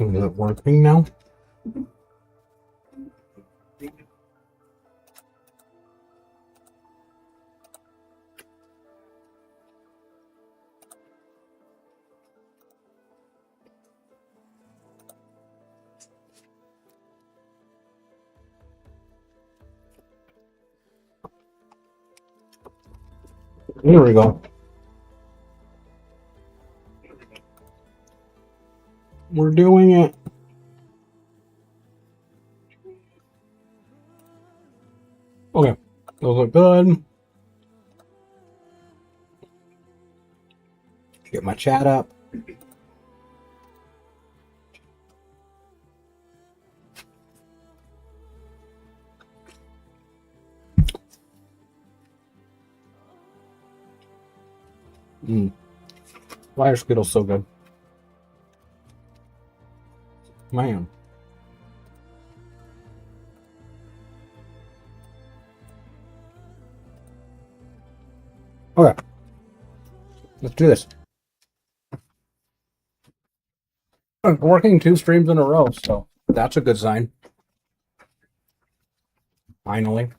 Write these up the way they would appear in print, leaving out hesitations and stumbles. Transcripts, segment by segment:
Is it working now? Here we go. We're doing it. Okay. Those look good. Get my chat up. Why are Skittles so good? Man. Okay. Let's do this. I'm working 2 streams in a row, so that's a good sign. Finally.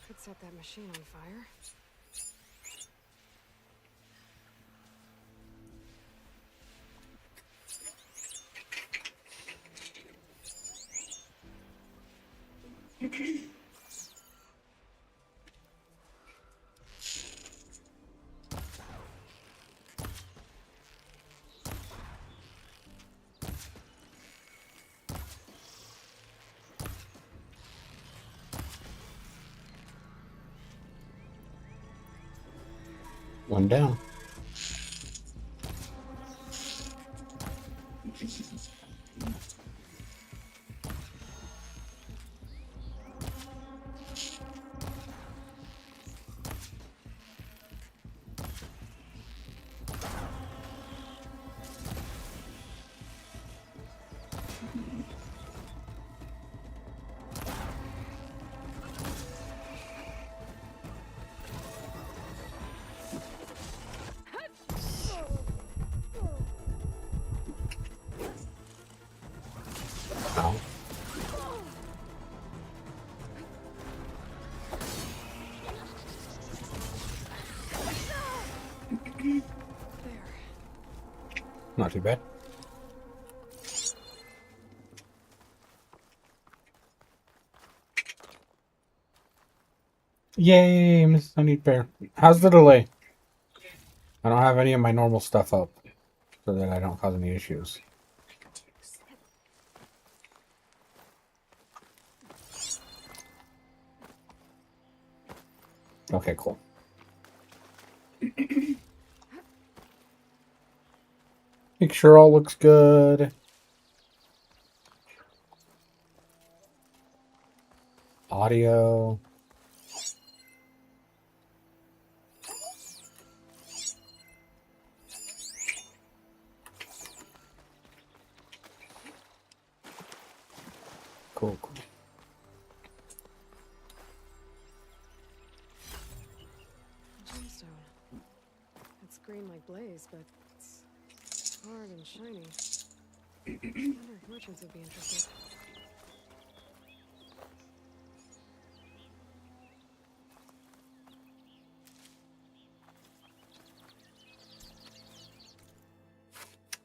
Could set that machine on fire. One down. Ow. There. Not too bad. Yay, Mrs. Honeyed Bear. How's the delay? I don't have any of my normal stuff up so that I don't cause any issues. Okay, cool. Make sure all looks good. Audio. Cool, cool. Gemstone. It's green like blaze, but it's hard and shiny. I wonder if merchants would be interested.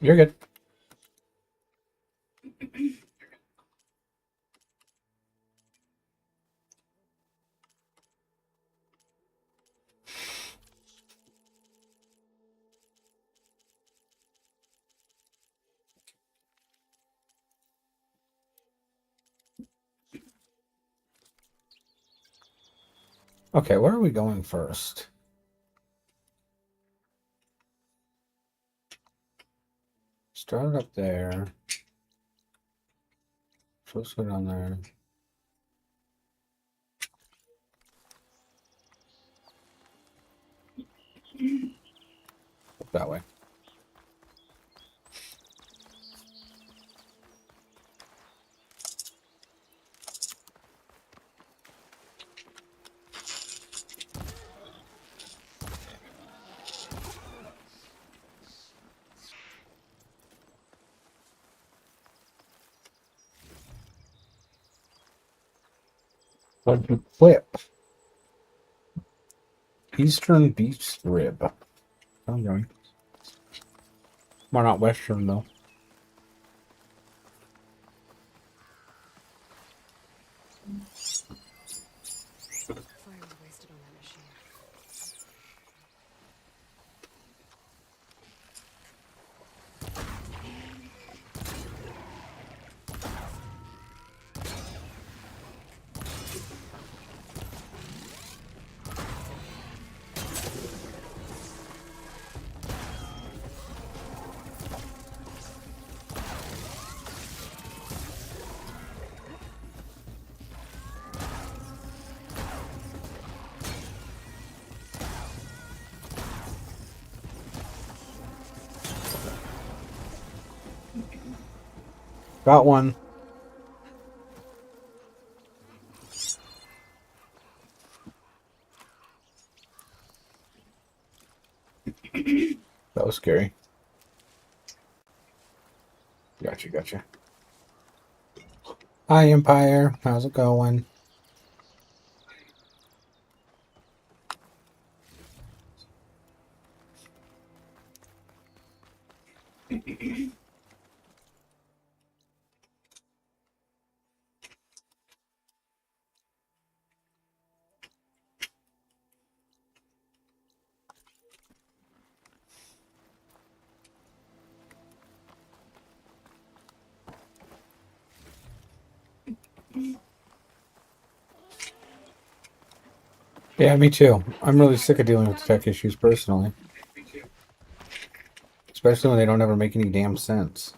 You're good. Okay, where are we going first? Let's Started up there. Supposed to go down there. Up that way. Flip. Eastern beef rib. I'm going. Why not Western though? Fire was wasted on that machine. Got one. That was scary. Gotcha. Hi, Empire. How's it going? Yeah, me too. I'm really sick of dealing with tech issues personally. Especially when they don't ever make any damn sense.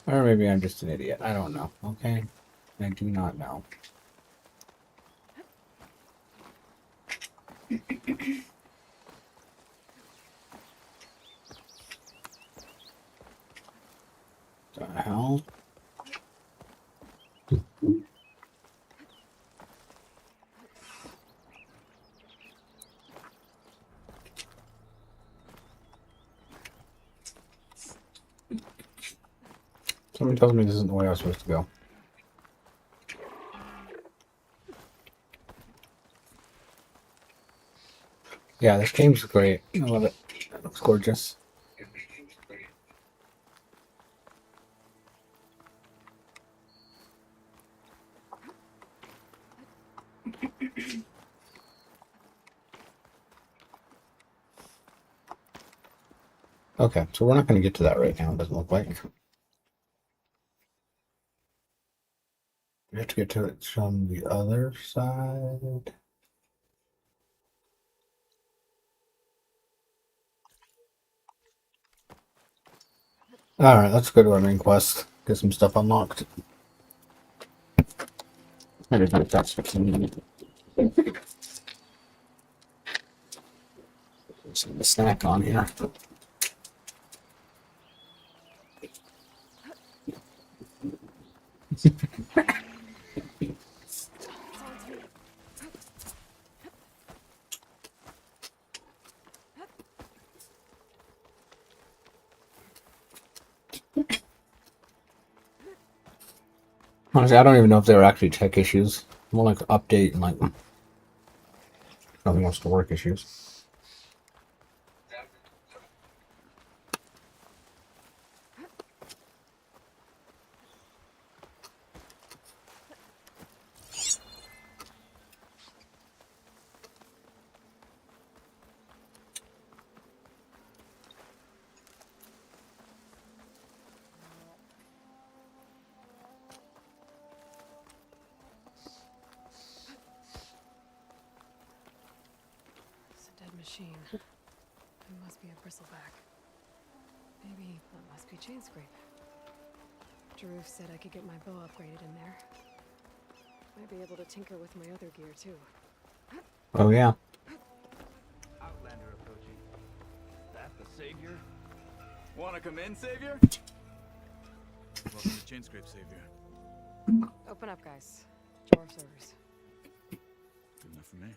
Or maybe I'm just an idiot. I don't know. Okay? I do not know. The hell? Somebody tells me this isn't the way I was supposed to go. Yeah, this game's great. I love it. It looks gorgeous. Okay, so we're not going to get to that right now, it doesn't look like. We have to get to it from the other side. Alright, let's go to our main quest. Get some stuff unlocked. I didn't know if that's fixing. Some snack on here. Honestly, I don't even know if they were actually tech issues. More like update and like nothing else to work issues. sheen. It must be a bristleback. Maybe that must be Chainscrape. Jaruf said I could get my bow upgraded in there. Might be able to tinker with my other gear too. Oh yeah. Outlander approaching. That the Savior? Wanna come in, Savior? Welcome to Chainscrape, Savior. Open up, guys. Jaruf's orders. Good enough for me.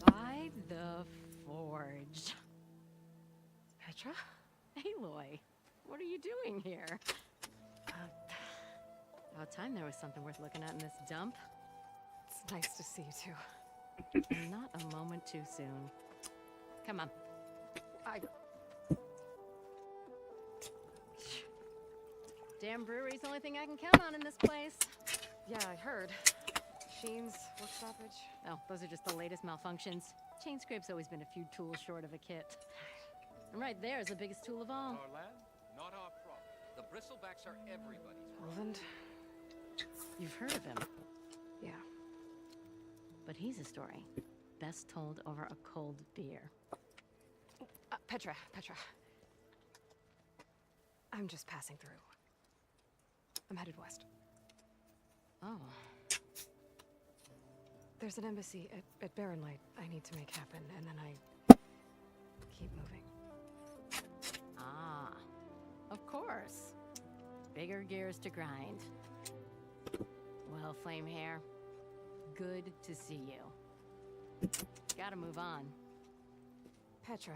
By the Forge. Petra? Aloy, what are you doing here? About time there was something worth looking at in this dump. It's nice to see you too. Not a moment too soon. Come on. I... Damn brewery's the only thing I can count on in this place. Yeah, I heard. Sheen's, work stoppage. Oh, those are just the latest malfunctions. Chainscrape's always been a few tools short of a kit. And right there is the biggest tool of all. Our land, not our problem. The bristlebacks are everybody's problem. Roland? You've heard of him, Yeah. but he's a story best told over a cold beer. Petra. I'm just passing through. I'm headed west. Oh, There's an embassy at Barren Light I need to make happen, and then I keep moving. ah, of course. Bigger gears to grind. Well, Flame Hair, good to see you. Gotta move on. Petra.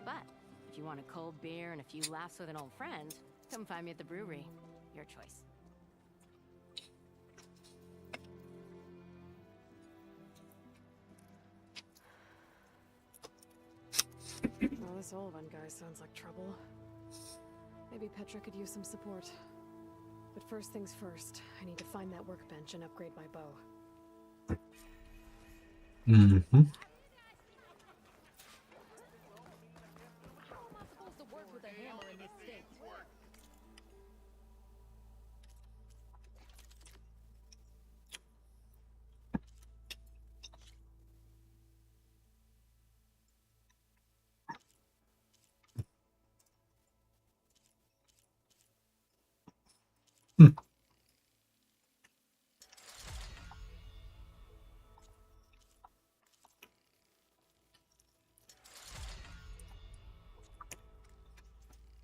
But if you want a cold beer and a few laughs with an old friend, come find me at the brewery. Your choice. Well, this Olvan guy sounds like trouble. Maybe Petra could use some support. But first things first, I need to find that workbench and upgrade my bow. Mm-hmm. How am I supposed to work with a hammer in this state?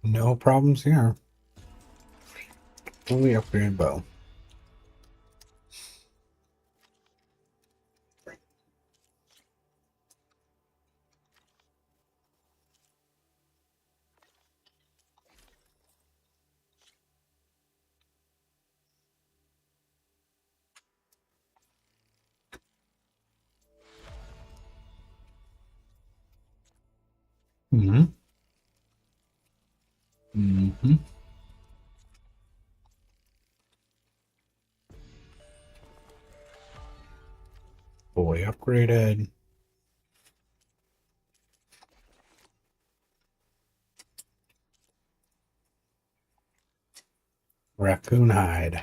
No problems here. Fully upgraded bow. Mm-hmm. Mm-hmm. Fully upgraded. Raccoon hide.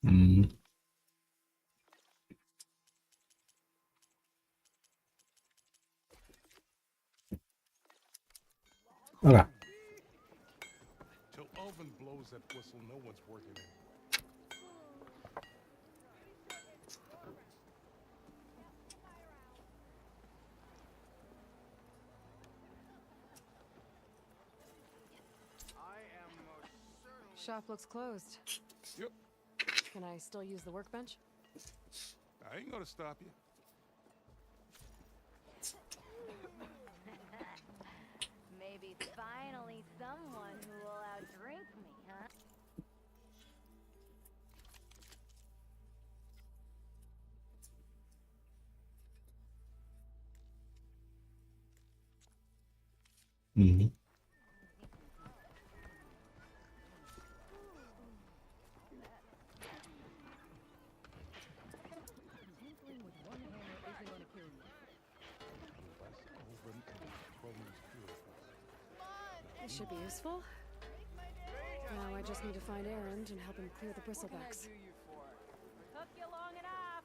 Mm. Okay. Till Ulvin blows that whistle, no one's working in. Shop looks closed. Yep, Can I still use the workbench? I ain't gonna stop you. Maybe finally someone who will outdrink me, huh? Mm-hmm. This should be useful. Now I just need to find Erend and help him clear the bristlebacks. Took you long enough.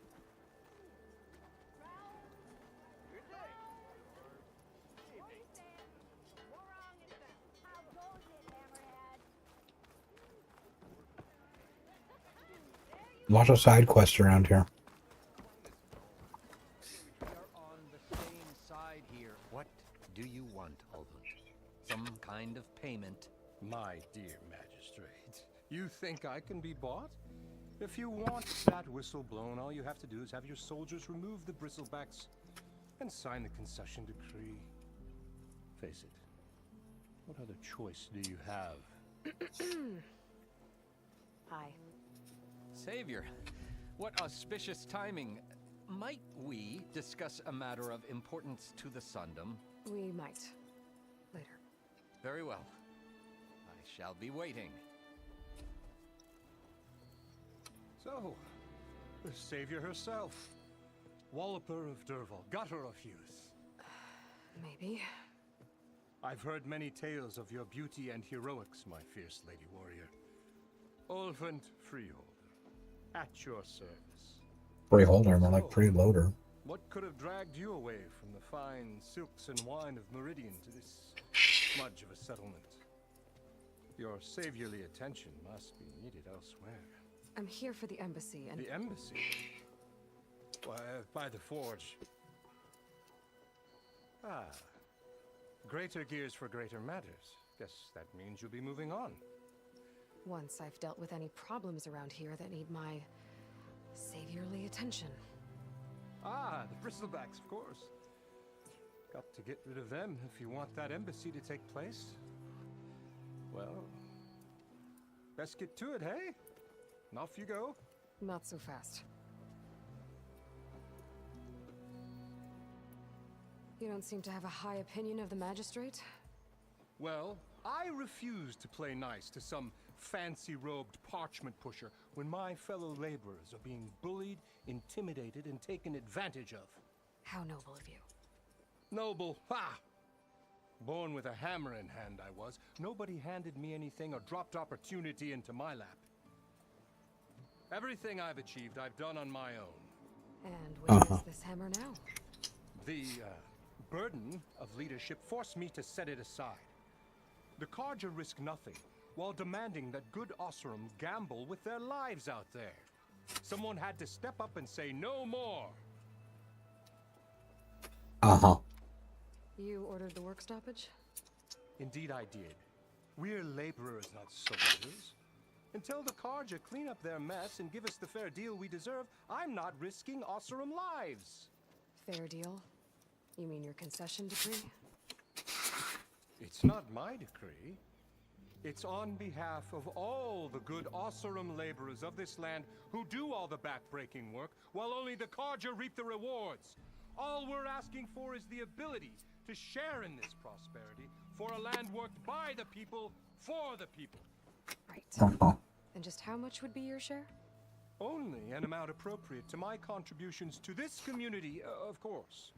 Lots of side quests around here. We are on the same side here. What do you want, Alden? Some kind of payment? My dear magistrate, you think I can be bought? If you want that whistle blown, all you have to do is have your soldiers remove the bristlebacks and sign the concession decree. Face it, what other choice do you have? Hi. Savior, what auspicious timing. Might we discuss a matter of importance to the Sundom? We might. Later. Very well. I shall be waiting. So, the savior herself. Walloper of Derval, gutter of youth. Maybe. I've heard many tales of your beauty and heroics, my fierce lady warrior. Ulfund Freeholder, at your service. Freeholder, more like freeloader. What could have dragged you away from the fine silks and wine of Meridian to this smudge of a settlement? Your saviorly attention must be needed elsewhere. I'm here for the embassy and... The embassy? Why, by the forge. Ah. Greater gears for greater matters. Guess that means you'll be moving on. Once I've dealt with any problems around here that need my saviorly attention. Ah, the bristlebacks, of course. Got to get rid of them if you want that embassy to take place. Well, best get to it, hey? And off you go. Not so fast. You don't seem to have a high opinion of the magistrate? Well, I refuse to play nice to some fancy-robed parchment pusher when my fellow laborers are being bullied, intimidated, and taken advantage of. How noble of you. Noble, ha! Born with a hammer in hand, I was. Nobody handed me anything or dropped opportunity into my lap. Everything I've achieved, I've done on my own. And where is this hammer now? The burden of leadership forced me to set it aside. The Carja risk nothing, while demanding that good Osseram gamble with their lives out there. Someone had to step up and say no more. You ordered the work stoppage? Indeed I did. We're laborers, not soldiers. Until the Carja clean up their mess and give us the fair deal we deserve, I'm not risking Osseram lives. Fair deal? You mean your concession decree? It's not my decree. It's on behalf of all the good Osseram laborers of this land who do all the back-breaking work, while only the Carja reap the rewards. All we're asking for is the ability to share in this prosperity for a land worked by the people, for the people. Right. And just how much would be your share? Only an amount appropriate to my contributions to this community, of course.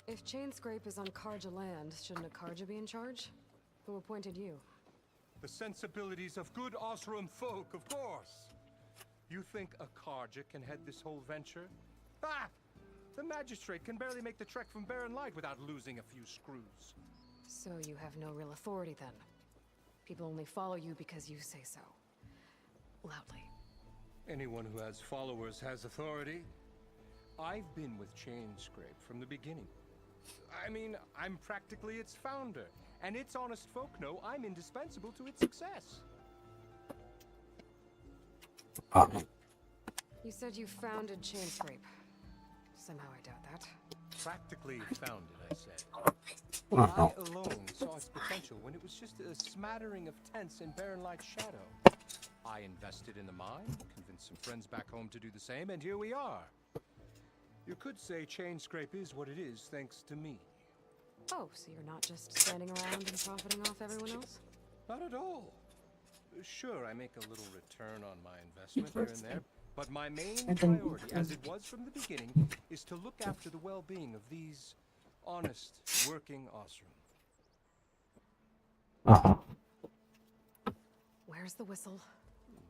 If Chainscrape is on Carja land, shouldn't a Carja be in charge? Who appointed you? The sensibilities of good Osseram folk, of course. You think a Carja can head this whole venture? Ah! The magistrate can barely make the trek from Barren Light without losing a few screws. So you have no real authority then? People only follow you because you say so. Loudly. Anyone who has followers has authority. I've been with Chainscrape from the beginning. I mean, I'm practically its founder, and its honest folk know I'm indispensable to its success. You said you founded Chainscrape. Somehow I doubt that. Practically founded, I said. I alone saw its potential when it was just a smattering of tents in Barren Light's shadow. I invested in the mine, convinced some friends back home to do the same, and here we are. You could say Chainscrape is what it is thanks to me. Oh, so you're not just standing around and profiting off everyone else? Not at all. Sure, I make a little return on my investment here and there, but my main priority, as it was from the beginning, is to look after the well-being of these honest, working Osram. Uh-huh. Where's the whistle?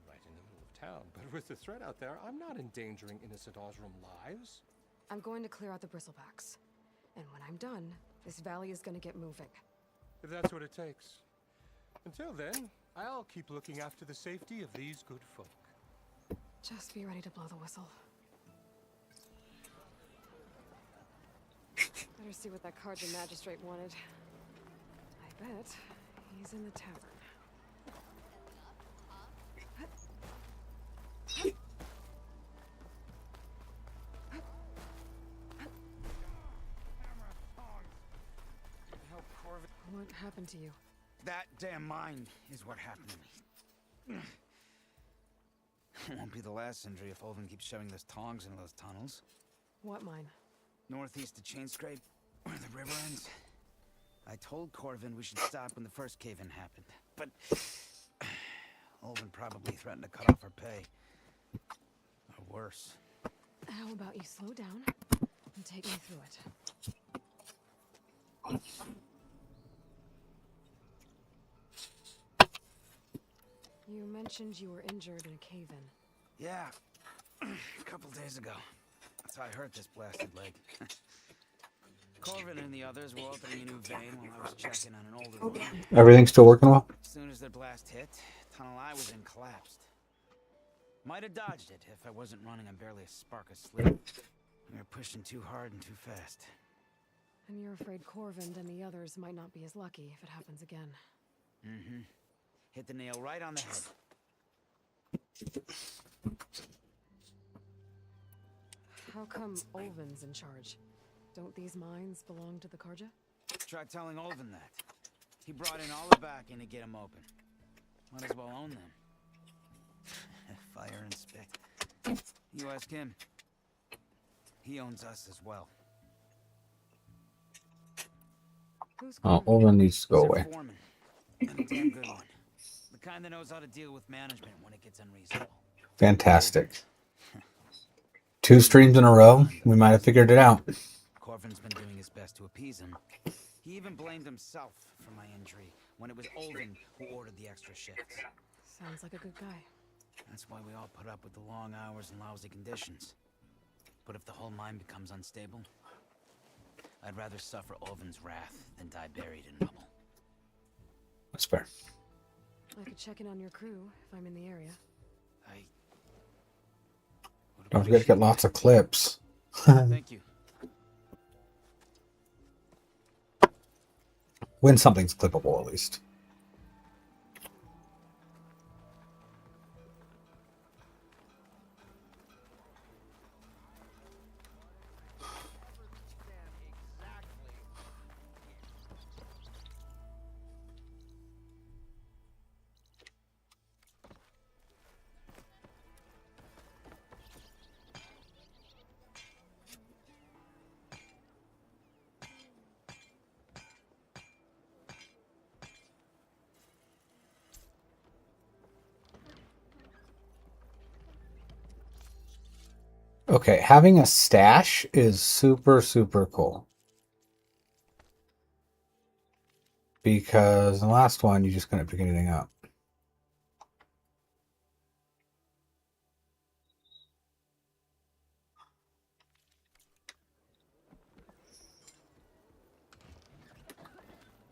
Right in the middle of town, but with the threat out there, I'm not endangering innocent Osram lives. I'm going to clear out the bristlebacks. And when I'm done, this valley is going to get moving. If that's what it takes. Until then, I'll keep looking after the safety of these good folk. Just be ready to blow the whistle. Better see what that Carja magistrate wanted. I bet he's in the tavern. What happened to you? That damn mine is what happened to me. It won't be the last injury if Olvin keeps shoving those tongs into those tunnels. What mine? Northeast of Chainscrape, where the river ends. I told Corvin we should stop when the first cave-in happened, but Olvin probably threatened to cut off our pay. Or worse. How about you slow down and take me through it? You mentioned you were injured in a cave-in. Yeah, a couple days ago. That's how I hurt this blasted leg. Corvin and the others were opening a new vein while I was checking on an older one. Everything's still working well? As soon as their blast hit, tunnel I was in collapsed. Might have dodged it if I wasn't running on barely a spark of sleep. We were pushing too hard and too fast. And you're afraid Corvind and the others might not be as lucky if it happens again. Mm-hmm. Hit the nail right on the head. How come Olvin's in charge? Don't these mines belong to the Carja? Try telling Olvin that. He brought in all the backing to get them open. Might as well own them. Fire and spit. You ask him. He owns us as well. Who's Oh, Corvind? Olvin needs to go He's a away. foreman. And a damn good one. The kind that knows how to deal with management when it gets unreasonable. Fantastic. 2 streams in a row. We might have figured it out. Corvin's been doing his best to appease him. He even blamed himself for my injury when it was Olvin who ordered the extra shifts. Sounds like a good guy. That's why we all put up with the long hours and lousy conditions. But if the whole mine becomes unstable, I'd rather suffer Olvin's wrath than die buried in rubble. That's fair. I could check in on your crew if I'm in the area. I would Don't forget to get lots of clips. Thank you. When something's clippable, at least. Okay, having a stash is super, super cool. Because the last one, you just couldn't pick anything up.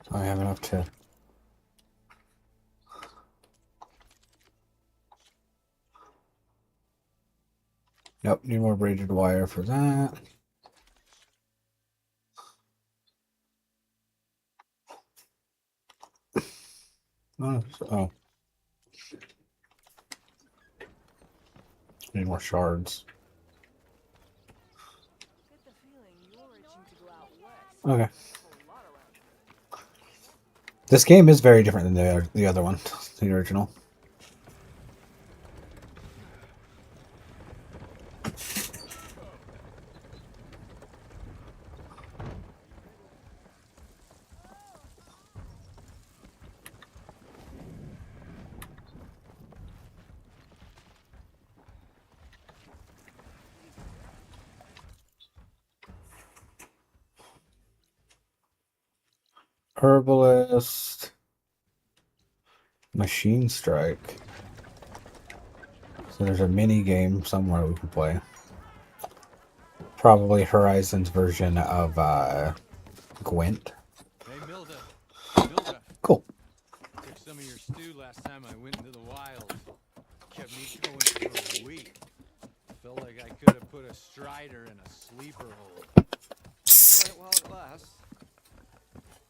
So I have enough to... Nope, need more braided wire for that. Oh. Need more shards. Okay. This game is very different than the other one, the original. Herbalist. Machine Strike. So there's a mini game somewhere we can play. Probably Horizon's version of Gwent. Hey, Milda. Milda. Cool. Took some of your stew last time I went into the wild. Kept me going for a week. Felt like I could have put a strider in a sleeper hole. Enjoy it while it lasts.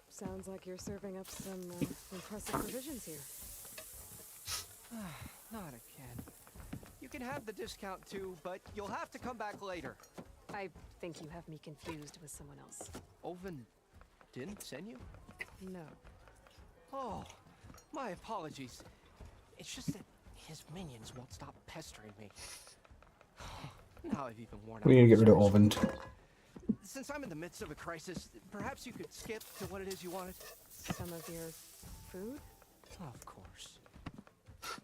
Sounds like you're serving up some impressive provisions here. Not again. You can have the discount too, but you'll have to come back later. I think you have me confused with someone else. Olvin didn't send you? No. Oh, my apologies. It's just that his minions won't stop pestering me. Now I've even worn out. We need to get rid of my Olvin. Since I'm in the midst of a crisis, perhaps you could skip to what it is you wanted? Some of your food? Of course.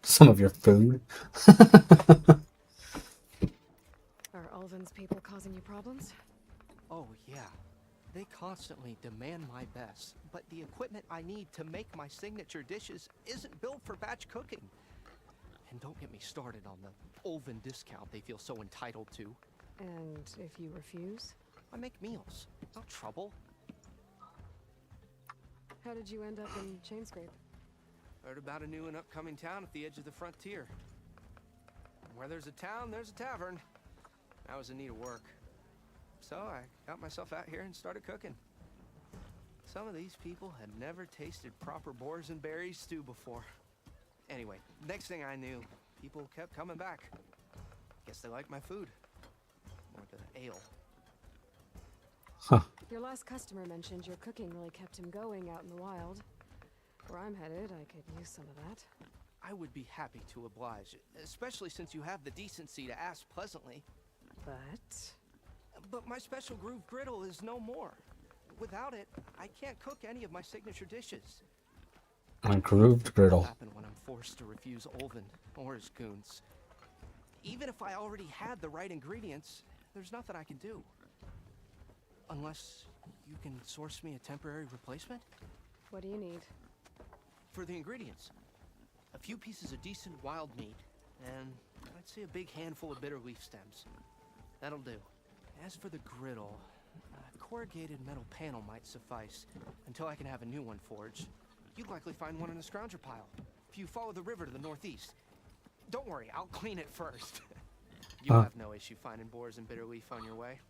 Some of your food. Are Ulvin's people causing you problems? Oh, yeah. They constantly demand my best, but the equipment I need to make my signature dishes isn't built for batch cooking. And don't get me started on the Ulvin discount they feel so entitled to. And if you refuse? I make meals. No trouble. How did you end up in Chainscrape? Heard about a new and upcoming town at the edge of the frontier. Where there's a town, there's a tavern. I was in need of work. So I got myself out here and started cooking. Some of these people had never tasted proper boars and berries stew before. Anyway, next thing I knew, people kept coming back. Guess they liked my food. Or the ale. Your last customer mentioned your cooking really kept him going out in the wild. Where I'm headed, I could use some of that. I would be happy to oblige, especially since you have the decency to ask pleasantly. But my special groove griddle is no more. Without it, I can't cook any of my signature dishes. A grooved griddle. Happen when I'm forced to refuse Olvin or his goons. Even if I already had the right ingredients, there's nothing I can do. Unless you can source me a temporary replacement? What do you need? For the ingredients, a few pieces of decent wild meat, and I'd say a big handful of bitter leaf stems. That'll do. As for the griddle, a corrugated metal panel might suffice until I can have a new one forged. You'd likely find one in a scrounger pile if you follow the river to the northeast. Don't worry, I'll clean it first. You have no issue finding boars and bitter leaf on your way.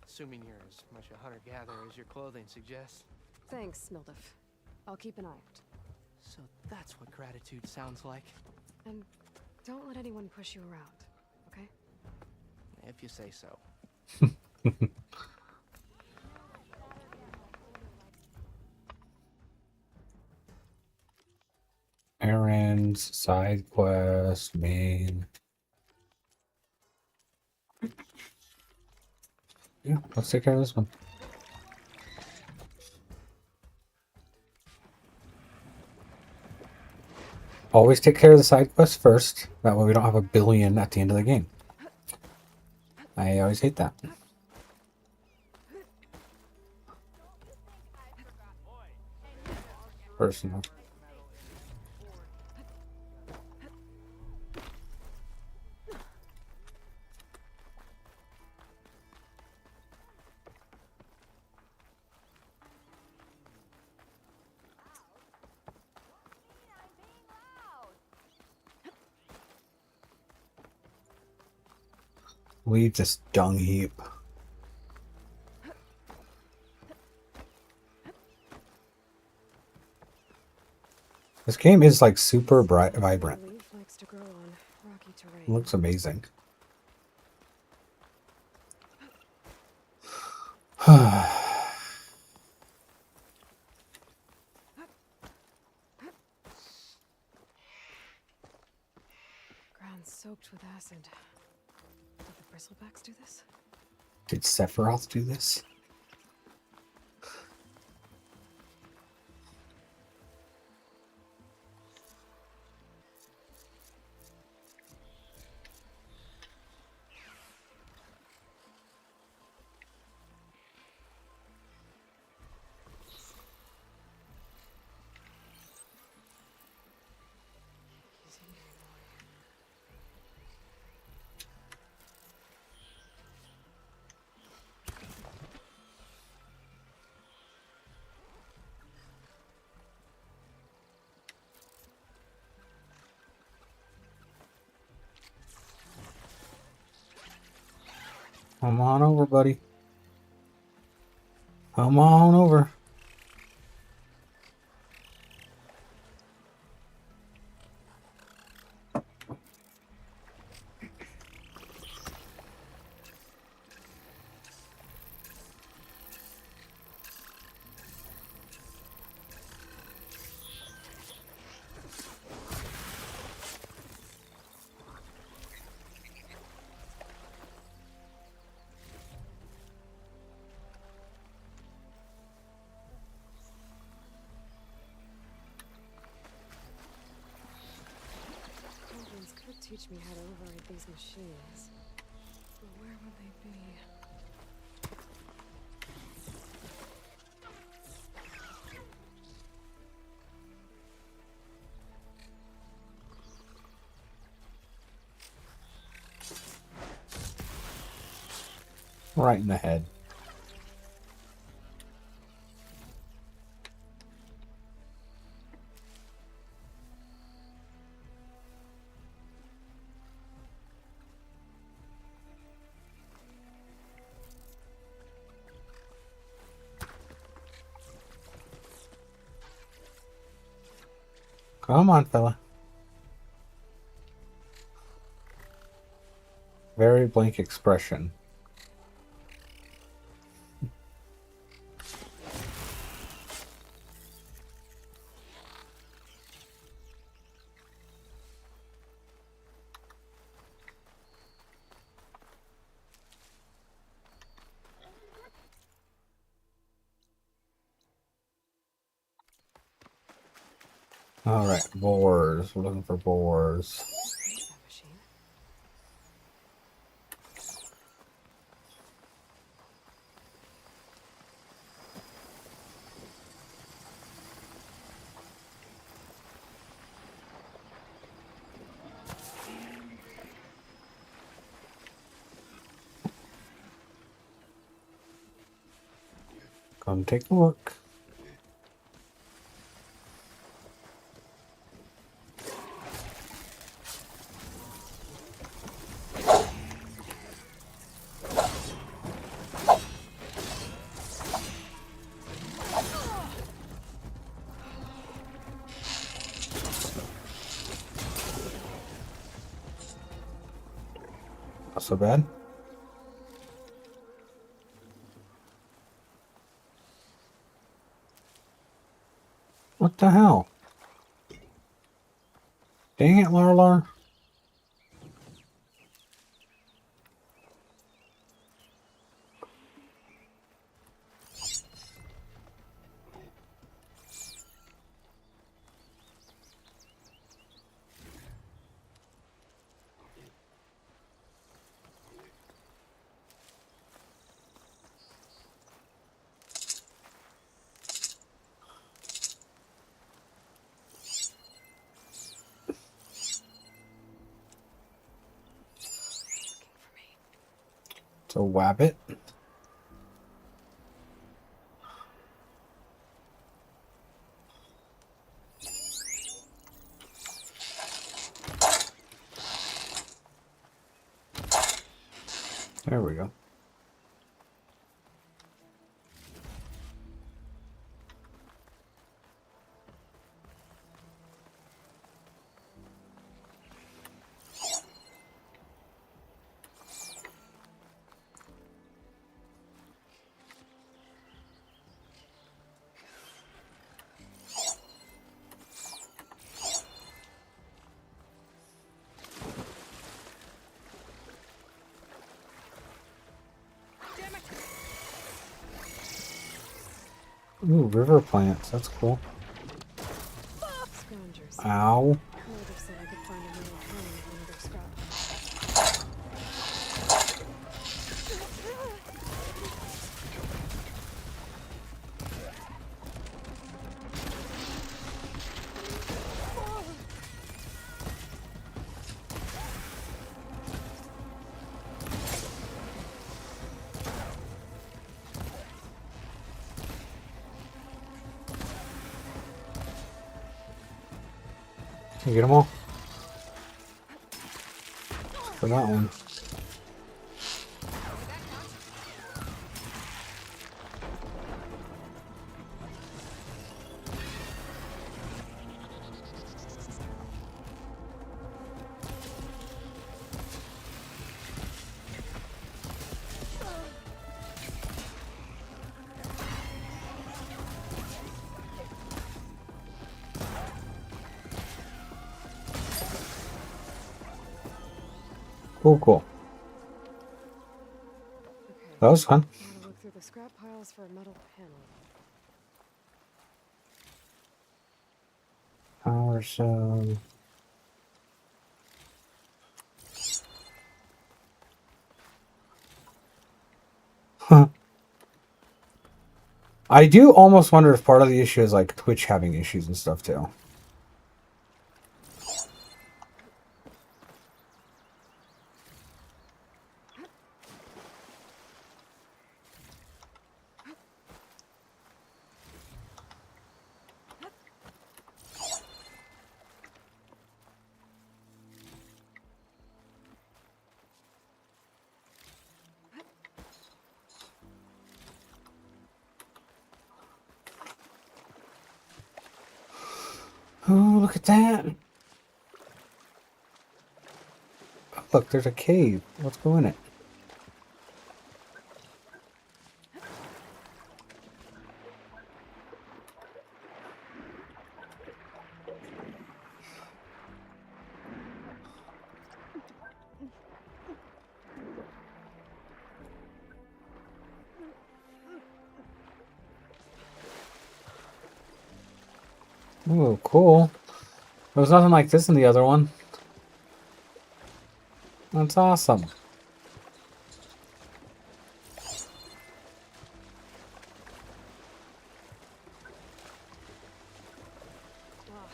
Assuming you're as much a hunter-gatherer as your clothing suggests. Thanks, Mildif. I'll keep an eye out. So that's what gratitude sounds like. And don't let anyone push you around, okay? If you say so. Errands, side quest, main. Yeah, let's take care of this one. Always take care of the side quest first. That way we don't have a billion at the end of the game. I always hate that. Personal. Leave this dung heap. This game is like super bright, vibrant. Leaf likes to grow on rocky terrain. It looks amazing. Ground soaked with acid. Did the bristlebacks do this? Did Sephiroth do this? Come on over, buddy. Come on over. Goblins could teach me how to override these machines. But where would they be? Right in the head. Come on, fella. Very blank expression. All right, boars. We're looking for boars. There's that machine. Come take a look. Not so bad. What the hell? Dang it, Larlar. It's a wabbit. There we go. Ooh, river plants. That's cool. Scroungers. Ow. Native said I could find a little home in one of their scraps. You get them all? For that one. Cool, cool. Okay. That was fun. Now to look through the scrap piles for a metal panel. Power cell. Huh. I do almost wonder if part of the issue is like Twitch having issues and stuff too. Oh, look at that. Oh, look, there's a cave. Let's go in it. Oh, cool. There was nothing like this in the other one. That's awesome. Ah,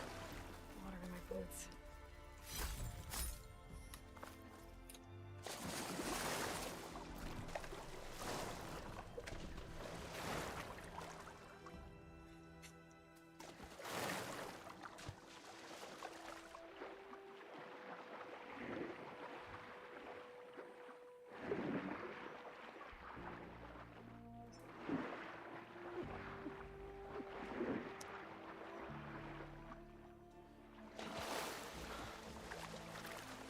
water in my boots.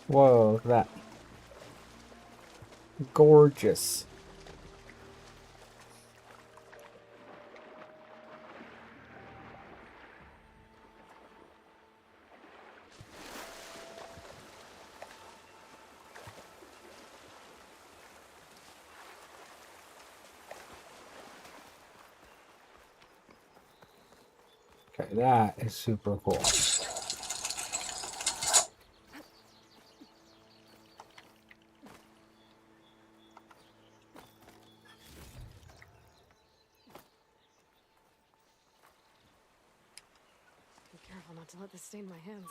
Whoa, look at that. Gorgeous. Okay, that is super cool. Be careful not to let this stain my hands.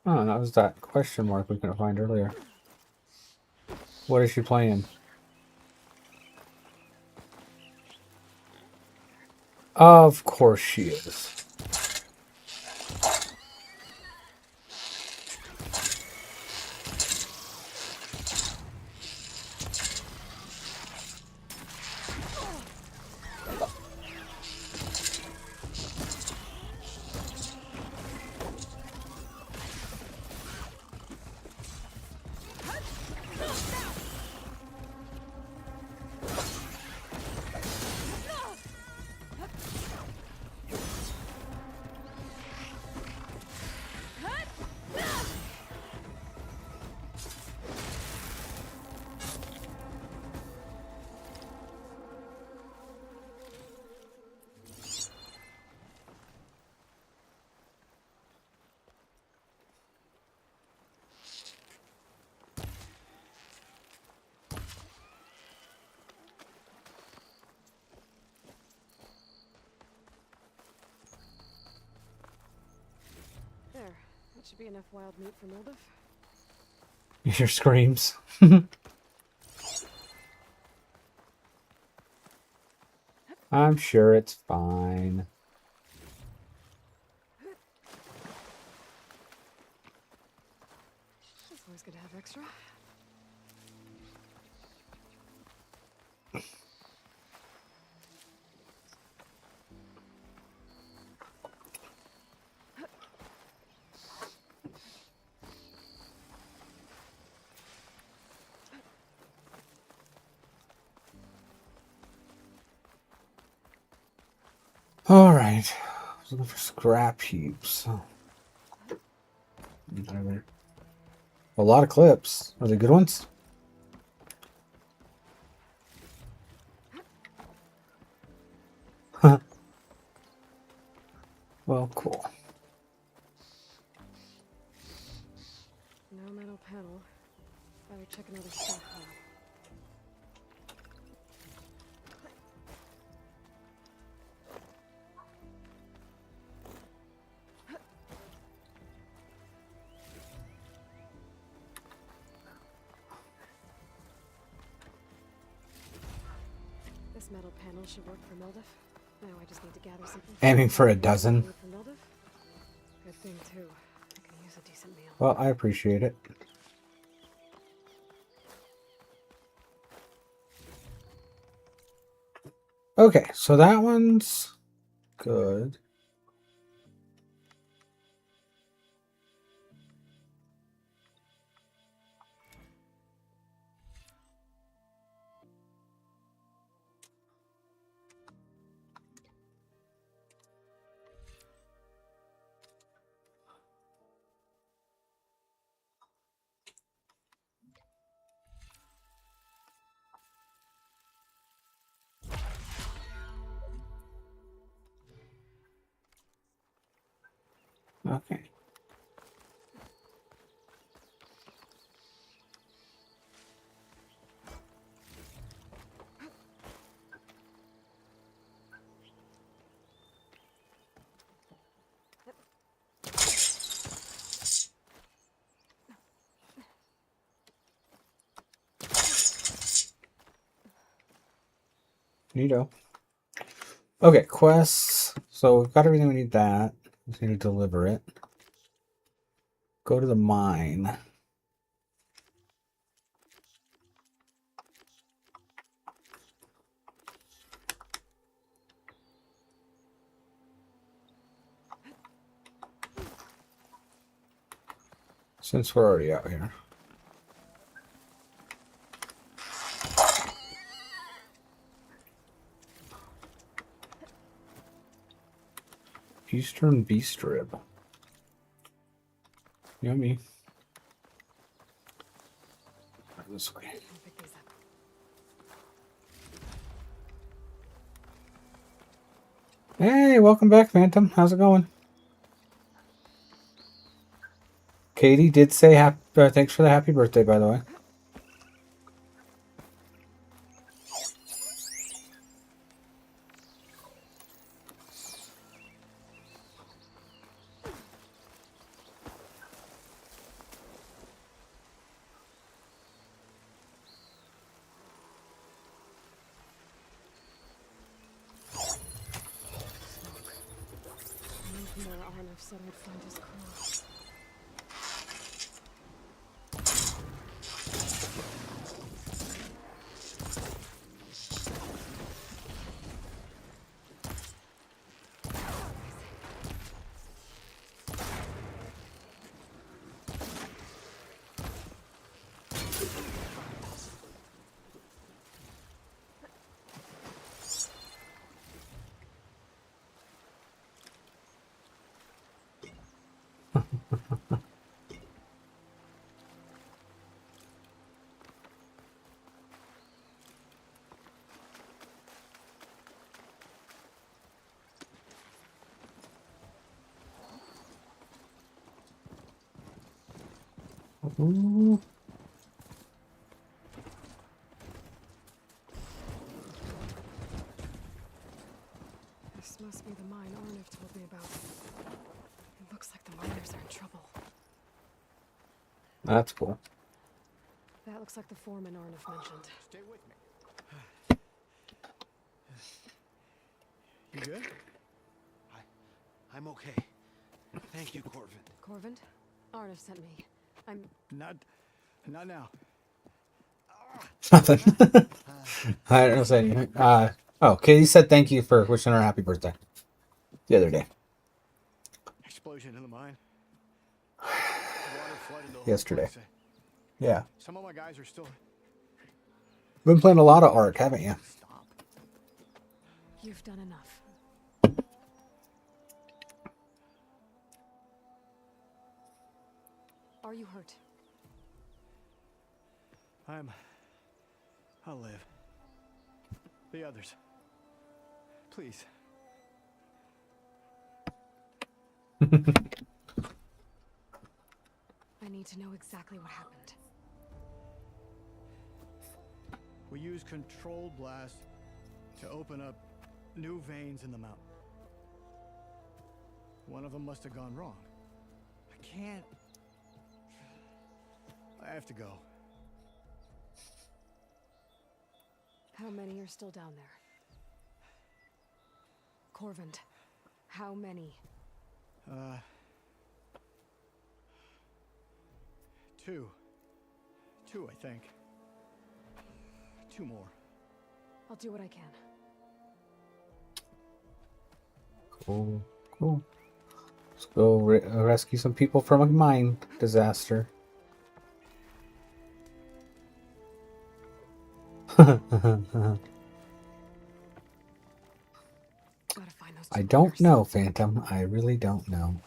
Oh, that was that question mark we couldn't find earlier. What is she playing? Of course she is. There. That should be enough wild meat for Moldov. Your screams. I'm sure it's fine. It's always good to have extra. Alright. Looking for scrap heaps. Whatever. A lot of clips. Are they good ones? Huh. Well, cool. No metal panel. Better check another stockpile. This metal panel should work for Mildiff. Now I just need to gather something. Aiming for a dozen. For Mildiff? Good thing too. I can use a decent meal. Well, I appreciate it. Okay, so that one's good. Okay. Neato. Okay, quests. So we've got everything we need that. Just need to deliver it. Go to the mine. Since we're already out here. Eastern beast rib. Yummy. This way. I'll pick these up. Hey, welcome back, Phantom. How's it going? Katie did say thanks for the happy birthday, by the way. More Arnav said I'd find his crew. Ooh. This must be the mine Arnav told me about. It looks like the miners are in trouble. That's cool. That looks like the foreman Arnav mentioned. Stay with me. You good? I'm okay. Thank you, Corvin. Corvin? Arnav sent me. I'm... Not now. Nothing. I don't say anything. Oh, Katie said thank you for wishing her happy birthday the other day. Explosion in the mine. Water flooded the whole Yesterday. place. Yeah. Some of my guys are still. Been playing a lot of Ark, haven't you? Stop. You've done enough. Are you hurt? I'll live. The others. Please. I need to know exactly what happened. We used controlled blast to open up new veins in the mountain. One of them must have gone wrong. I can't. I have to go. How many are still down there? Corvand, how many? Two. Two, I think. Two more. I'll do what I can. Cool. Cool. Let's go rescue some people from a mine disaster. Gotta find those I two don't buggers. know, Phantom. I really don't know.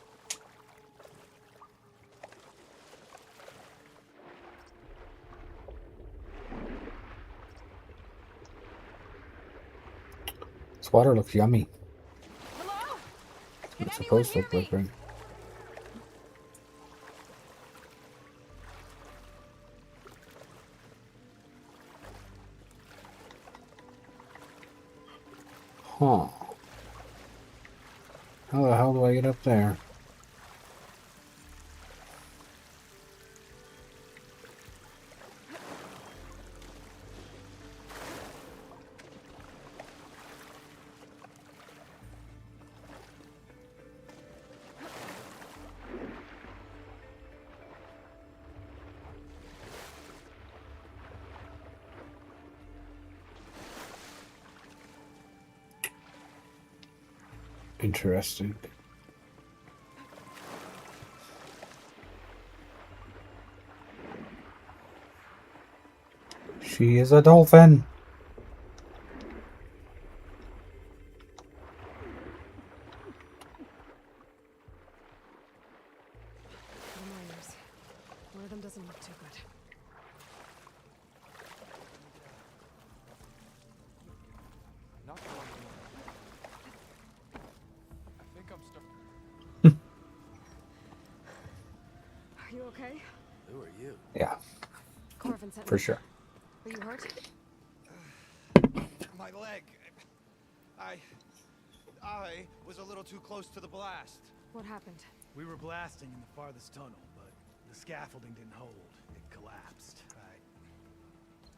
This water looks yummy. Hello? Can It's anyone supposed to hear look like me? right. Huh. How the hell do I get up there? Interesting. She is a dolphin. The miners. One of them doesn't look too good. Not going anywhere. I think I'm starting. Are you okay? Who are you? Yeah, Corvin sent for me. sure. Are you hurt? My leg. I was a little too close to the blast. What happened? We were blasting in the farthest tunnel, but the scaffolding didn't hold. It collapsed.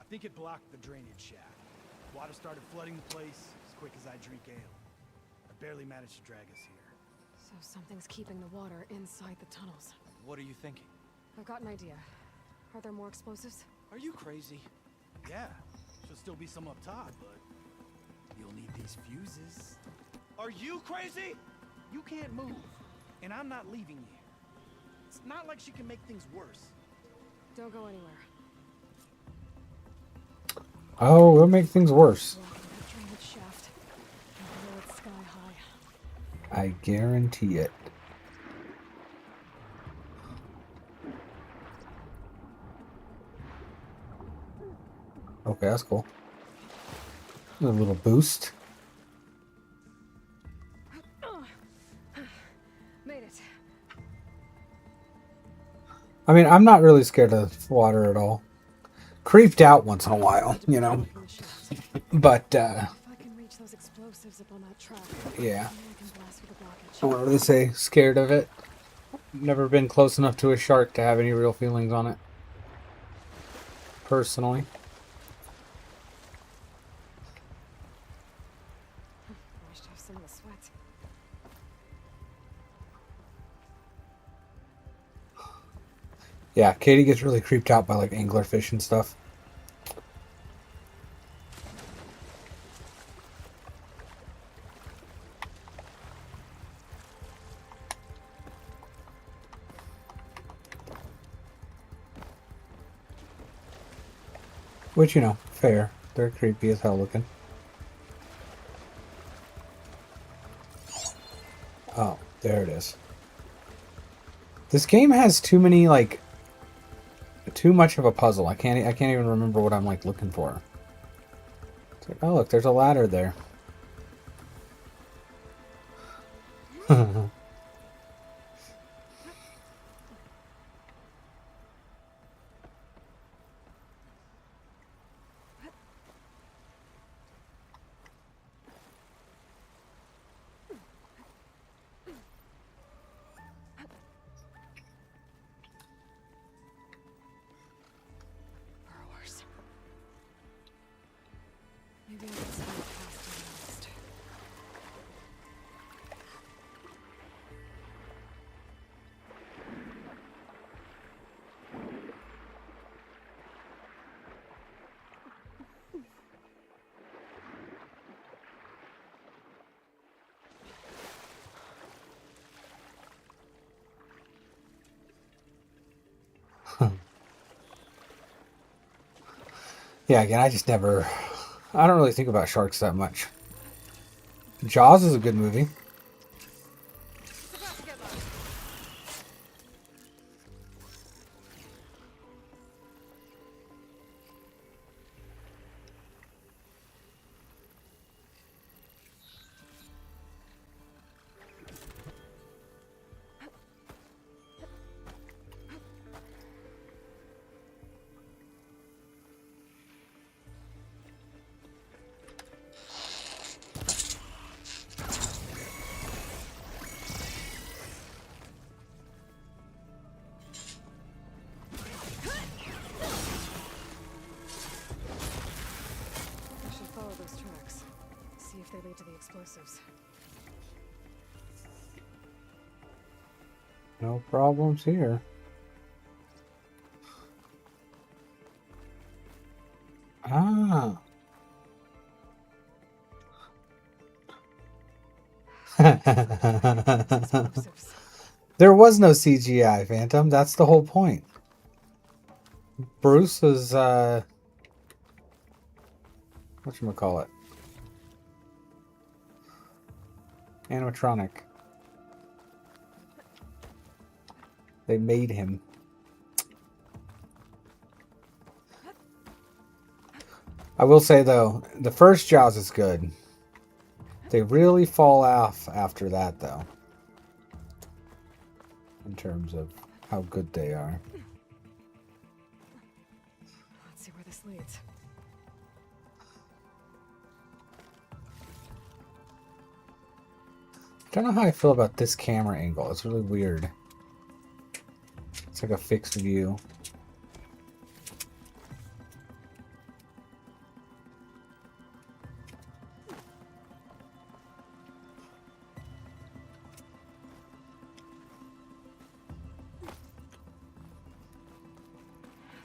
I think it blocked the drainage shaft. Water started flooding the place as quick as I drink ale. I barely managed to drag us here. So something's keeping the water inside the tunnels. What are you thinking? I've got an idea. Are there more explosives? Are you crazy? Yeah, should still be some up top, but you'll need these fuses. Are you crazy? You can't move, and I'm not leaving you. It's not like she can make things worse. Don't go anywhere. Oh, we'll make things worse. Walk in that drainage shaft. And blow it sky high. I guarantee it. Okay, that's cool. A little boost. Made it. I mean, I'm not really scared of water at all. Creeped out once in a while, you know. Open the shaft. But, If I can reach those explosives up on that track, yeah. then I can blast with the blockage. So what do they say? Scared of it? Never been close enough to a shark to have any real feelings on it. Personally. Nice to have some of the sweat. Yeah, Katie gets really creeped out by like anglerfish and stuff. Which, you know, fair. They're creepy as hell looking. Oh, there it is. This game has too many, like, too much of a puzzle. I can't even remember what I'm like looking for. It's like, oh look, there's a ladder there. Burrowers. Maybe I can send it past the list. Yeah, again, I don't really think about sharks that much. Jaws is a good movie. It's about to get loud. I should follow those tracks. See if they lead to the explosives. No problems here. Ah. Explosives. There was no CGI, Phantom. That's the whole point. Bruce was, whatchamacallit? Animatronic. They made him. I will say, though, the first Jaws is good. They really fall off after that, though. In terms of how good they are. Let's see where this leads. I don't know how I feel about this camera angle. It's really weird. It's like a fixed view.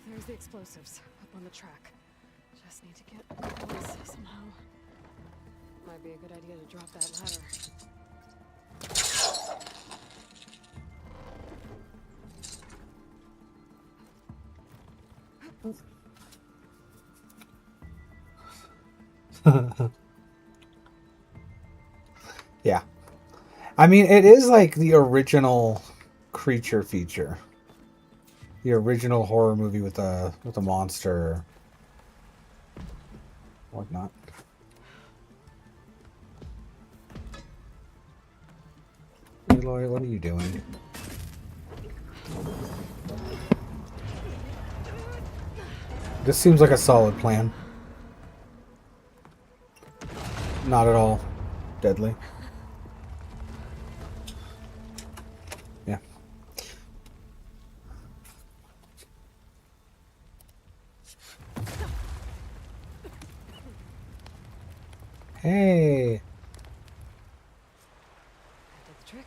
There's the explosives up on the track. Just need to get close somehow. Might be a good idea to drop that ladder. Yeah. I mean, it is like the original creature feature. The original horror movie with a monster or whatnot. Aloy, what are you doing? This seems like a solid plan. Not at all deadly. Yeah. Hey. That did the trick.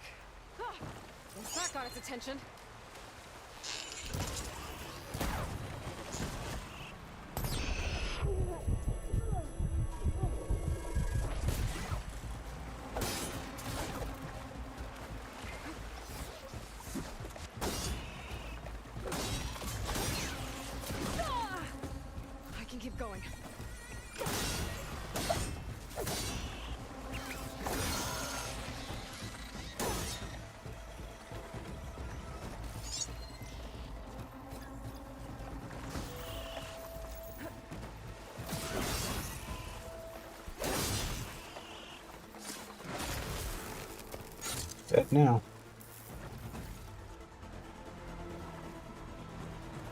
Ah, once that got its attention. I can keep going. Dead now.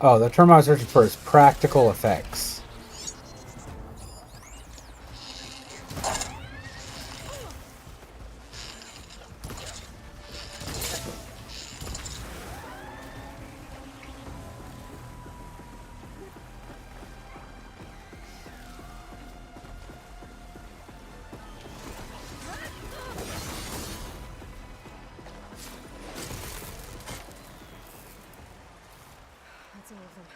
Oh, the term I was searching for is practical effects. That's all of them.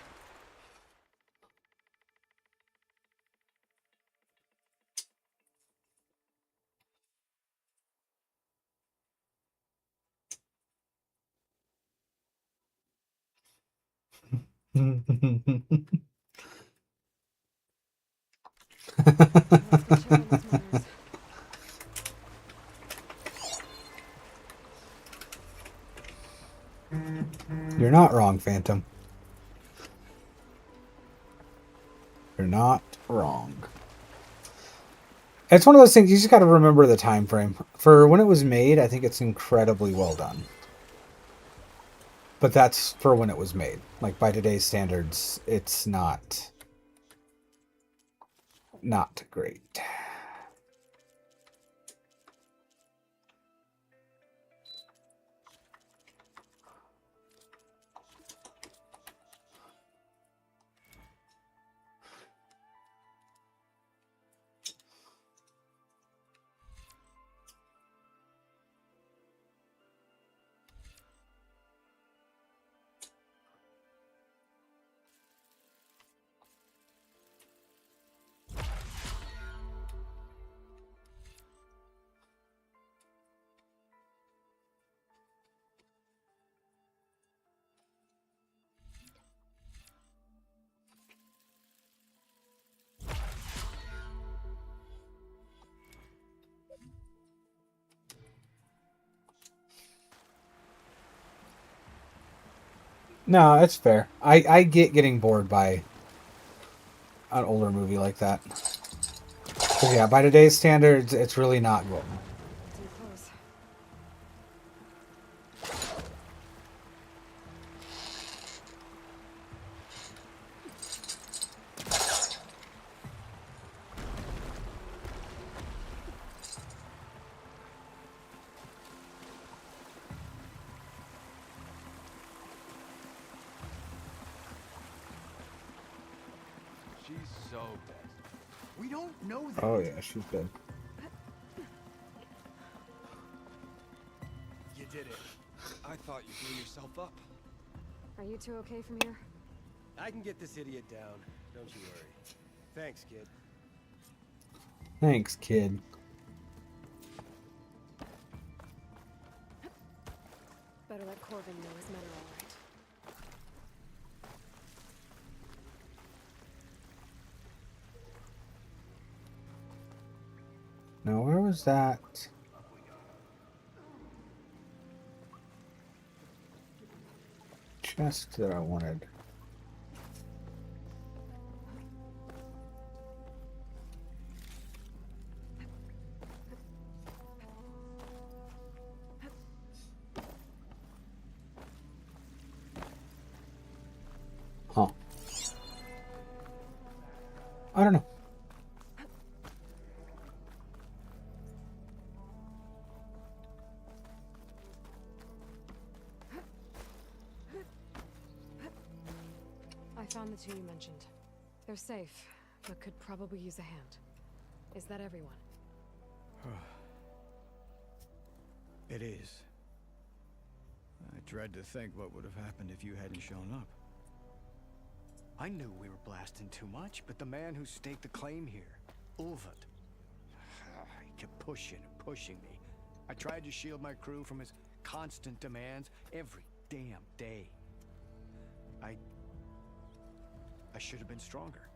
Let's get checking those miners. You're not wrong, Phantom. You're not wrong. It's one of those things you just got to remember the time frame. For when it was made, I think it's incredibly well done. But that's for when it was made. Like by today's standards, it's not great. No, it's fair. I get getting bored by an older movie like that. 'Cause yeah, by today's standards, it's really not good. Too close. She's so dead. We don't know that. Oh yeah, she's dead. You did it. I thought you blew yourself up. Are you two okay from here? I can get this idiot down. Don't you worry. Thanks, kid. Thanks, kid. Better let Corvin know his men are all right. Now, where was that? Chest that I wanted. Huh. I don't know. I found the two you mentioned. They're safe, but could probably use a hand. Is that everyone? It is. I dread to think what would have happened if you hadn't shown up. I knew we were blasting too much, but the man who staked the claim here, Ulvund, he kept pushing and pushing me. I tried to shield my crew from his constant demands every damn day. I should have been stronger.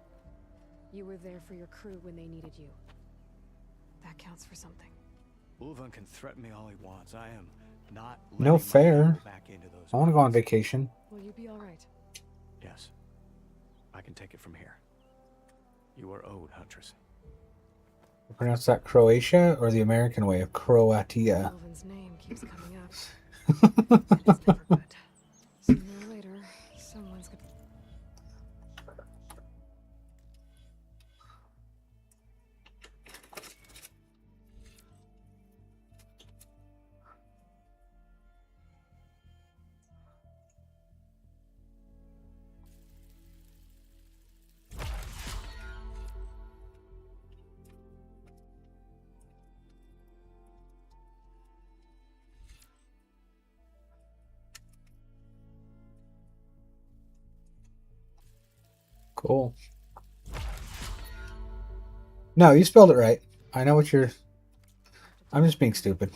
You were there for your crew when they needed you. That counts for something. Ulvund can threaten me all he wants. I am not No letting fair. myself go back into those I want to go on mountains. vacation. Will you be all right? Yes. I can take it from here. You are owed, Huntress. Pronounce that Croatia or the American way of Croatia? Alvin's name keeps coming up. And it's never good. Sooner or later, someone's gonna... Cool. No, you spelled it right. I know what you're... I'm just being stupid.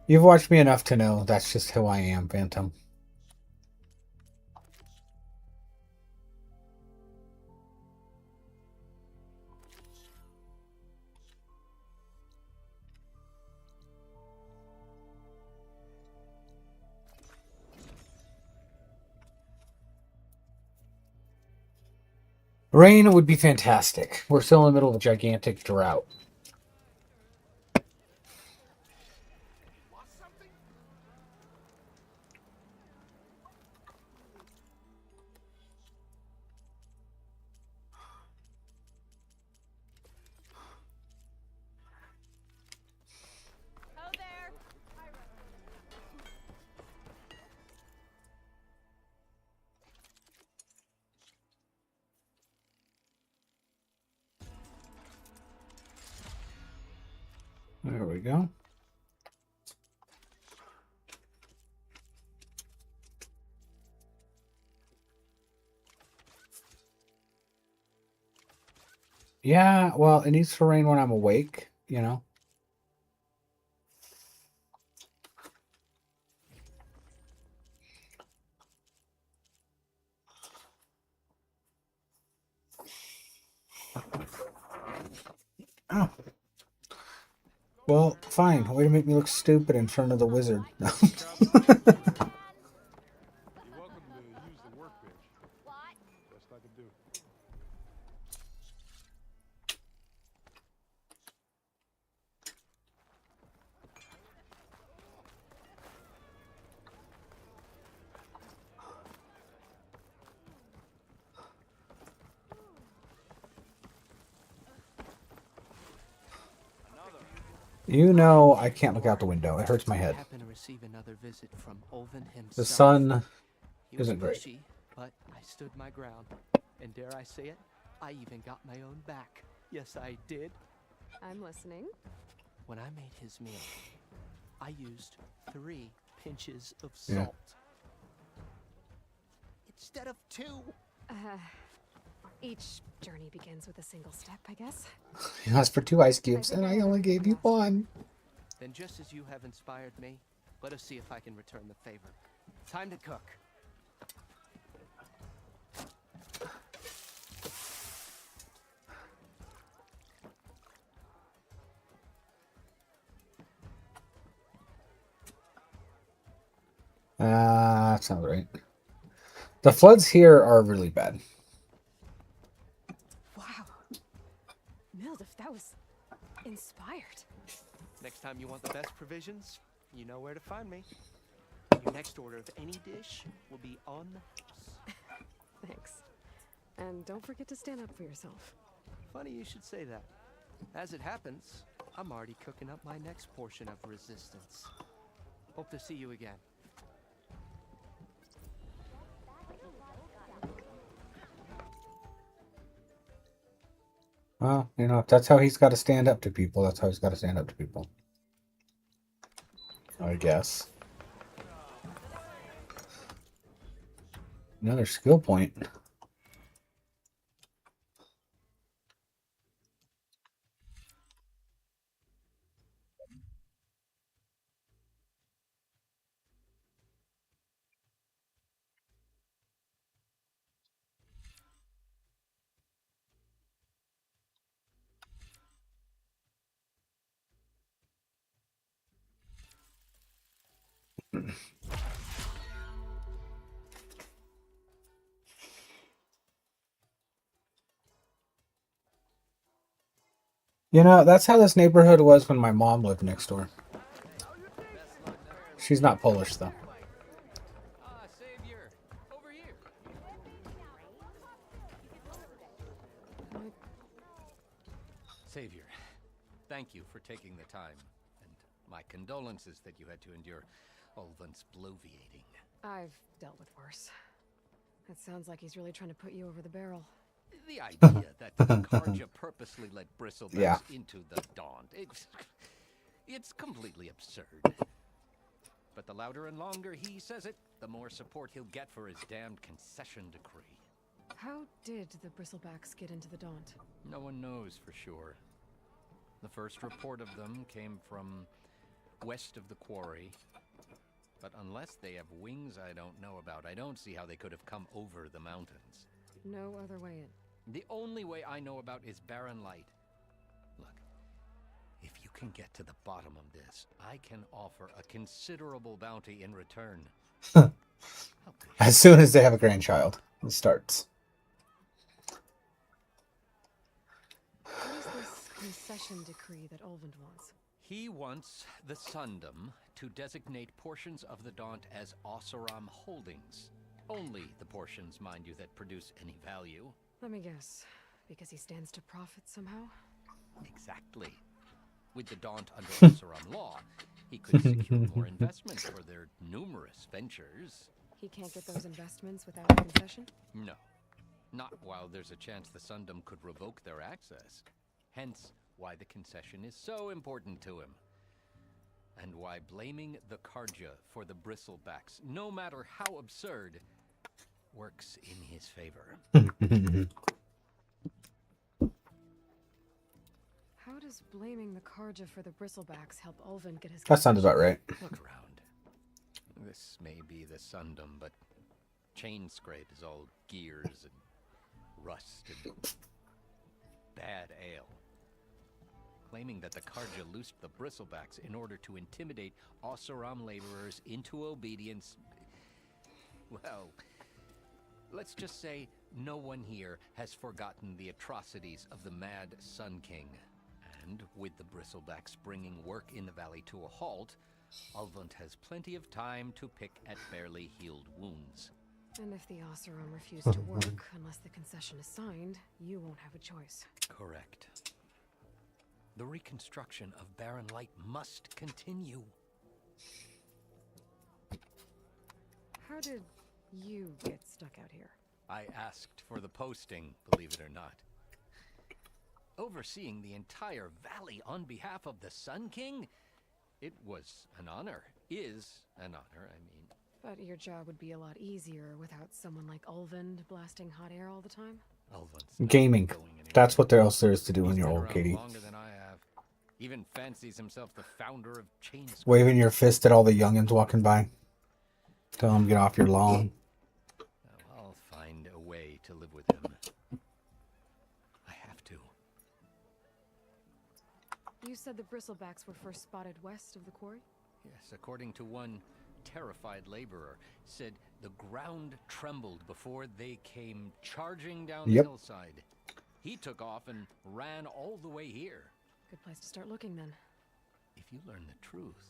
You've watched me enough to know that's just who I am, Phantom. Rain would be fantastic. We're still in the middle of a gigantic drought. Oh, there! There we go. Yeah, well, it needs to rain when I'm awake, you know? Oh. Well, fine. Way to make me look stupid in front of the wizard. You're welcome to use the workbench. Best I could do. You know I can't look out the window. It hurts my head. Happen to receive another visit from Olvin himself. The sun He was isn't great. pushy, but I stood my ground. And dare I say it, I even got my own back. Yes, I did. I'm listening. When I made his meal, I used 3 pinches of Yeah. salt. Instead of 2. Each journey begins with a single step, I guess. You asked for 2 ice cubes, and I only gave you 1. Then just as you have inspired me, let us see if I can return the favor. Time to cook. That sounds right. The floods here are really bad. Wow. Mild, that was inspired. Next time you want the best provisions, you know where to find me. Your next order of any dish will be on the house. Thanks. And don't forget to stand up for yourself. Funny you should say that. As it happens, I'm already cooking up my next portion of resistance. Hope to see you again. Well, you know, if that's how he's got to stand up to people, that's how he's got to stand up to people. I guess. Another skill point. You know, that's how this neighborhood was when my mom lived next door. She's not Polish, though. Ah, Savior, over here. Savior, thank you for taking the time, and my condolences that you had to endure Ulvan's bloviating. I've dealt with worse. It sounds like he's really trying to put you over the barrel. The idea that the Karja purposely let Bristlebacks Yeah. into the Daunt, it's completely absurd. But the louder and longer he says it, the more support he'll get for his damned concession decree. How did the Bristlebacks get into the Daunt? No one knows for sure. The first report of them came from west of the quarry. But unless they have wings I don't know about, I don't see how they could have come over the mountains. No other way in. The only way I know about is Barren Light. Look, if you can get to the bottom of this, I can offer a considerable bounty in return. As soon as they have a grandchild, it starts. What is this concession decree that Ulvund wants? He wants the Sundom to designate portions of the Daunt as Oseram holdings. Only the portions, mind you, that produce any value. Let me guess. Because he stands to profit somehow? Exactly. With the Daunt under Oseram law, he could secure more investment for their numerous ventures. He can't get those investments without a concession? No. Not while there's a chance the Sundom could revoke their access. Hence, why the concession is so important to him. And why blaming the Karja for the Bristlebacks, no matter how absurd, works in his favor. How does blaming the Karja for the Bristlebacks help Ulvund get his That sounds about right. Look around. This may be the Sundom, but Chain Scrape is all gears and rust and bad ale. Claiming that the Karja loosed the Bristlebacks in order to intimidate Oseram laborers into obedience. Well, let's just say no one here has forgotten the atrocities of the Mad Sun King. And with the Bristlebacks bringing work in the valley to a halt, Ulvund has plenty of time to pick at barely healed wounds. And if the Oseram refuse to work unless the concession is signed, you won't have a choice. Correct. The reconstruction of Barren Light must continue. How did you get stuck out here? I asked for the posting, believe it or not. Overseeing the entire valley on behalf of the Sun King? It was an honor. Is an honor, I mean. But your job would be a lot easier without someone like Ulvund blasting hot air all the time? Ulvund's Gaming. not going anywhere. That's what else there is to do when He's you're been old, around Katie. longer than I have. Even fancies himself the founder of Chain Scrape. Waving your fist at all the youngins walking by. Tell them get off your lawn. I'll find a way to live with him. I have to. You said the Bristlebacks were first spotted west of the quarry? Yes, according to one terrified laborer, said the ground trembled before they came charging down the hillside. He took off and ran all the way here. Good place to start looking then. If you learn the truth,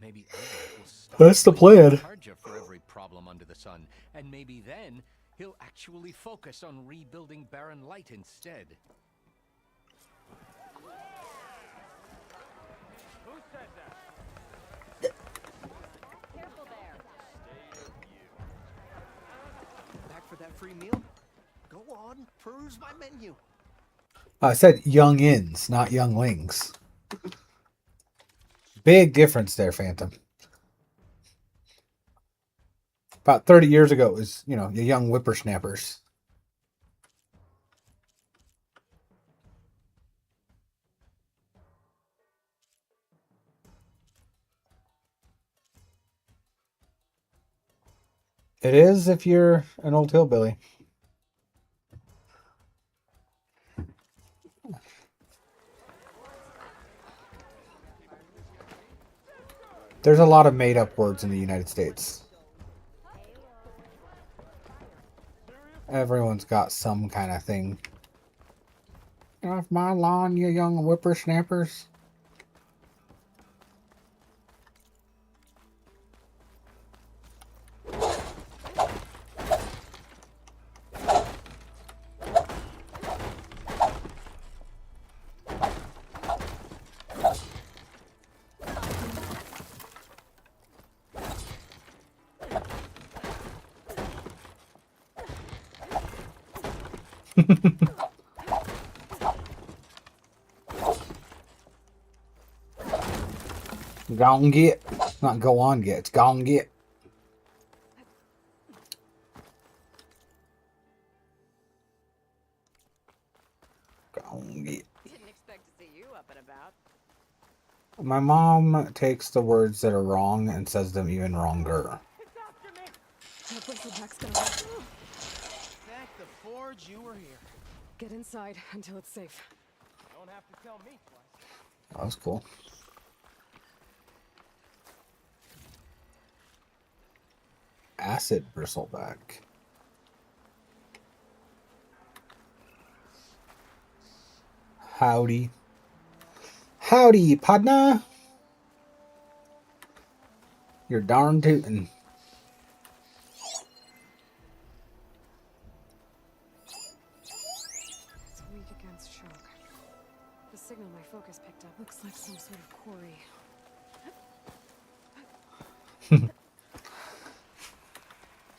maybe Ulvund will stop That's the blaming plan. Karja for every problem under the sun, and maybe then he'll actually focus on rebuilding Barren Light instead. Who said that? Careful there. Back for that free meal? Go on, peruse my menu. I said youngins, not younglings. Big difference there, Phantom. About 30 years ago, it was, you know, the young whippersnappers. It is if you're an old hillbilly. There's a lot of made-up words in the United States. Everyone's got some kind of thing. Get off my lawn, you young whippersnappers. Go on get. Not go on get. It's go on get. Go on get. Didn't expect to see you up and about. My mom takes the words that are wrong and says them even wronger. That bristleback's gonna work. Thank the Forge you were here. Get inside until it's safe. Don't have to tell me twice. That was cool. Acid bristleback. Howdy. Howdy, partner. You're darn tootin'. It's weak against shock. The signal my focus picked up looks like some sort of quarry.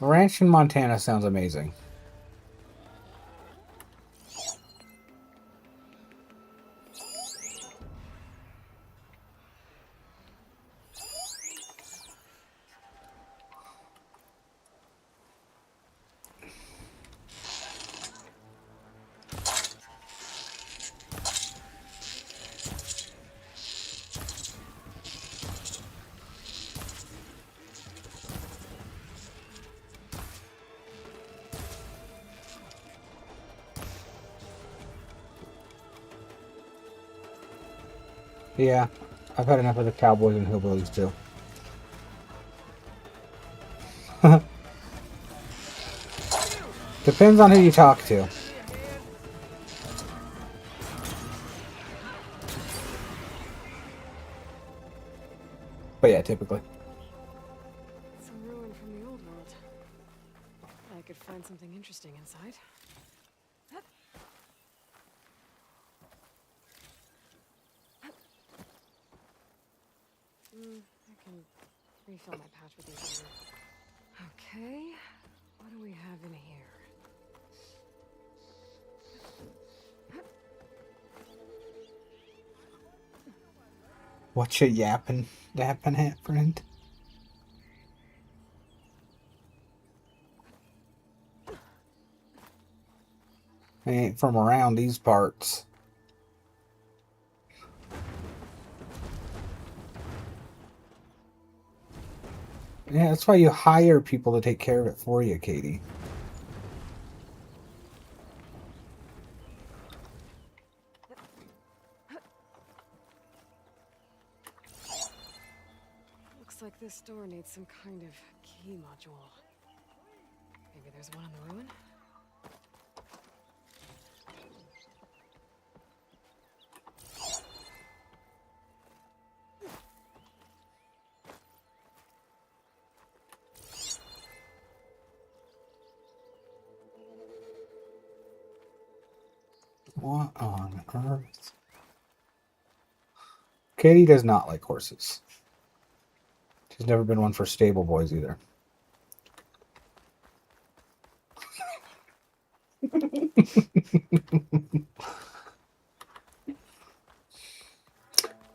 A ranch in Montana sounds amazing. Yeah, I've had enough of the cowboys and hillbillies too. Depends on who you talk to. But yeah, typically. It's a ruin from the old world. I could find something interesting inside. I can refill my pouch with these later. Okay, what do we have in here? What you yapping at, friend? I ain't from around these parts. Yeah, that's why you hire people to take care of it for you, Katie. Looks like this door needs some kind of key module. Maybe there's one on the ruin? What on earth? Katie does not like horses. She's never been one for stable boys either.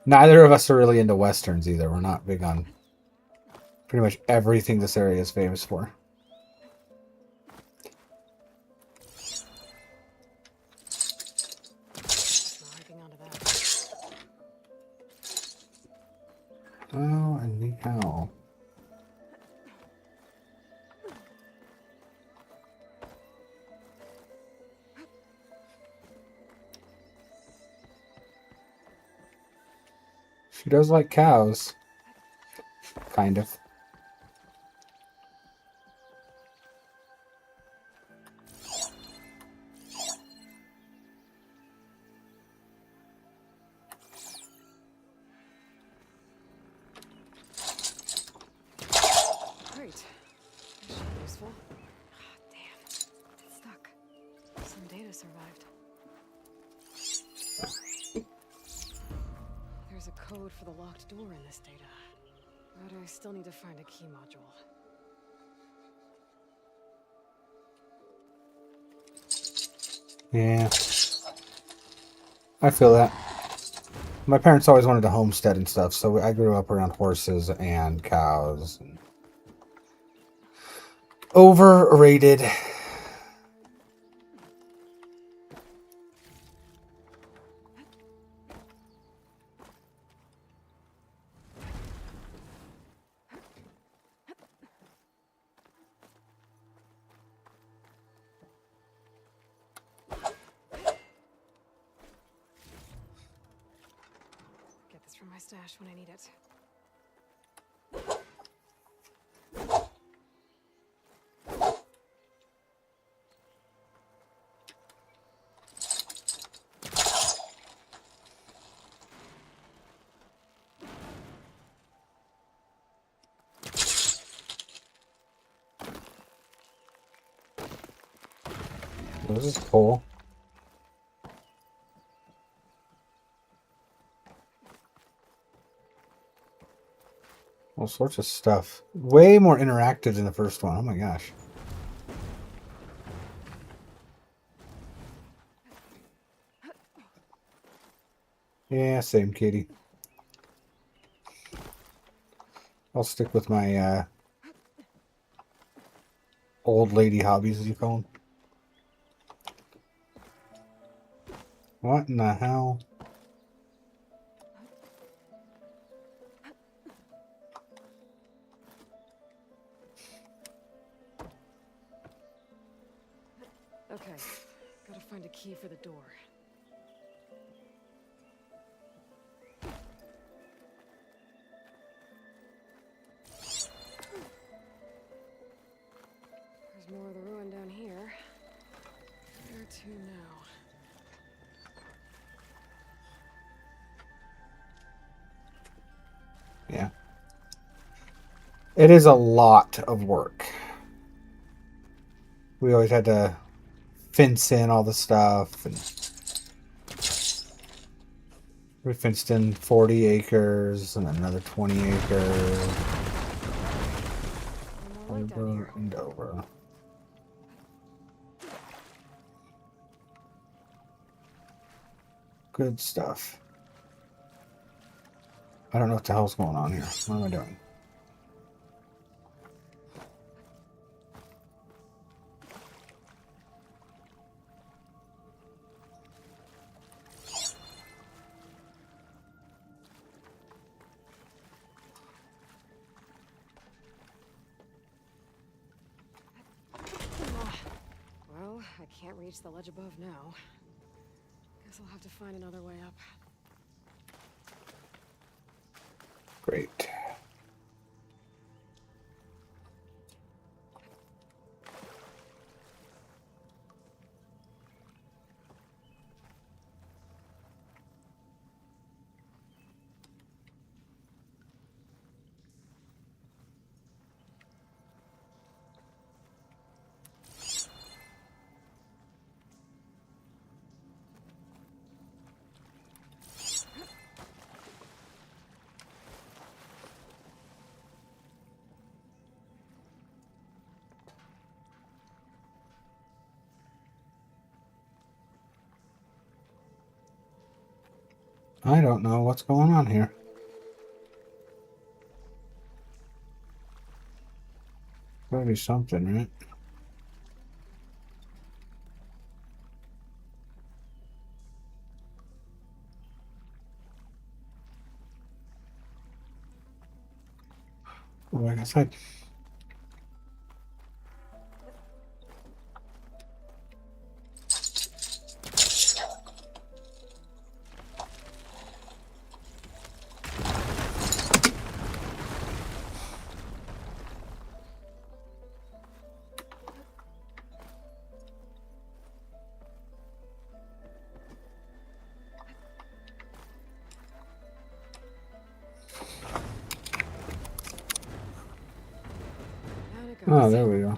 Neither of us are really into westerns either. We're not big on pretty much everything this area is famous for. Not hiking onto that. Oh, and the hell. She does like cows. Kind of. survived. There's a code for the locked door in this data. But I still need to find a key module. Yeah. I feel that. My parents always wanted to homestead and stuff, so I grew up around horses and cows. And overrated. Get this from my stash when I need it. This is cool. All sorts of stuff. Way more interactive than the first one. Oh my gosh. Yeah, same kitty. I'll stick with my old lady hobbies, as you call them. What in the hell? Okay, gotta find a key for the door. There's more of the ruin down here. Where to now? Yeah. It is a lot of work. We always had to fence in all the stuff, and we fenced in 40 acres and another 20 acres. One more light down Over here. and over. Good stuff. I don't know what the hell's going on here. What am I doing? Well, I can't reach the ledge above now. Guess I'll have to find another way up. Great. I don't know what's going on here. Gotta be something, right? Like I said. Down it Oh, goes. there we go.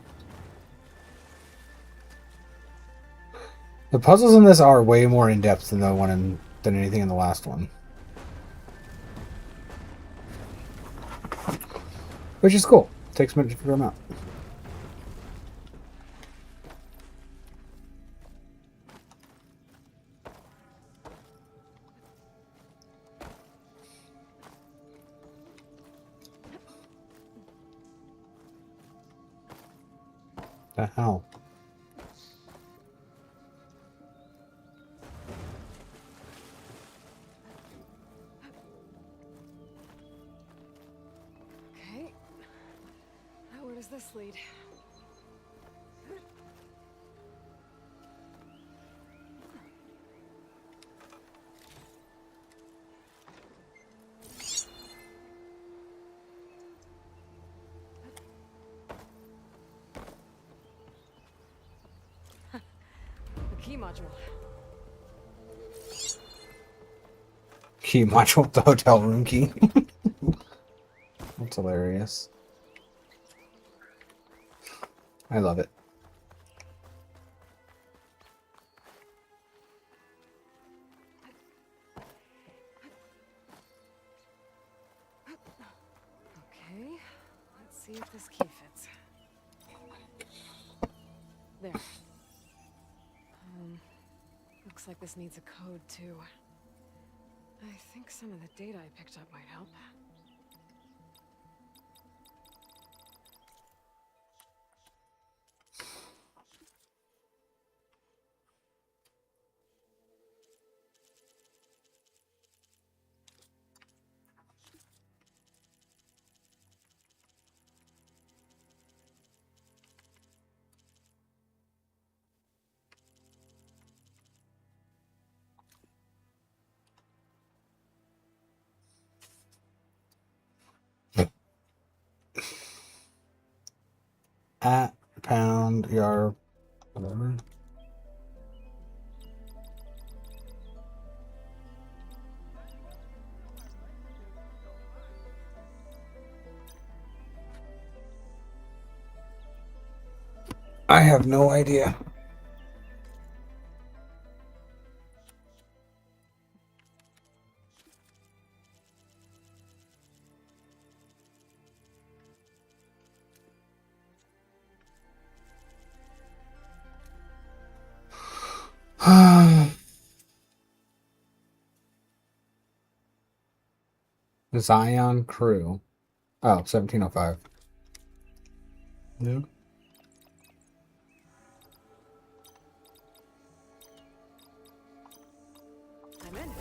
The puzzles in this are way more in depth than than anything in the last one, which is cool. Takes a minute to figure them out. The hell? Okay. Now where does this lead? The key module. Key module with the hotel room key. That's hilarious. I love it. Okay, let's see if this key fits. There. Looks like this needs a code too. I think some of the data I picked up might help. At pound yard whatever. I have no idea. Zion Crew. Oh, 1705. No. I'm in.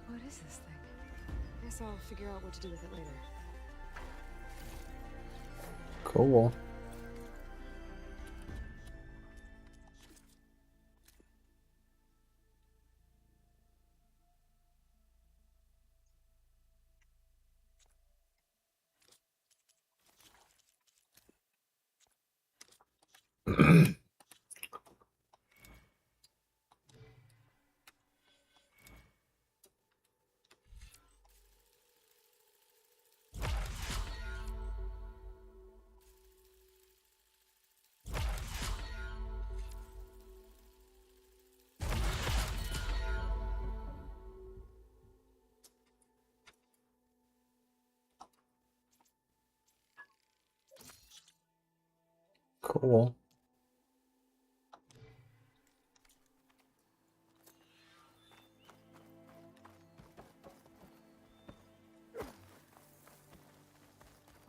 What is this thing? Guess I'll figure out what to do with it later. Cool. Cool.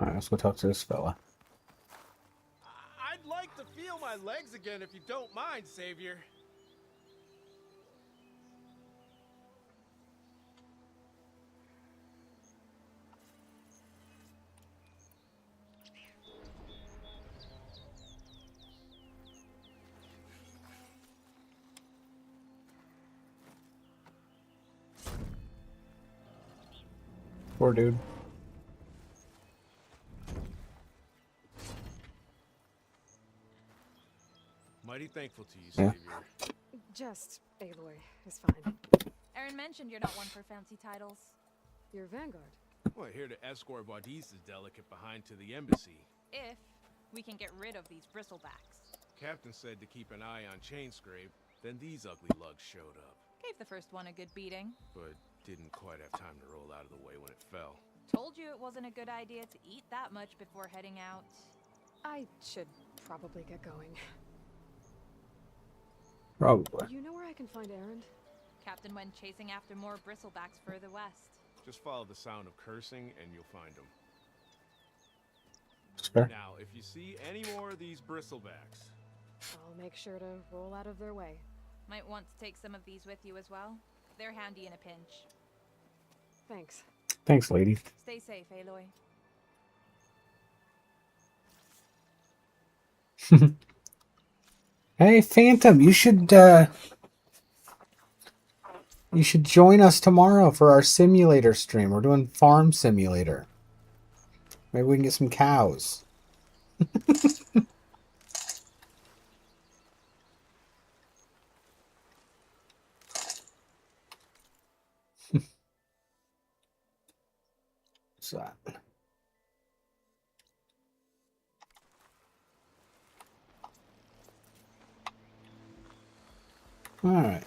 Alright, let's go talk to this fella. I'd like to feel my legs again if you don't mind, Savior. Poor dude. Mighty thankful to you, Yeah. Savior. Just Aloy is fine. Aaron mentioned you're not one for fancy titles. You're Vanguard. Well, here to escort Wadis' delicate behind to the embassy. If we can get rid of these bristlebacks. Captain said to keep an eye on Chainscrape, then these ugly lugs showed up. Gave the first one a good beating. But didn't quite have time to roll out of the way when it fell. Told you it wasn't a good idea to eat that much before heading out. I should probably get going. Probably. You know where I can find Aaron? Captain went chasing after more bristlebacks further west. Just follow the sound of cursing and you'll find them. Sure. Now, if you see any more of these bristlebacks, I'll make sure to roll out of their way. Might want to take some of these with you as well. They're handy in a pinch. Thanks. Thanks, lady. Stay safe, Aloy. Hey, Phantom, you should join us tomorrow for our simulator stream. We're doing Farm Simulator. Maybe we can get some cows. What's that? All right.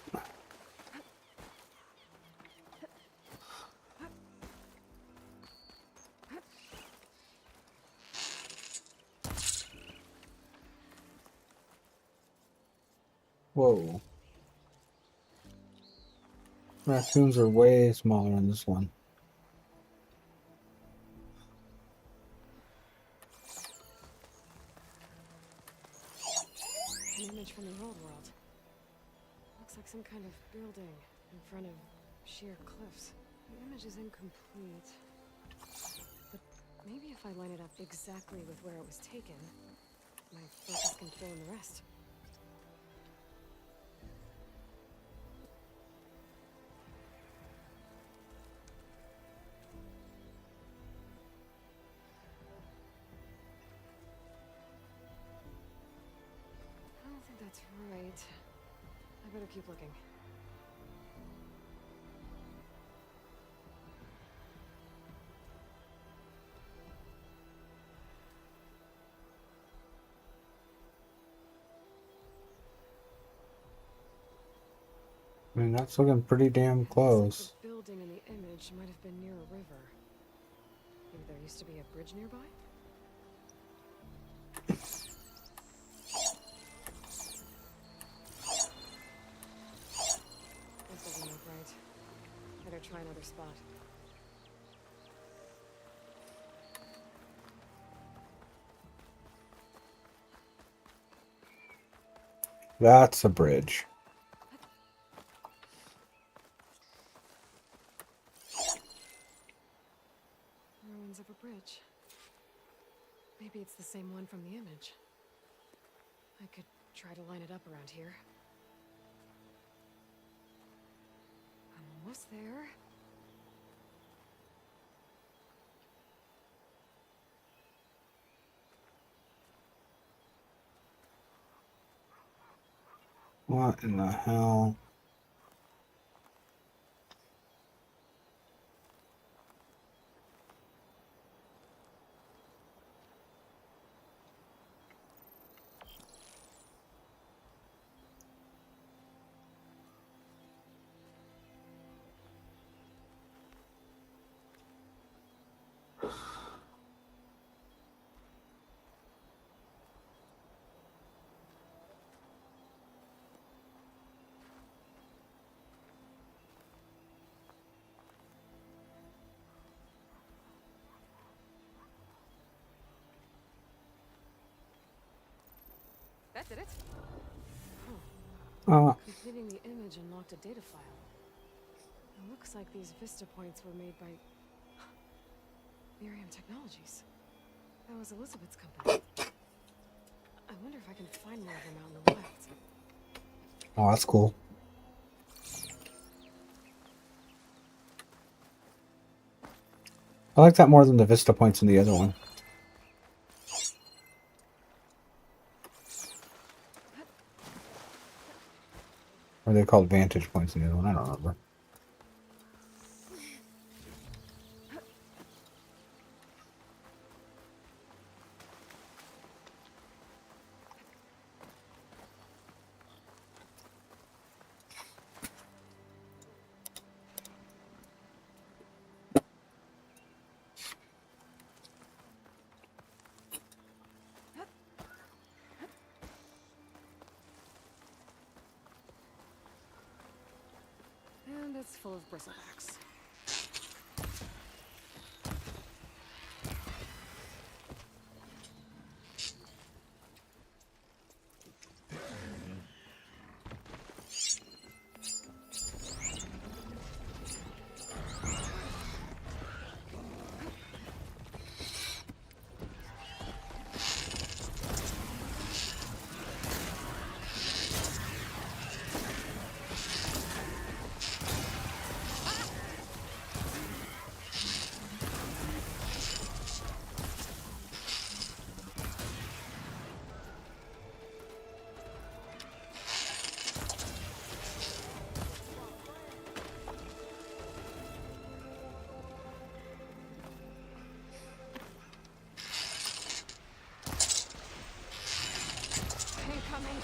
Whoa. Raccoons are way smaller in this one. An image from the old world. Looks like some kind of building in front of sheer cliffs. The image is incomplete. But maybe if I line it up exactly with where it was taken, my focus can fill in the rest. I don't think that's right. I better keep looking. I mean, that's looking pretty damn close. The building in the image might have been near a river. Maybe there used to be a bridge nearby? This doesn't look right. Better try another spot. That's a bridge. Ruins of a bridge. Maybe it's the same one from the image. I could try to line it up around here. I'm almost there. What in the hell? That did it. Uh, Completing the image unlocked a data file. It looks like these Vista points were made by Miriam Technologies. That was Elizabeth's company. I wonder if I can find more of them out in the wilds. oh, that's cool. I like that more than the Vista points in the other one. Or are they called vantage points in the other one? I don't remember. And it's full of bristlebacks. Incoming.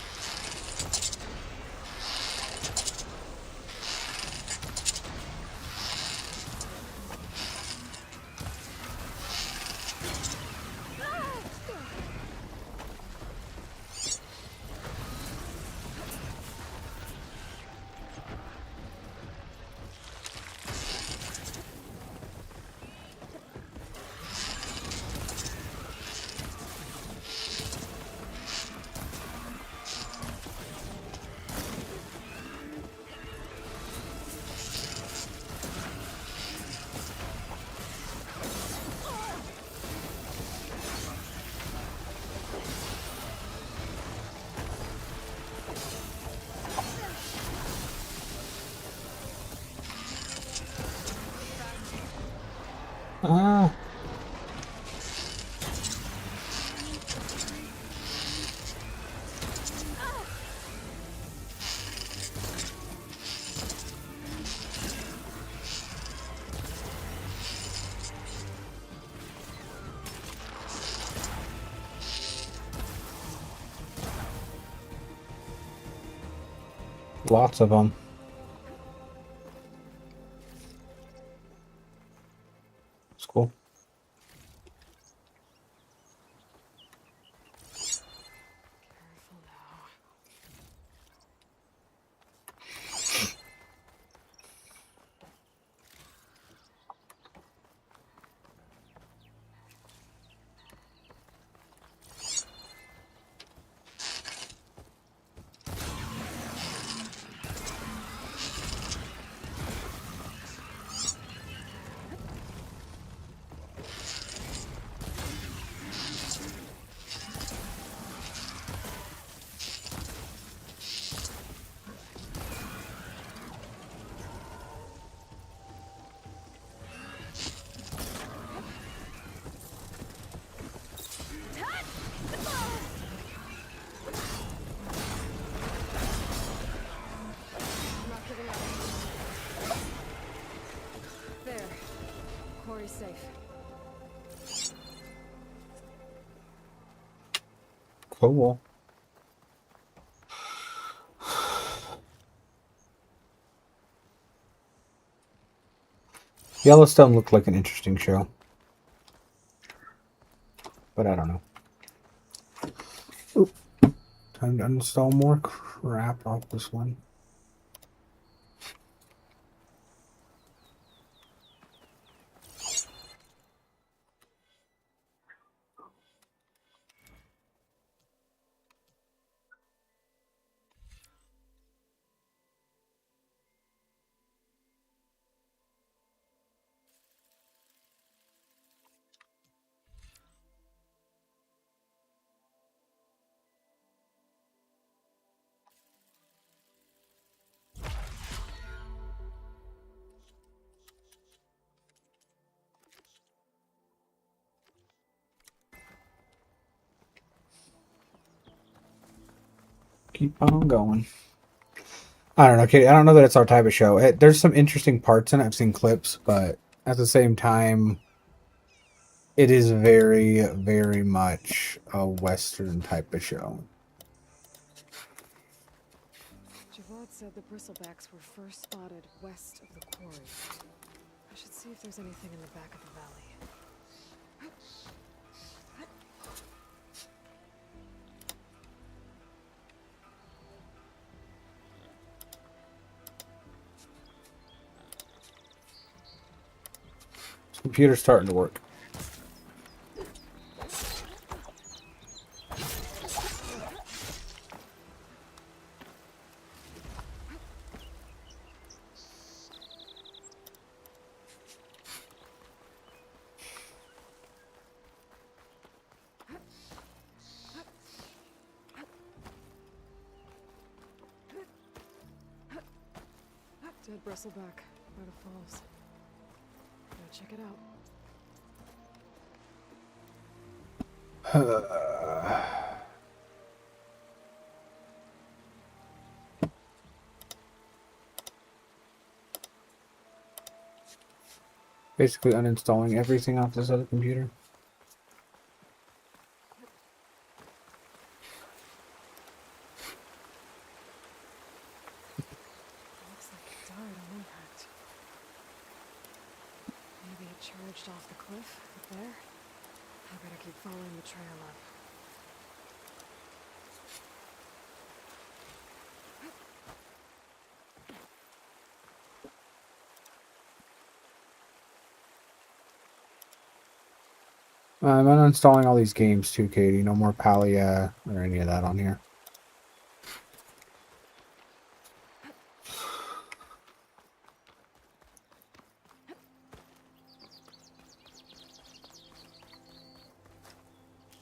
Ah. Lots of them. It's cool. Careful now. I'm not giving up. There. Corey's safe. Cool. Yellowstone looked like an interesting show. But I don't know. Oop. Time to uninstall more crap off this one. Keep on going. I don't know, Katie. I don't know that it's our type of show. There's some interesting parts in it. I've seen clips, but at the same time, it is very, very much a Western type of show. Javad said the bristlebacks were first spotted west of the quarry. I should see if there's anything in the back of the valley. Computer's starting to work. Dead bristleback by the falls. Gotta check it out. Basically uninstalling everything off this other computer. Looks like it died on impact. Maybe it charged off the cliff up there. I better keep following the trail up. I'm uninstalling all these games too, Katie. No more Palia or any of that on here.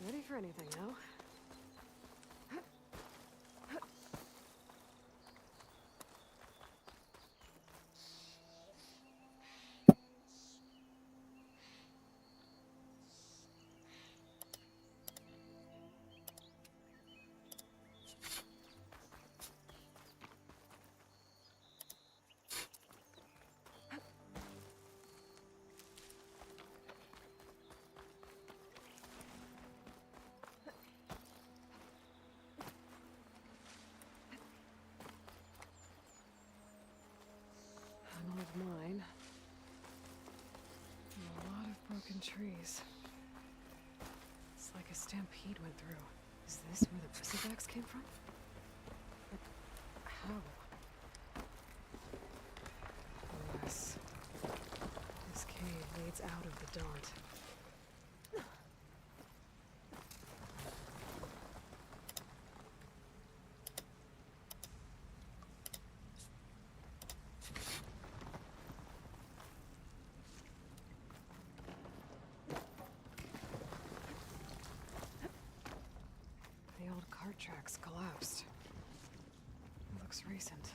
Ready for anything, no? An old mine. And a lot of broken trees. It's like a stampede went through. Is this where the bristlebacks came from? But how? Unless this cave leads out of the Daunt. The old cart tracks collapsed. Looks recent.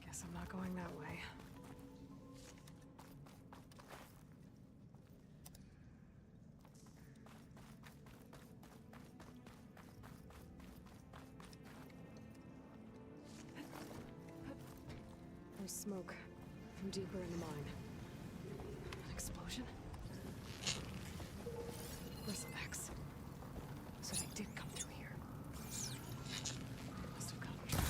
Guess I'm not going that way. There's smoke from deeper in the mine. An explosion? Bristlebacks. So they did come through here. Must have gotten trapped.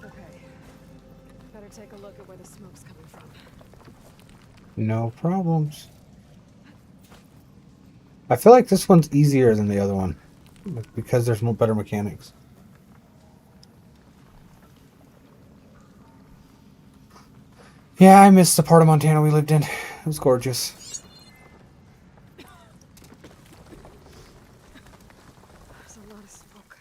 Okay. Better take a look at where the smoke's coming from. No problems. I feel like this one's easier than the other one because there's no better mechanics. Yeah, I missed the part of Montana we lived in. It was gorgeous. There's a lot of smoke.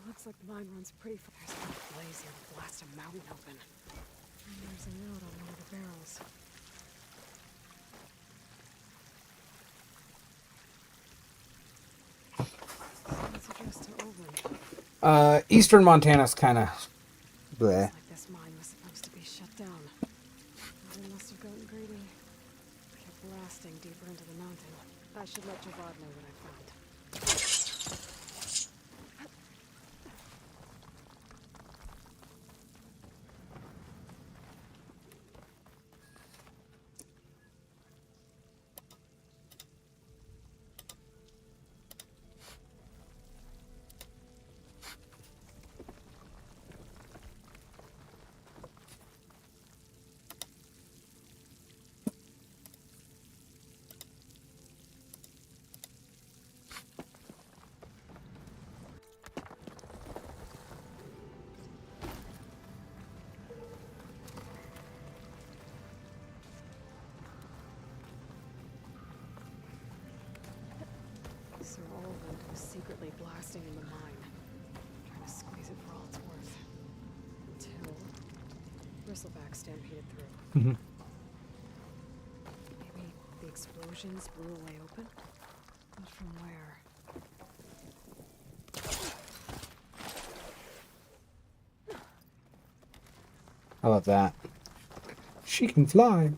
Looks Looks like the mine runs pretty far. There's enough blaze here to blast a mountain open. And there's a note on one of the barrels. It's addressed to Olvin. Eastern Montana's kind of bleh. Looks like this mine was supposed to be shut down. They must have gotten greedy. Kept blasting deeper into the mountain. I should let Javad know what I found. Sir Olvin was secretly blasting in the mine, trying to squeeze it for all it's worth. Until Bristleback stampeded through. Mhm. Maybe the explosions blew a way open? But from where? I love that. She can fly.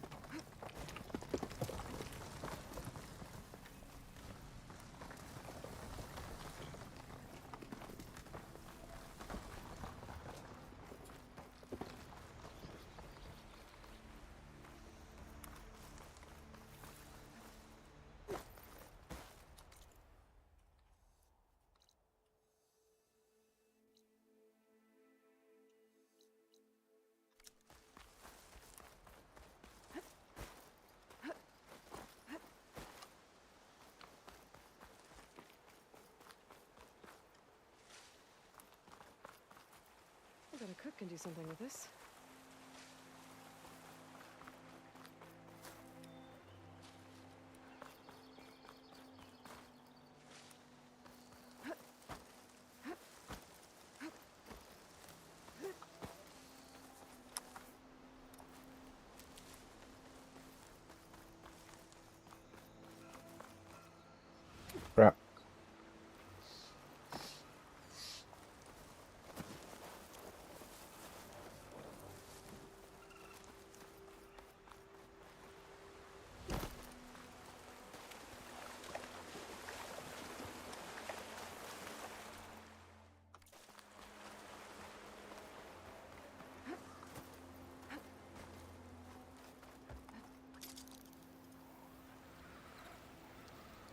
I bet a cook can do something with this. Crap.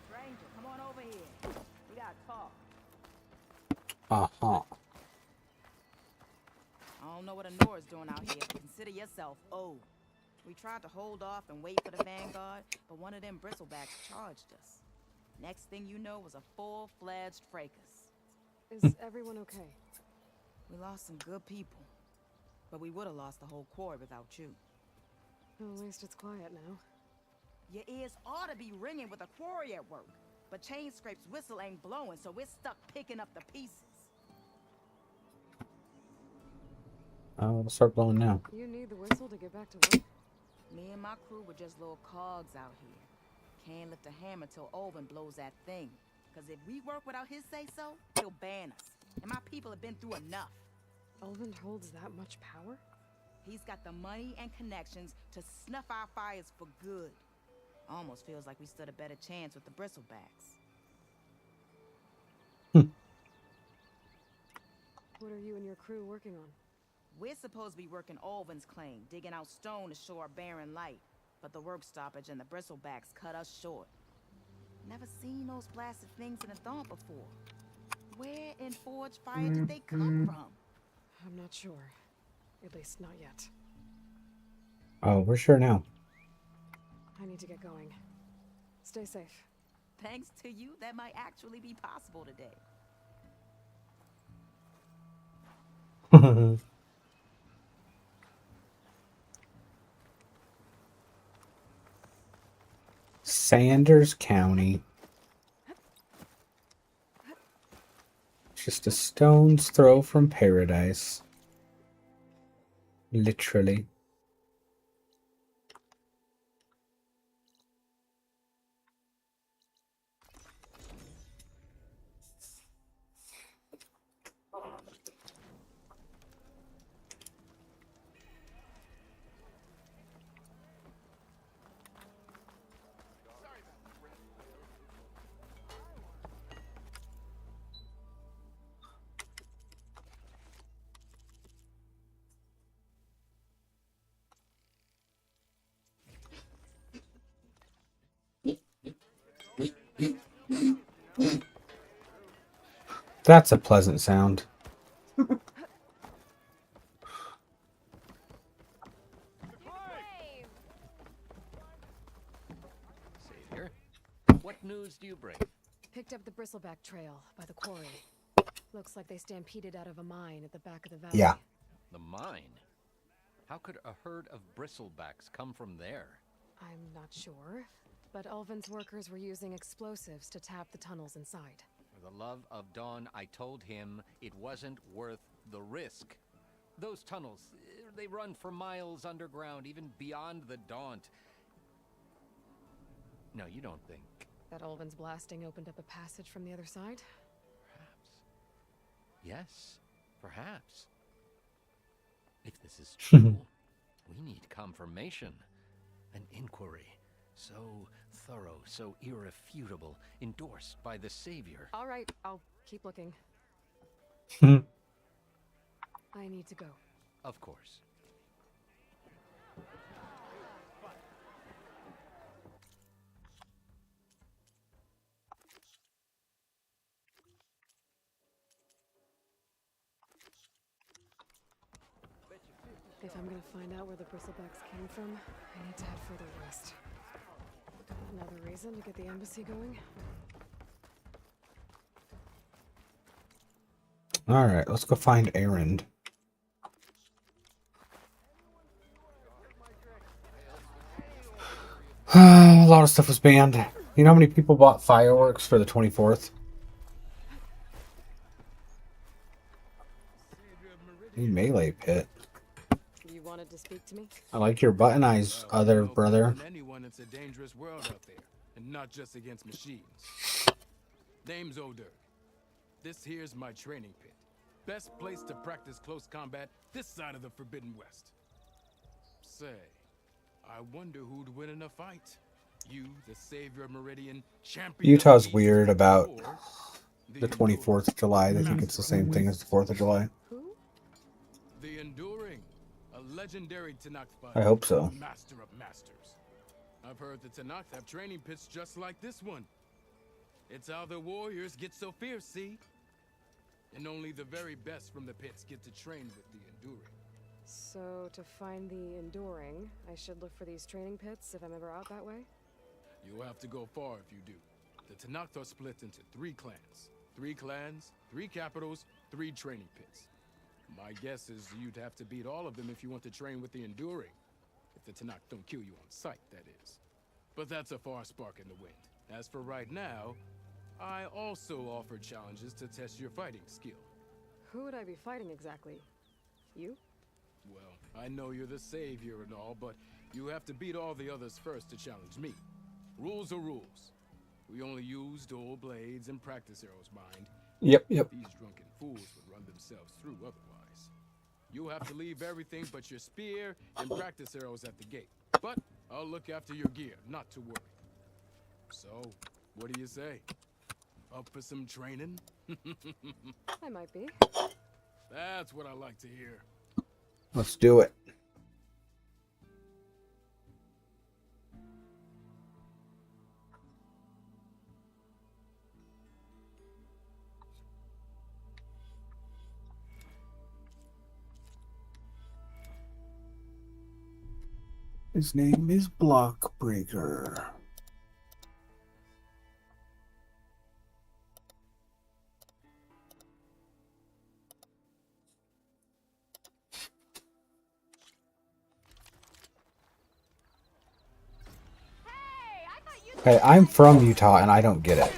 Stranger, come on over here. We gotta talk. Uh-huh. I don't know what Anora's doing out here, but consider yourself owed. We tried to hold off and wait for the Vanguard, but one of them bristlebacks charged us. Next thing you know was a full-fledged fracas. Is everyone okay? We lost some good people, but we would have lost the whole quarry without you. Well, at least it's quiet now. Your ears ought to be ringing with a quarry at work, but Chainscrape's whistle ain't blowing, so we're stuck picking up the pieces. I'll start blowing now. You need the whistle to get back to work? Me and my crew were just little cogs out here. Can't lift a hammer till Olvin blows that thing. Cause if we work without his say-so, he'll ban us. And my people have been through enough. Olvin holds that much power? He's got the money and connections to snuff our fires for good. Almost feels like we stood a better chance with the bristlebacks. What are you and your crew working on? We're supposed to be working Olvin's claim, digging out stone to show our barren light. But the work stoppage and the bristlebacks cut us short. Never seen those blasted things in a thorn before. Where in Forge Fire did they come from? I'm not sure. At least not yet. Oh, we're sure now. I need to get going. Stay safe. Thanks to you, that might actually be possible today. Sanders County. just a stone's throw from paradise. Literally. That's a pleasant sound. Savior, what news do you bring? Picked up the Bristleback Trail by the quarry. Looks like they stampeded out of a mine at the back of the valley. Yeah. The mine? How could a herd of bristlebacks come from there? I'm not sure, but Ulvin's workers were using explosives to tap the tunnels inside. For the love of Dawn, I told him it wasn't worth the risk. Those tunnels, they run for miles underground, even beyond the Daunt. No, you don't think. That Ulvin's blasting opened up a passage from the other side? Perhaps. Yes, perhaps. If this is true, we need confirmation. An inquiry. So thorough, so irrefutable, endorsed by the Savior. All right, I'll keep looking. I need to go. Of course. If I'm gonna find out where the Bristlebacks came from, I need to head further west. Another reason to get the embassy going? Alright, let's go find Erend. A lot of stuff was banned. You know how many people bought fireworks for the 24th? New melee pit. You wanted to speak to me? I like your button eyes, other brother. Anyone, it's a dangerous world out there, and not just against machines. Name's Odur. This here's my training pit. Best place to practice close combat this side of the Forbidden West. Say, I wonder who'd win in a fight. You, the savior of Meridian, champion. Utah's weird about the 24th of July. They think it's the same thing as the 4th of July. Who? The Enduring, a legendary Tenakth fighter. I hope so. Master of masters. I've heard the Tenakth have training pits just like this one. It's how the warriors get so fierce, see? And only the very best from the pits get to train with the Enduring. So, to find the Enduring, I should look for these training pits if I'm ever out that way? You'll have to go far if you do. The Tenakth are split into 3 clans. 3 clans, 3 capitals, 3 training pits. My guess is you'd have to beat all of them if you want to train with the Enduring. If the Tenakth don't kill you on sight, that is. But that's a far spark in the wind. As for right now, I also offer challenges to test your fighting skill. Who would I be fighting exactly? You? Well, I know you're the savior and all, but you have to beat all the others first to challenge me. Rules are rules. We only use dual blades and practice arrows, mind. Yep. These drunken fools would run themselves through otherwise. You'll have to leave everything but your spear and practice arrows at the gate. But I'll look after your gear, not to worry. So, what do you say? Up for some training? I might be. That's what I like to hear. Let's do it. His name is Blockbreaker. Hey, I'm from Utah and I don't get it.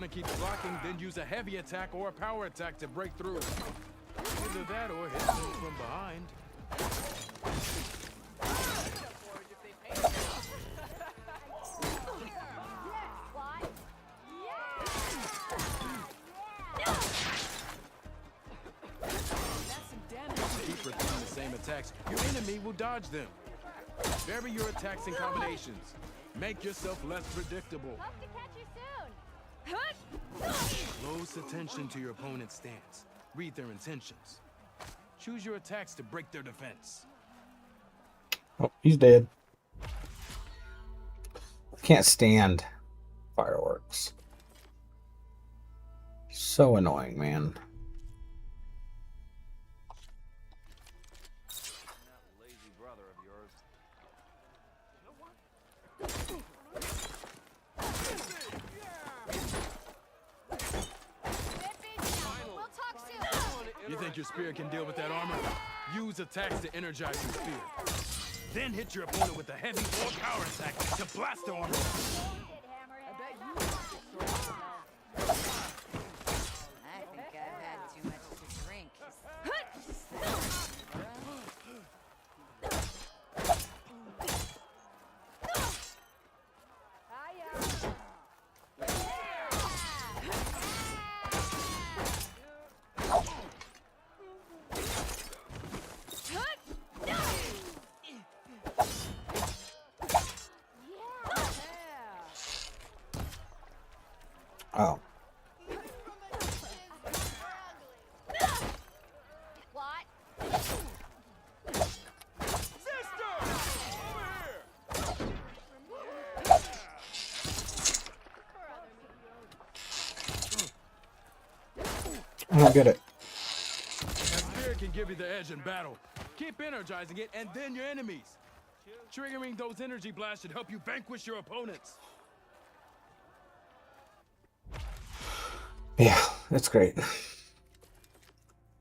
opponent keeps blocking, then use a heavy attack or a power attack to break through. Either that or hit them from behind. Keep repeating the same attacks. Your enemy will dodge them. Vary your attacks and combinations. Make yourself less predictable. Hope to catch you soon. Close attention to your opponent's stance. Read their intentions. Choose your attacks to break their defense. Oh, he's dead. Can't stand fireworks. So annoying, man. That lazy brother of yours. We'll talk soon. You think your spear can deal with that armor? Use attacks to energize your spear. Then hit your opponent with a heavy or power attack to blast their armor. I think I've had too much to drink. Oh. What? I don't get it. That spear can give you the edge in battle. Keep energizing it and then your enemies. Triggering those energy blasts should help you vanquish your opponents. Yeah, it's great.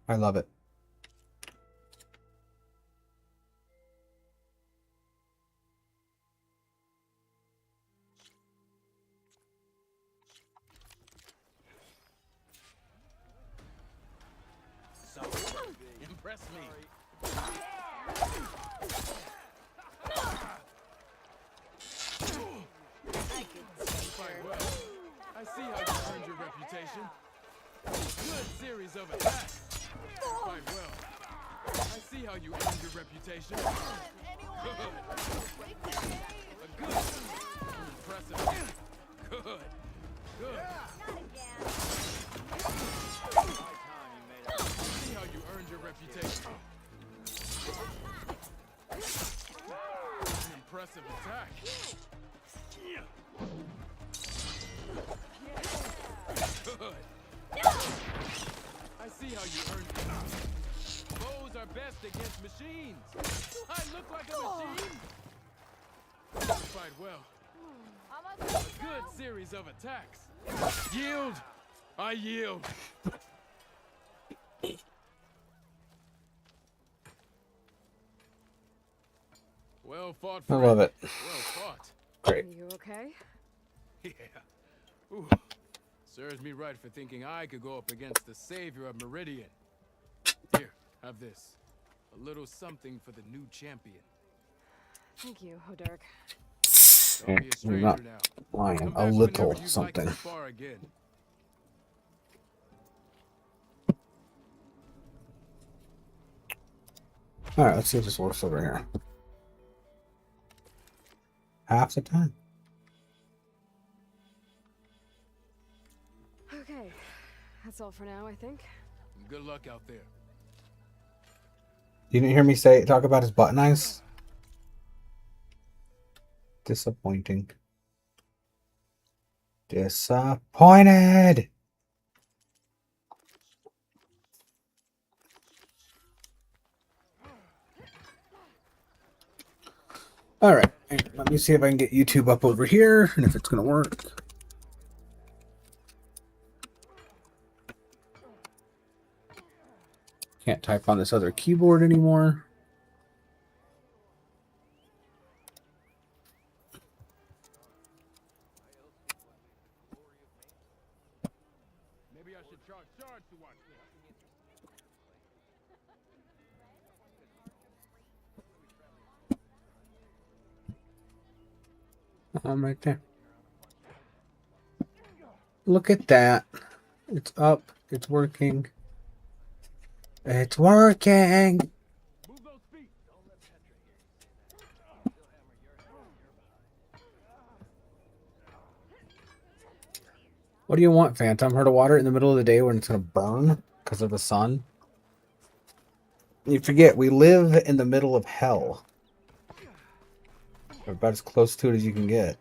I love it. So, impress me. Quite well. I see how you earned your reputation. Good series of attacks. Quite well. I see how you earned your reputation. Good. A good. Impressive. Good. Good. See how you earned your reputation. An impressive attack. Good. I see how you earned it. Foes are best against machines. Do I look like a machine? Quite well. A good series of attacks. Yield. I yield. Well fought, I friend. love it. Well fought. Great. You okay? Yeah. Ooh. Serves me right for thinking I could go up against the savior of Meridian. Here, have this. A little something for the new champion. Thank you, Hodurk. Don't be a You're stranger not now. lying. Come A back little whenever you'd something. Like to spar again. Alright, let's see if this works over here. Half the time. Okay, that's all for now, I think. Good luck out there. You didn't hear me talk about his butt knives? Disappointing. Disappointed! Alright, let me see if I can get YouTube up over here and if it's going to work. Can't type on this other keyboard anymore. Maybe I should charge to watch this. I'm right there. Look at that. It's up. It's working. It's working. What do you want, Phantom? Her to water it in the middle of the day when it's going to burn because of the sun? You forget, we live in the middle of hell. We're about as close to it as you can get.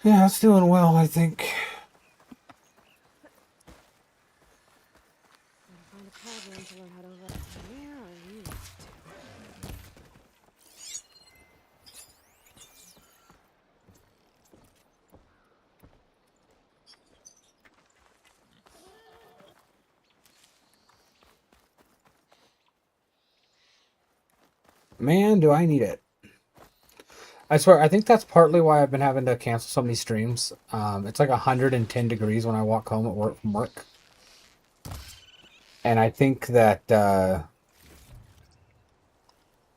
Yeah, it's doing well, I think. Find a problem to learn how to let yeah, I used to. Man, do I need it. I swear, I think that's partly why I've been having to cancel so many streams. It's like 110 degrees when I walk home from work. And I think that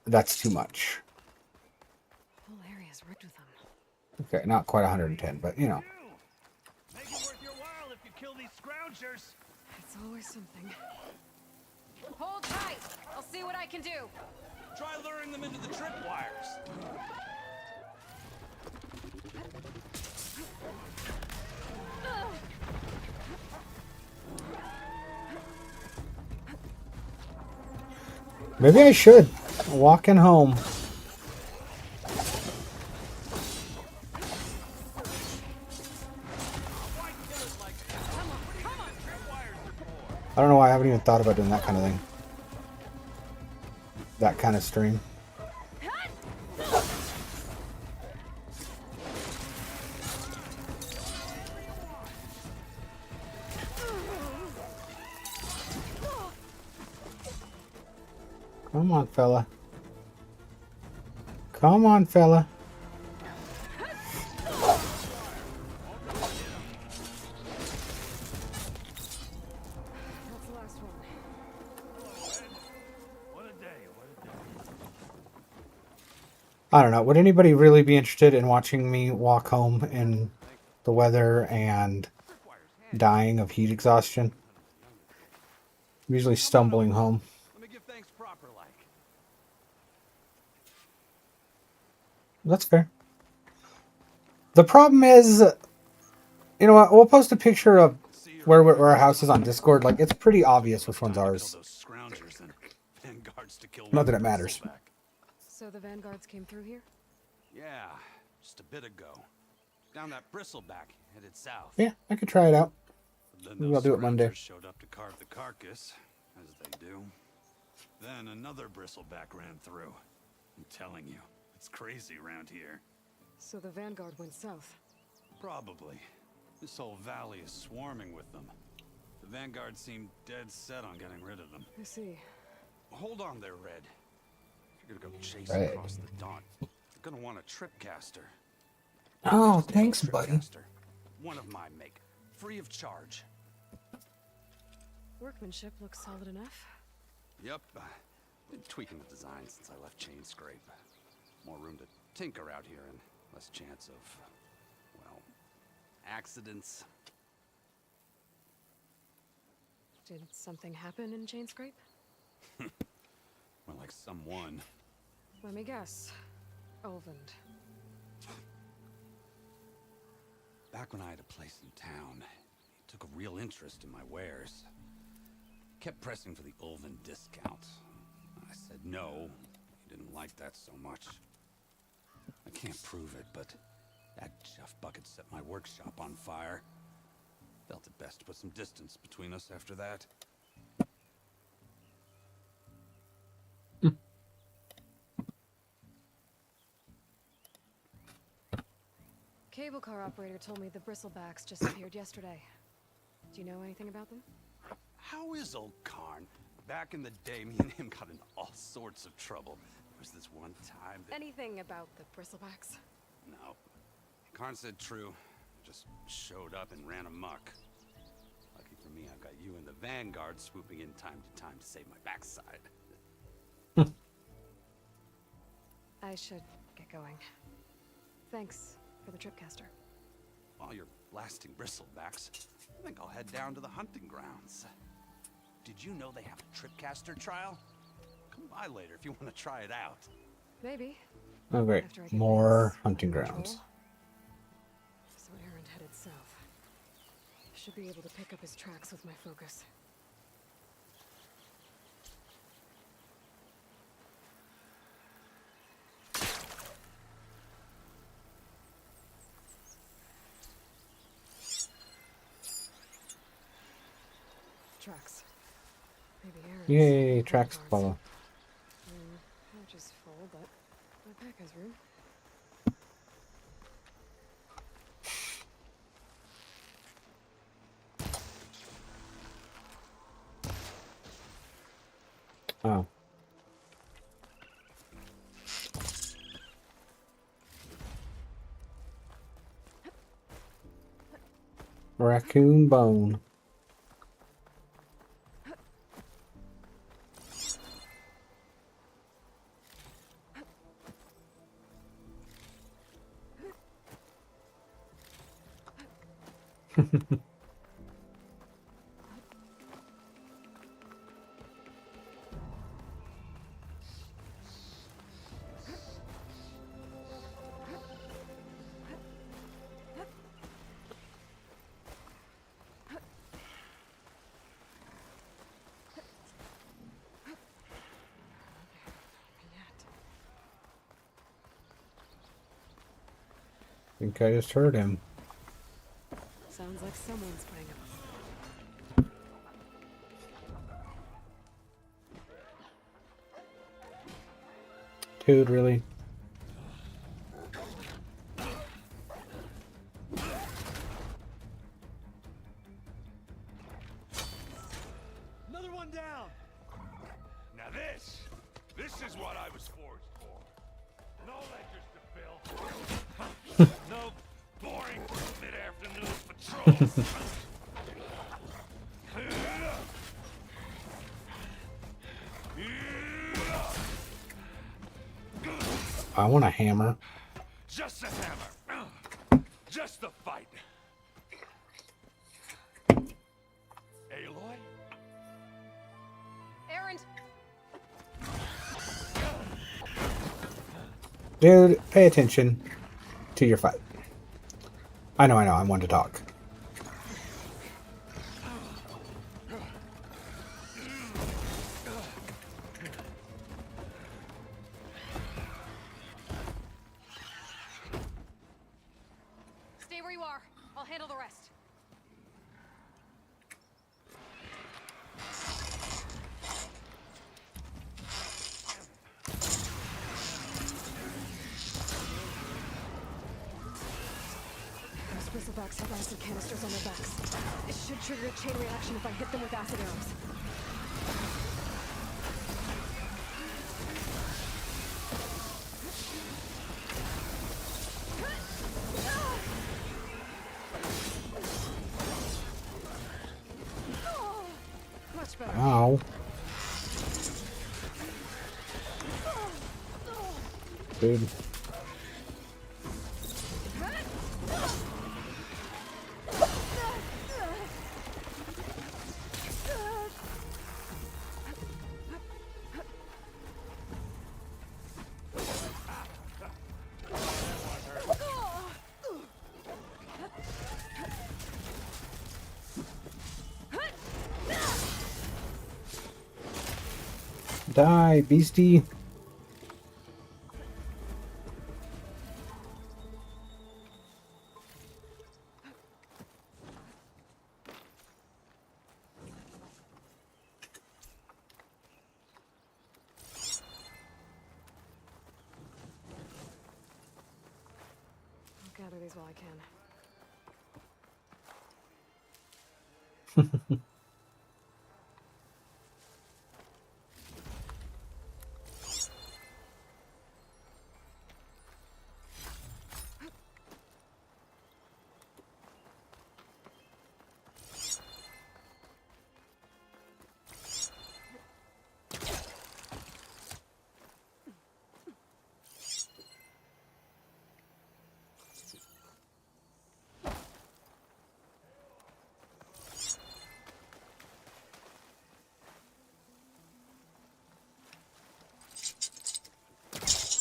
that's too much. The whole area's rigged with them. Okay, not quite 110, but you know. Make it worth your while if you kill these scroungers. It's always something. Hold tight. I'll see what I can do. Try luring them into the tripwires. Maybe I should. Walking home. I don't know why I haven't even thought about doing that kind of thing. That kind of stream. Come on, fella. Come on, fella. That's the last one. What a day, what a day. I don't know. Would anybody really be interested in watching me walk home in the weather and dying of heat exhaustion? I'm usually stumbling home. Let me give thanks proper like. That's fair. The problem is, you know what? We'll post a picture of where our house is on Discord. Like, it's pretty obvious which one's ours. Not that it matters. So the vanguards came through here? Yeah, just a bit ago. Down that bristleback, headed south. Yeah, I could try it out. Then Maybe I'll do it Monday. showed up to carve the carcass, as they do. Then another bristleback ran through. I'm telling you, it's crazy around here. So the vanguard went south. Probably. This whole valley is swarming with them. The vanguard seemed dead set on getting rid of them. I see. Hold on there, Red. If you're gonna go chase Right. across the dawn, you're gonna want a tripcaster. Oh, thanks, buddy. Tripcaster. One of my make. Free of charge. Workmanship looks solid enough. Yep. Been tweaking the design since I left Chain Scrape. More room to tinker out here and less chance of, well, accidents. Did something happen in Chainscrape? More like someone. Let me guess. Olvend. Back when I had a place in town, he took a real interest in my wares. Kept pressing for the Ulven discount. I said no. He didn't like that so much. I can't prove it, but that chuff bucket set my workshop on fire. Felt it best to put some distance between us after that. Cable cable car operator told me the Bristlebacks just appeared yesterday. Do you know anything about them? How is old Karn? Back in the day, me and him got into all sorts of trouble. There was this one time that... Anything about the Bristlebacks? No. Karn said true. Just showed up and ran amok. Lucky for me, I've got you and the Vanguard swooping in time to save my backside. I should get going. Thanks for the Tripcaster. While you're blasting Bristlebacks, I think I'll head down to the hunting grounds. Did you know they have a Tripcaster trial? Come by later if you want to try it out. Maybe. Oh great, more hunting grounds. So Erend headed south. Should be able to pick up his tracks with my focus. Tracks. Maybe Erend's. Yay, tracks to follow. Pouch is full, but my pack has room. Oh. Raccoon bone. I think I just heard him. Sounds like someone's putting up. Dude, really? Another one down. Now this is what I was forged for. No ledgers to fill. No boring mid-afternoon patrols. I want a hammer. Just a hammer. Just a fight. Aloy? Erend! Dude, pay attention to your fight. I know, I'm one to talk. Stay where you are. I'll handle the rest. Those Bristlebacks have acid canisters on their backs. It should trigger a chain reaction if I hit them with acid arrows. Much better. Ow. Dude. Die, beastie. I'll gather the these while I can.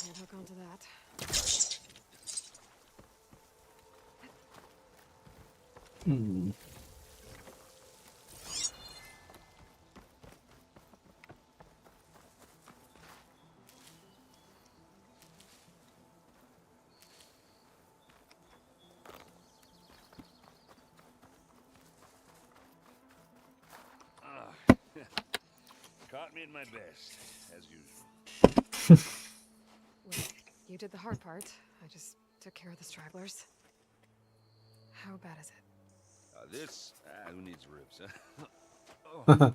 Can't hook onto that. Hmm. Caught me in my best, as usual. Well, you did the hard part. I just took care of the stragglers. How bad is it? This, who needs ribs, huh? Oh,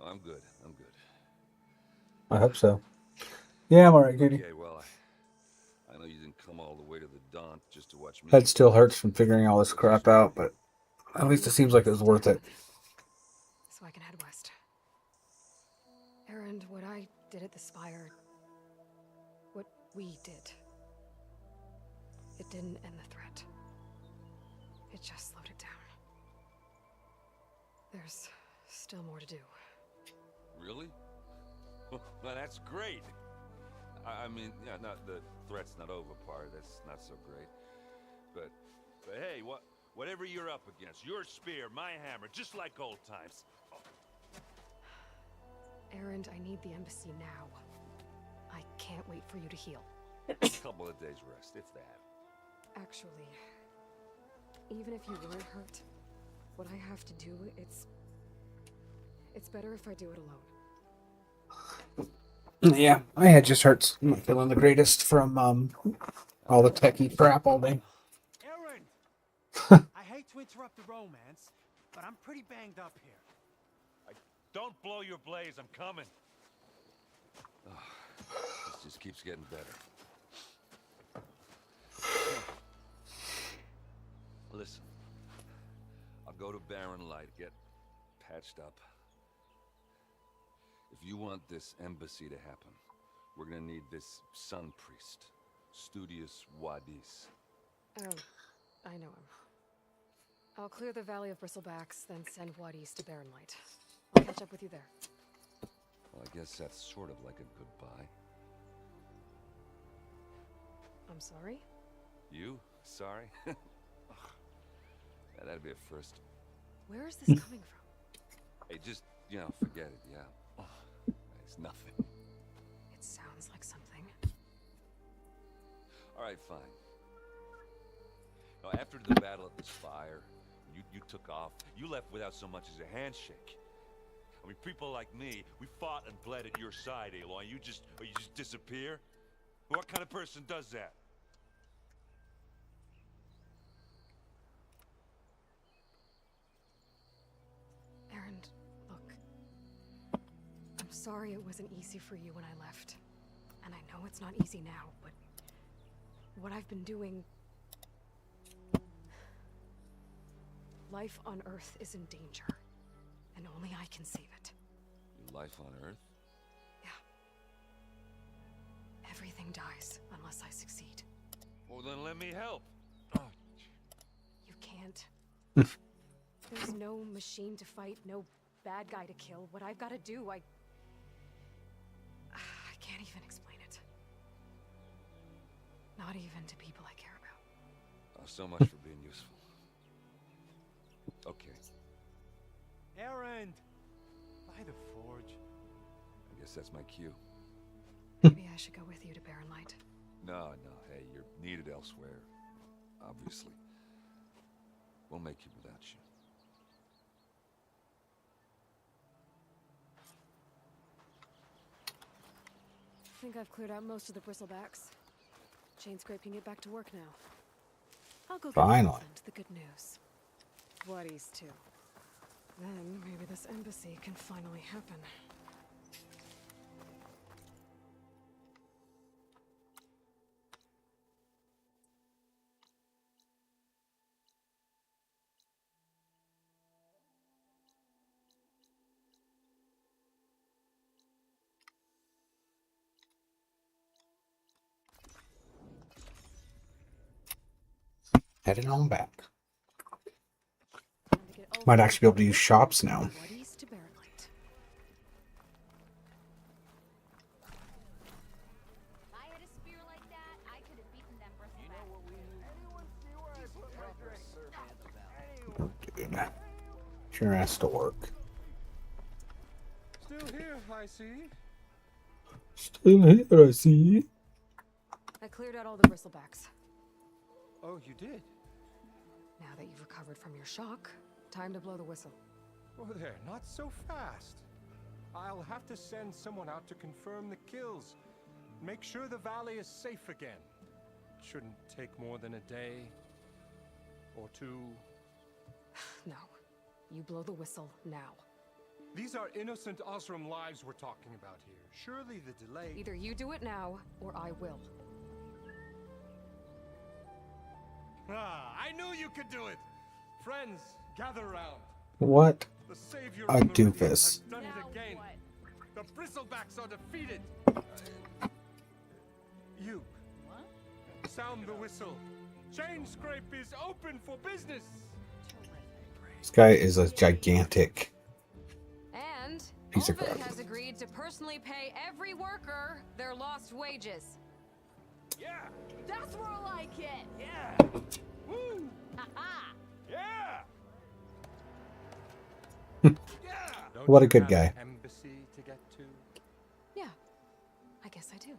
I'm good. I'm good. I hope so. Yeah, I'm alright, Goody. Okay, well, I know you didn't come all the way to the Daunt just to watch me. Head still hurts from figuring all this crap out, but at least it seems like it was worth it. So I can head west. Erend, what I did at the Spire, what we did, it didn't end the threat. It just slowed it down. There's still more to do. Really? Well, that's great. I mean, yeah, not the threat's not over part. That's not so great. But hey, whatever you're up against, your spear, my hammer, just like old times. Erend, I need the embassy now. I can't wait for you to heal. A couple of days rest, if that. Actually, even if you weren't hurt, what I have to do, it's better if I do it alone. Yeah, my head just hurts. I'm not feeling the greatest from all the techie crap all day. Erend! I hate to interrupt the romance, but I'm pretty banged up here. Don't blow your blaze, I'm coming. This just keeps getting better. Listen, I'll go to Barren Light, get patched up. If you want this embassy to happen, we're gonna need this sun priest, Studius Wadis. Oh, I know him. I'll clear the Valley of Bristlebacks, then send Wadis to Barren Light. I'll catch up with you there. Well, I guess that's sort of like a goodbye. I'm sorry? You? Sorry? Yeah, that'd be a first. Where is this coming from? Hey, just, forget it, yeah. It's nothing. It sounds like something. Alright, fine. Now, after the battle at the Spire, you took off. You left without so much as a handshake. I mean, people like me, we fought and bled at your side, Aloy. You just disappear? What kind of person does that? Erend, look. I'm sorry it wasn't easy for you when I left. And I know it's not easy now, but what I've been doing... Life on Earth is in danger. And only I can save it. Your life on Earth? Yeah. Everything dies unless I succeed. Well, then let me help. You can't. There's no machine to fight, no bad guy to kill. What I've got to do, I can't even explain it. Not even to people I care about. Oh, so much for being useful. Okay. Erend! By the forge. I guess that's my cue. Maybe I should go with you to Barren Light. No, hey, you're needed elsewhere. Obviously. We'll make it without you. I think I've cleared out most of the Bristlebacks. Chainscrape can get back to work now. I'll go get Finally. Olvin the good news. Bloodies too. Then maybe this embassy can finally happen. Heading on back. Might actually be able to use shops now. Bloodies to Barraclate. If I had a spear like that, I could have beaten them bristleback. Oh, dude. Sure has to work. Still here, I see. Still here, I see. I cleared out all the bristlebacks. Oh, you did? Now that you've recovered from your shock, time to blow the whistle. Oh, there, not so fast. I'll have to send someone out to confirm the kills. Make sure the valley is safe again. Shouldn't take more than a day or two. No. You blow the whistle now. These are innocent Osram lives we're talking about here. Surely the delay... Either you do it now, or I will. Ah, I knew you could do it! Friends, gather round. What The savior a of Meridian doofus. has done it again. The bristlebacks are defeated. You. Sound the whistle. Chainscrape is open for business. This guy is a gigantic And piece of Olvin crap. has agreed to personally pay every worker their lost wages. Yeah. That's more like it. Yeah. Woo. Ha-ha. Yeah. Don't What a you good have guy. an embassy to get to? Yeah, I guess I do.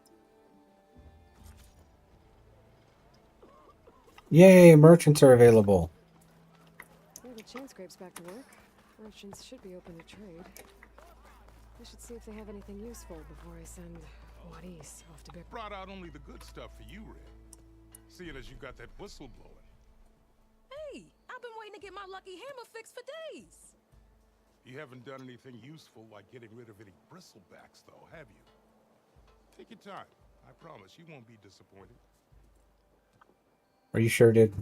Yay, merchants are available. Well, the Chainscrape's back to work. Merchants should be open to trade. I should see if they have anything useful before I send Wadis off to Big. Brought out only the good stuff for you, Red. Seeing as you got that whistle blowing. Hey, I've been waiting to get my lucky hammer fixed for days. You haven't done anything useful like getting rid of any bristlebacks, though, have you? Take your time. I promise you won't be disappointed. Are you sure, dude?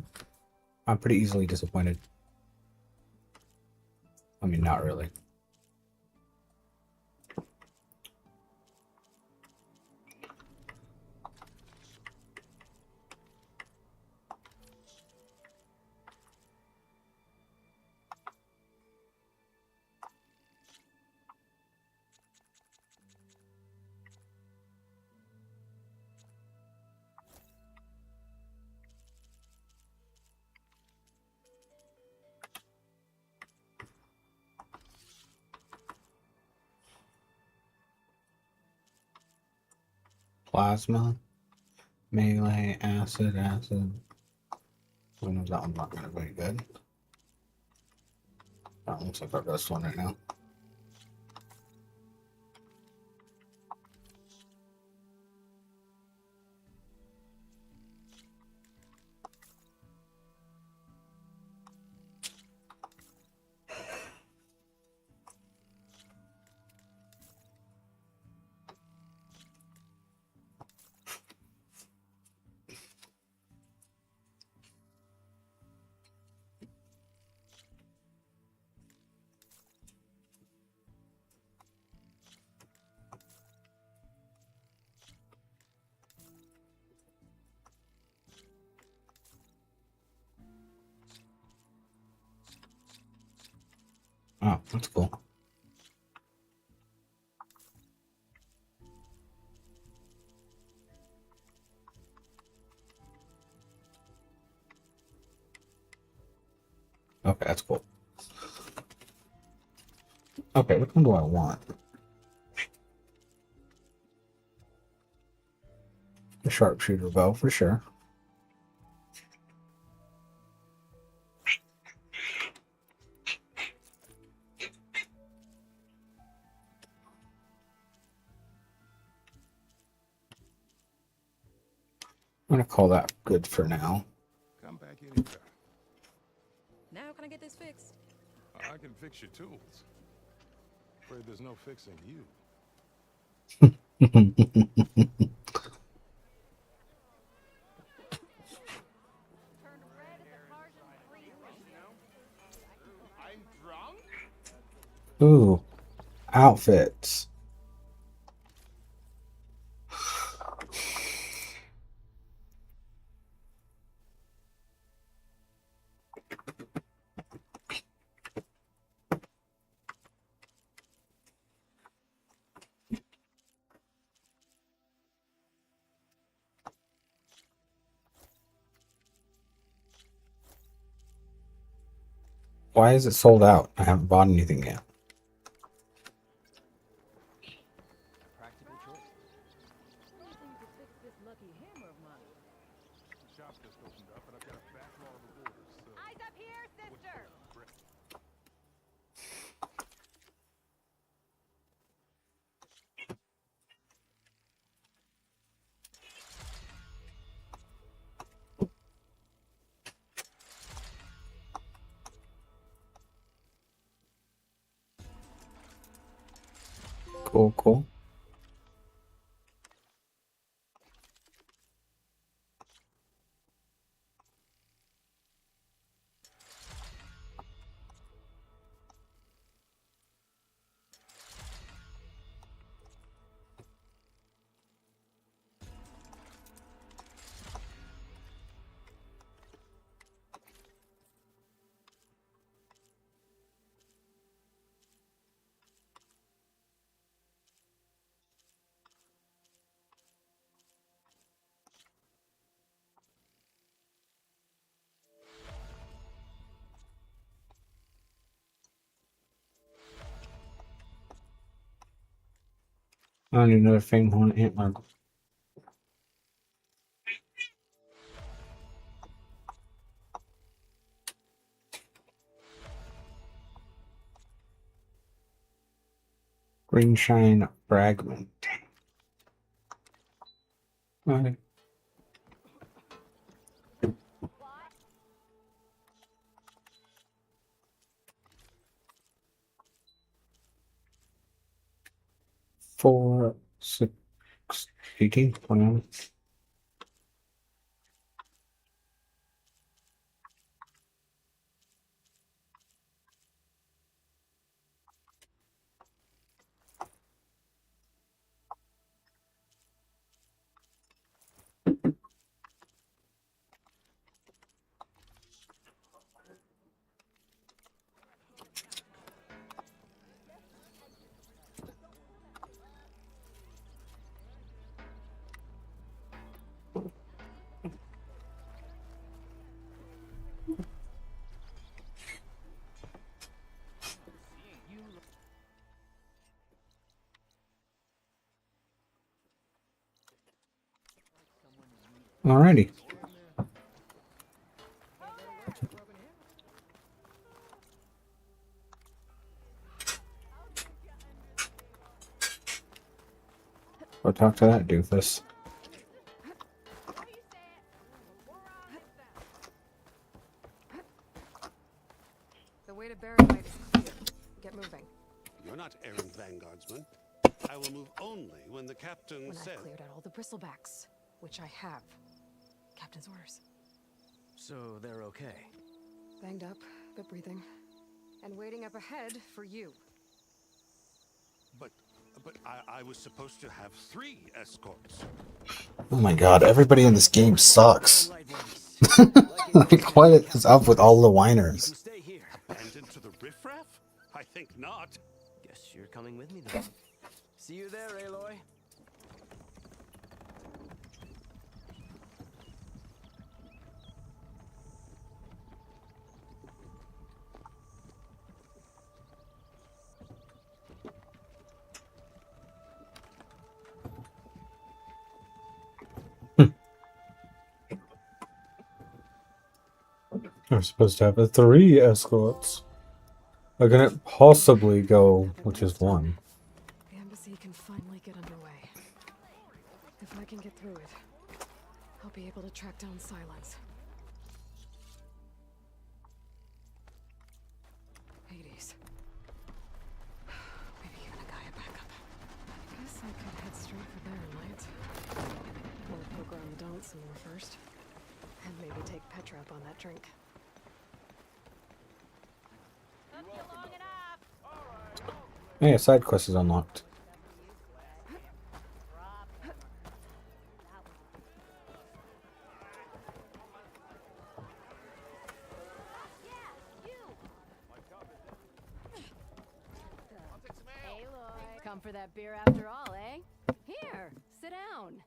I'm pretty easily disappointed. I mean, not really. Plasma, melee, acid. I know that one's not going to be good. That looks like our best one right now. Oh, that's cool. Okay, that's cool. Okay, which one do I want? The sharpshooter bow, for sure. I'm gonna call that good for now. Come back any Now can I get this fixed? I can fix your tools. Afraid there's no fixing you. I'm drunk? Ooh, outfits. Why is it sold out? I haven't bought anything yet. Practical choice. The shop just opened up, and I've got a backlog of orders, so... Eyes up here, sister! Cool, cool. I need another Fanghorn antler. Greenshine fragment. Okay. Four, 6, 18, 21. Alrighty. Go talk to that doofus. The way to bury light is clear. Get moving. You're not errant vanguardsman. I will move only when the captain When says. I've cleared out all the bristlebacks, which I have. Captain's orders. So they're okay. Banged up, but breathing. And waiting up ahead for you. But I was supposed to have 3 escorts. Oh my god, everybody in this game sucks. Like, what is up with all the whiners? Stay here. Abandoned to the riffraff? I think not. Guess you're coming with me then. See you there, Aloy. I'm supposed to have 3 escorts. How can it possibly go with just 1? The embassy can finally get underway. If I can get through it, I'll be able to track down Silence. refugees. Maybe even a Gaia backup. I guess I could head straight for Barren Light. Or poke around the Daunt some more first. And maybe take Petra up on that drink. Yeah, side quest is unlocked. Hey, Lloyd. Come for that beer after all, eh? Here, sit down.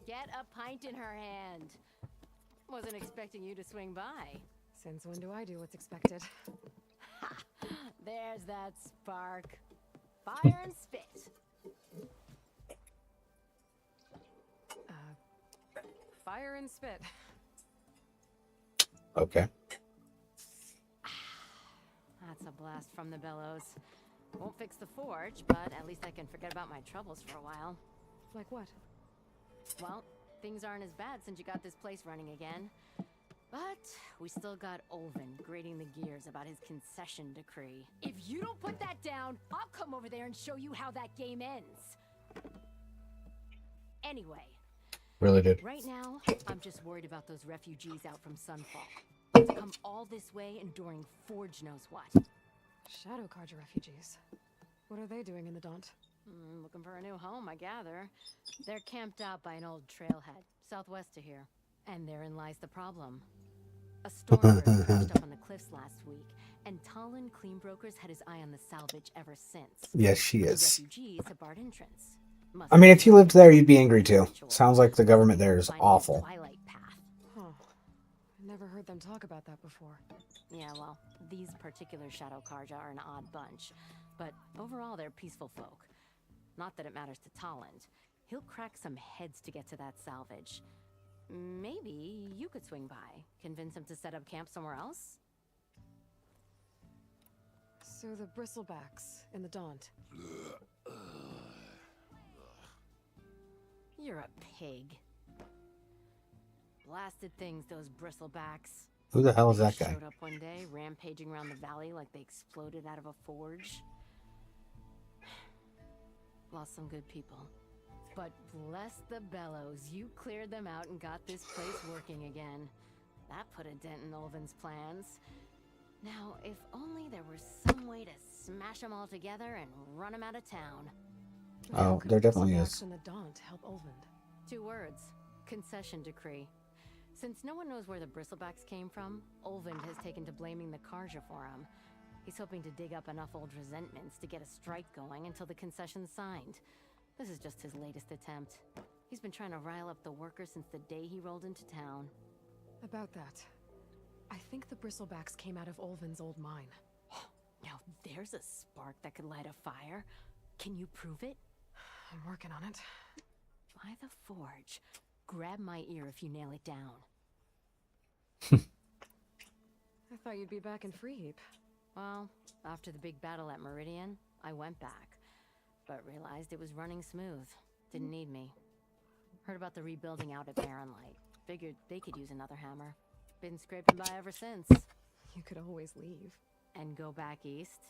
Get a pint in her hand. Wasn't expecting you to swing by. Since when do I do what's expected? Ha! There's that spark. Fire and spit. Fire and spit. Okay. That's a blast from the bellows. Won't fix the forge, but at least I can forget about my troubles for a while. Like what? Well, things aren't as bad since you got this place running again. But we still got Olvin grating the gears about his concession decree. If you don't put that down, I'll come over there and show you how that game ends. Anyway. Really did. Right now, I'm just worried about those refugees out from Sunfall. To come all this way enduring Forge knows what. Shadow Carja refugees. What are they doing in the Daunt? Looking for a new home, I gather. They're camped out by an old trailhead, southwest of here. And therein lies the problem. A storm crashed up on the cliffs last week, and Talon Cleanbrokers had his eye on the salvage ever since. Yes, she The is. refugees have barred entrance. I mean, if you lived there, you'd be angry too. Sounds like the government there is awful. Twilight path. Huh. Never heard them talk about that before. Yeah, well, these particular Shadow Carja are an odd bunch, but overall they're peaceful folk. Not that it matters to Talland. He'll crack some heads to get to that salvage. Maybe you could swing by, convince him to set up camp somewhere else? So the Bristlebacks in the Daunt. You're a pig. Blasted things, those Bristlebacks. Who the hell is that They guy? showed up one day, rampaging around the valley like they exploded out of a forge. Lost some good people. But bless the bellows, you cleared them out and got this place working again. That put a dent in Olvin's plans. Now, if only there was some way to smash them all together and run them out of town. Oh, there definitely Bristlebacks is. in the Daunt help Olvin. 2 words. Concession decree. Since no one knows where the Bristlebacks came from, Olvin has taken to blaming the Carja for him. He's hoping to dig up enough old resentments to get a strike going until the concession's signed. This is just his latest attempt. He's been trying to rile up the workers since the day he rolled into town. About that, I think the Bristlebacks came out of Olvin's old mine. Now there's a spark that could light a fire. Can you prove it? I'm working on it. By the forge. Grab my ear if you nail it down. I thought you'd be back in Freeheap. Well, after the big battle at Meridian, I went back. But realized it was running smooth. Didn't need me. Heard about the rebuilding out at Barren Light. Figured they could use another hammer. Been scraping by ever since. You could always leave. And go back east?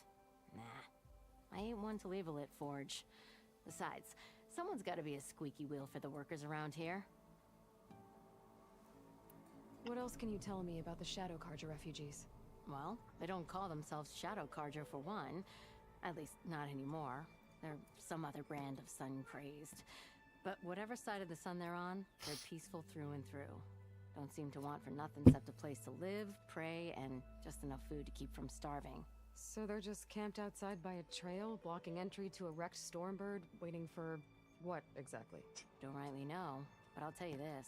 Nah. I ain't one to leave a lit forge. Besides, someone's gotta be a squeaky wheel for the workers around here. What else can you tell me about the Shadow Carja refugees? Well, they don't call themselves Shadow Carja for one. At least, not anymore. They're some other brand of sun-crazed. But whatever side of the sun they're on, they're peaceful through and through. Don't seem to want for nothing except a place to live, pray, and just enough food to keep from starving. So they're just camped outside by a trail, blocking entry to a wrecked Stormbird, waiting for what exactly? Don't rightly know, but I'll tell you this.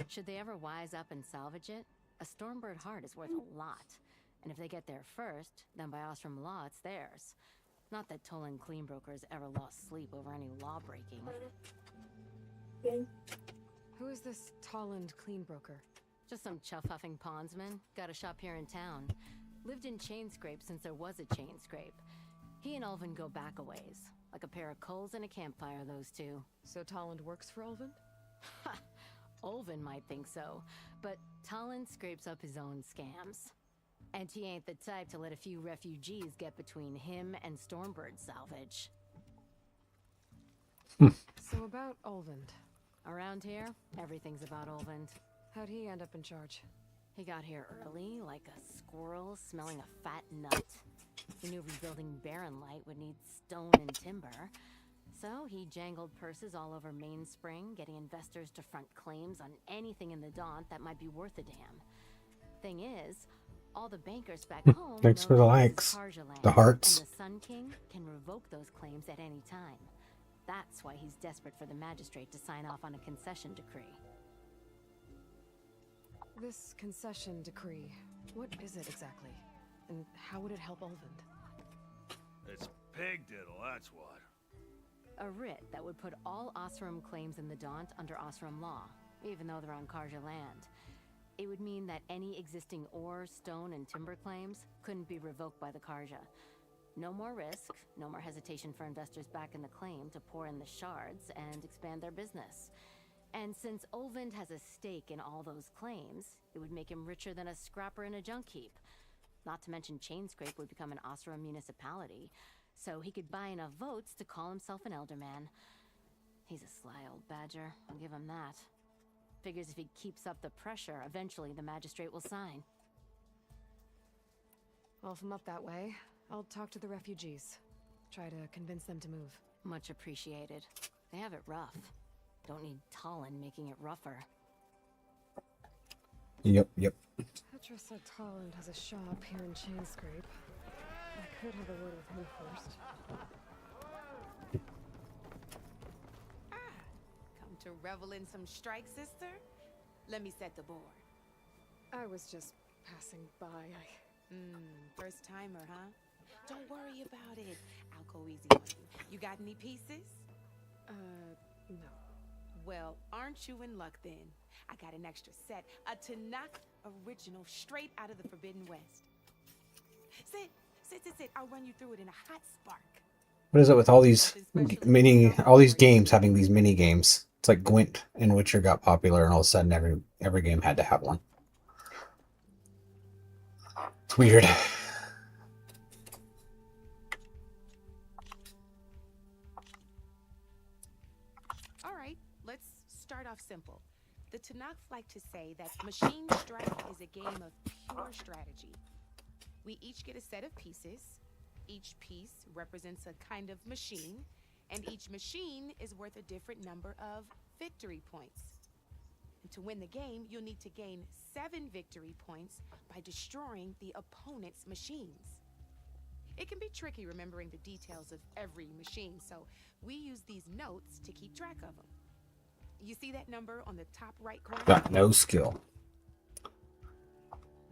Should they ever wise up and salvage it, a Stormbird heart is worth a lot. And if they get there first, then by Ostrom law, it's theirs. Not that Tolan Cleanbrokers ever lost sleep over any law-breaking. Who is this Talland Cleanbroker? Just some chuff-huffing pondsman. Got a shop here in town. Lived in Chainscrape since there was a Chainscrape. He and Ulvin go back a ways. Like a pair of coals and a campfire, those two. So Talland works for Ulvin? Ha! Ulvin might think so, but Talland scrapes up his own scams. And he ain't the type to let a few refugees get between him and Stormbird salvage. So about Olvend. Around here, everything's about Olvend. How'd he end up in charge? He got here early, like a squirrel smelling a fat nut. He knew rebuilding Barren Light would need stone and timber. So he jangled purses all over Mainspring, getting investors to front claims on anything in the Daunt that might be worth a damn. Thing is, all the bankers back home Thanks for know the that this likes. is Karja land, The hearts. and the Sun King can revoke those claims at any time. That's why he's desperate for the magistrate to sign off on a concession decree. This concession decree, what is it exactly? And how would it help Olvend? It's pig diddle, that's what. A writ that would put all Osram claims in the Daunt under Osram law, even though they're on Karja land. It would mean that any existing ore, stone, and timber claims couldn't be revoked by the Karja. No more risk, no more hesitation for investors back in the claim to pour in the shards and expand their business. And since Olvend has a stake in all those claims, it would make him richer than a scrapper in a junk heap. Not to mention Chainscrape would become an Osram municipality, so he could buy enough votes to call himself an Elderman. He's a sly old badger, I'll give him that. Figures if he keeps up the pressure, eventually the magistrate will sign. Well, if I'm up that way, I'll talk to the refugees. Try to convince them to move. Much appreciated. They have it rough. Don't need Talon making it rougher. Yep. Petra said Talland has a shop here in Chainscrape. I could have a word with him first. Come to revel in some strike, sister? Let me set the board. I was just passing by. First timer, huh? Don't worry about it. I'll go easy on you. You got any pieces? No. Well, aren't you in luck then? I got an extra set, a Tanakh original, straight out of the Forbidden West. Sit. I'll run you through it in a hot spark. What is it with all these games having these mini games? It's like Gwent and Witcher got popular, and all of a sudden every game had to have one. It's weird. All right, let's start off simple. The Tanakh like to say that Machine Strike is a game of pure strategy. We each get a set of pieces. Each piece represents a kind of machine, and each machine is worth a different number of victory points. And to win the game, you'll need to gain 7 victory points by destroying the opponent's machines. It can be tricky remembering the details of every machine, so we use these notes to keep track of them. You see that number on the top right corner? Got no skill.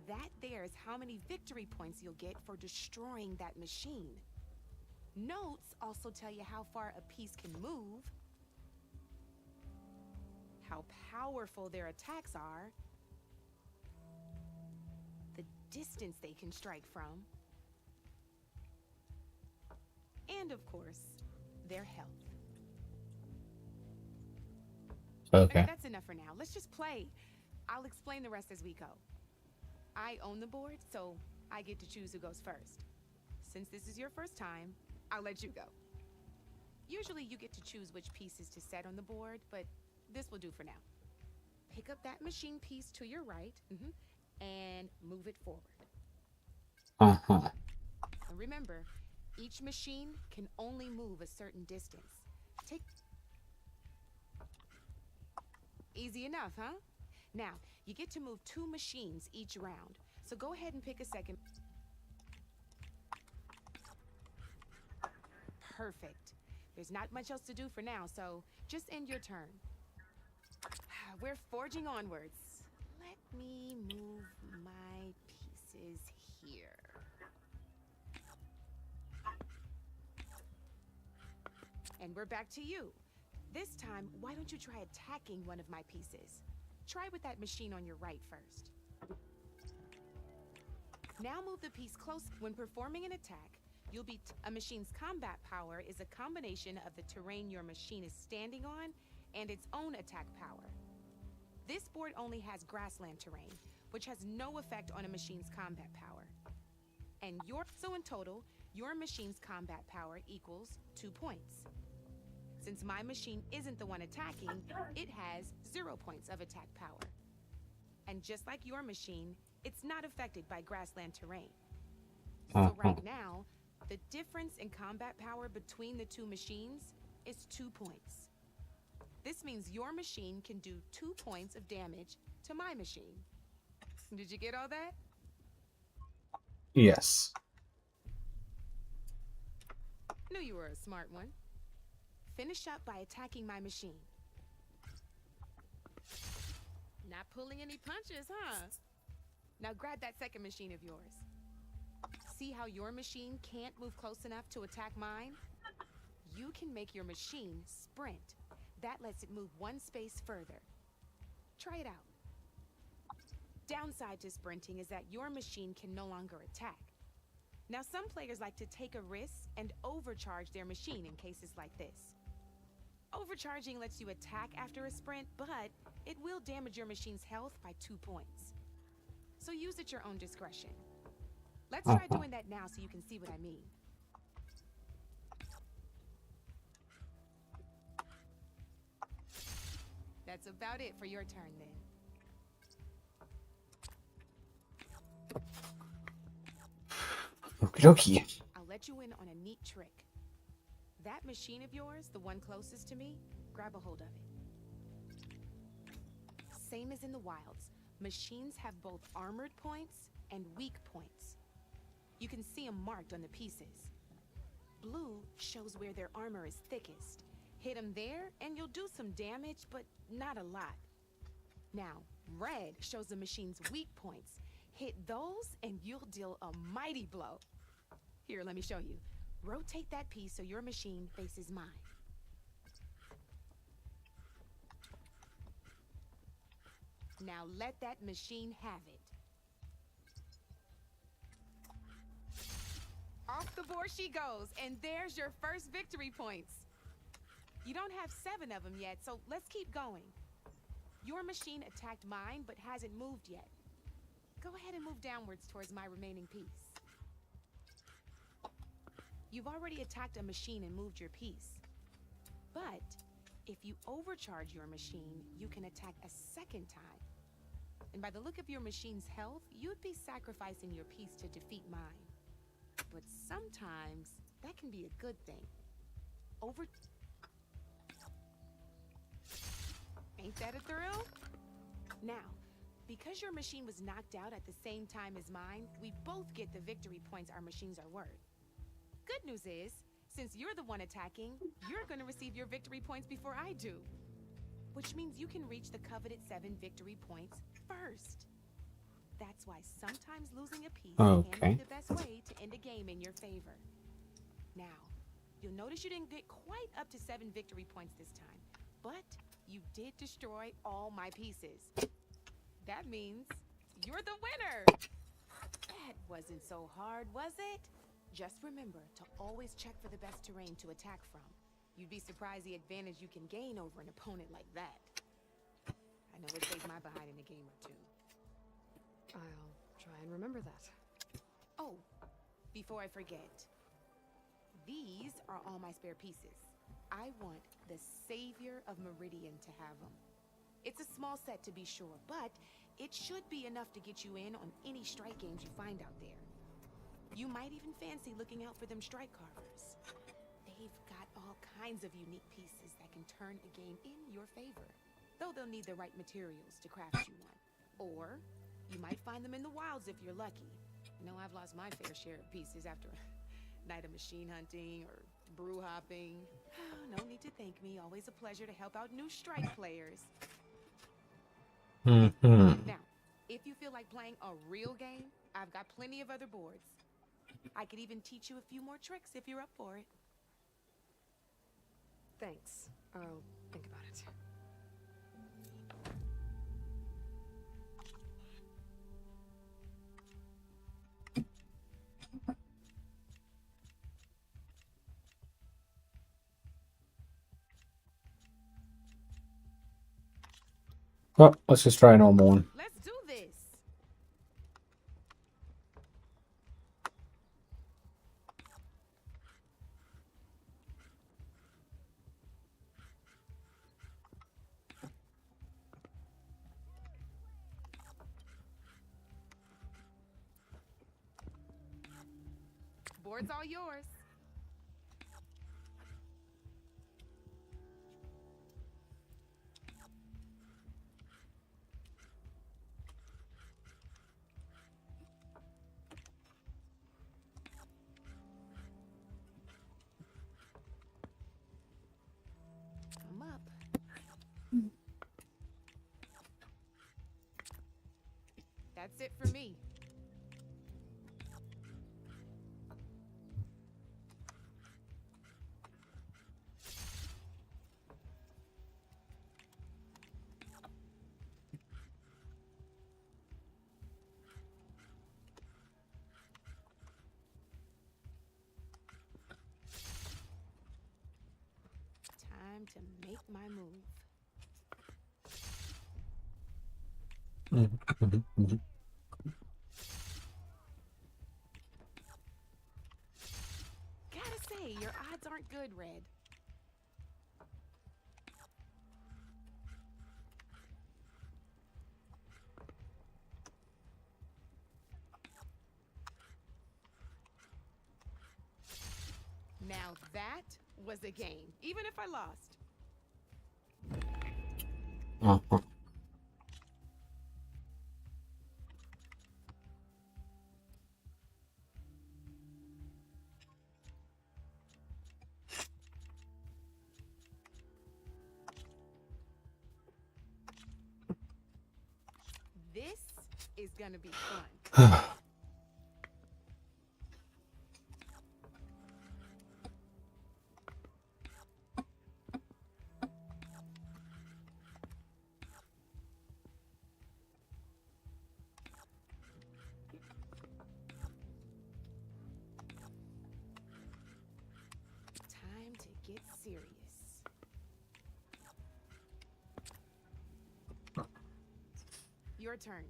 That there is how many victory points you'll get for destroying that machine. Notes also tell you how far a piece can move, how powerful their attacks are, the distance they can strike from, and of course, their health. Okay. That's enough for now. Let's just play. I'll explain the rest as we go. I own the board, so I get to choose who goes first. Since this is your first time, I'll let you go. Usually you get to choose which pieces to set on the board, but this will do for now. Pick up that machine piece to your right, and move it forward. Uh-huh. And remember, each machine can only move a certain distance. Easy enough, huh? Now, you get to move 2 machines each round, so go ahead and pick a second. Perfect. There's not much else to do for now, so just end your turn. We're forging onwards. Let me move my pieces here. And we're back to you. This time, why don't you try attacking one of my pieces? Try with that machine on your right first. Now move the piece close. When performing an attack, you'll be a machine's combat power is a combination of the terrain your machine is standing on and its own attack power. This board only has grassland terrain, which has no effect on a machine's combat power. And so in total, your machine's combat power equals 2 points. Since my machine isn't the one attacking, it has 0 points of attack power. And just like your machine, it's not affected by grassland terrain. So right now, the difference in combat power between the two machines is 2 points. This means your machine can do 2 points of damage to my machine. Did you get all that? Yes. Knew you were a smart one. Finish up by attacking my machine. Not pulling any punches, huh? Now grab that second machine of yours. See how your machine can't move close enough to attack mine? You can make your machine sprint. That lets it move 1 space further. Try it out. Downside to sprinting is that your machine can no longer attack. Now some players like to take a risk and overcharge their machine in cases like this. Overcharging lets you attack after a sprint, but it will damage your machine's health by 2 points. So use at your own discretion. Let's try doing that now so you can see what I mean. That's about it for your turn then. Okie dokie. I'll let you in on a neat trick. That machine of yours, the one closest to me, grab a hold of it. Same as in the wilds, machines have both armored points and weak points. You can see them marked on the pieces. Blue shows where their armor is thickest. Hit them there and you'll do some damage, but not a lot. Now, red shows the machine's weak points. Hit those and you'll deal a mighty blow. Here, let me show you. Rotate that piece so your machine faces mine. Now let that machine have it. Off the board she goes, and there's your first victory points. You don't have 7 of them yet, so let's keep going. Your machine attacked mine, but hasn't moved yet. Go ahead and move downwards towards my remaining piece. You've already attacked a machine and moved your piece. But if you overcharge your machine, you can attack a second time. And by the look of your machine's health, you'd be sacrificing your piece to defeat mine. But sometimes that can be a good thing. Ain't that a thrill? Now, because your machine was knocked out at the same time as mine, we both get the victory points our machines are worth. Good news is, since you're the one attacking, you're gonna receive your victory points before I do. Which means you can reach the coveted 7 victory points first. That's why sometimes losing a piece can be the best way to end a game in your favor. Now, you'll notice you didn't get quite up to 7 victory points this time, but you did destroy all my pieces. That means you're the winner! That wasn't so hard, was it? Just remember to always check for the best terrain to attack from. You'd be surprised the advantage you can gain over an opponent like that. I know it saved my behind in a game or 2. I'll try and remember that. Oh, before I forget. These are all my spare pieces. I want the Savior of Meridian to have them. It's a small set to be sure, but it should be enough to get you in on any strike games you find out there. You might even fancy looking out for them strike carvers. They've got all kinds of unique pieces that can turn a game in your favor. Though they'll need the right materials to craft you one. Or you might find them in the wilds if you're lucky. You know, I've lost my fair share of pieces after a night of machine hunting or brew hopping. No need to thank me. Always a pleasure to help out new strike players. Now, if you feel like playing a real game, I've got plenty of other boards. I could even teach you a few more tricks if you're up for it. Thanks. I'll think about it. Well, let's just try a normal one. Let's do this. board's all yours. I'm up. That's it for me. Time to make my move. Gotta say, your odds aren't good, Red. Now that was a game, even if I lost. Uh-huh. This is gonna be fun. Time to get serious. Your turn.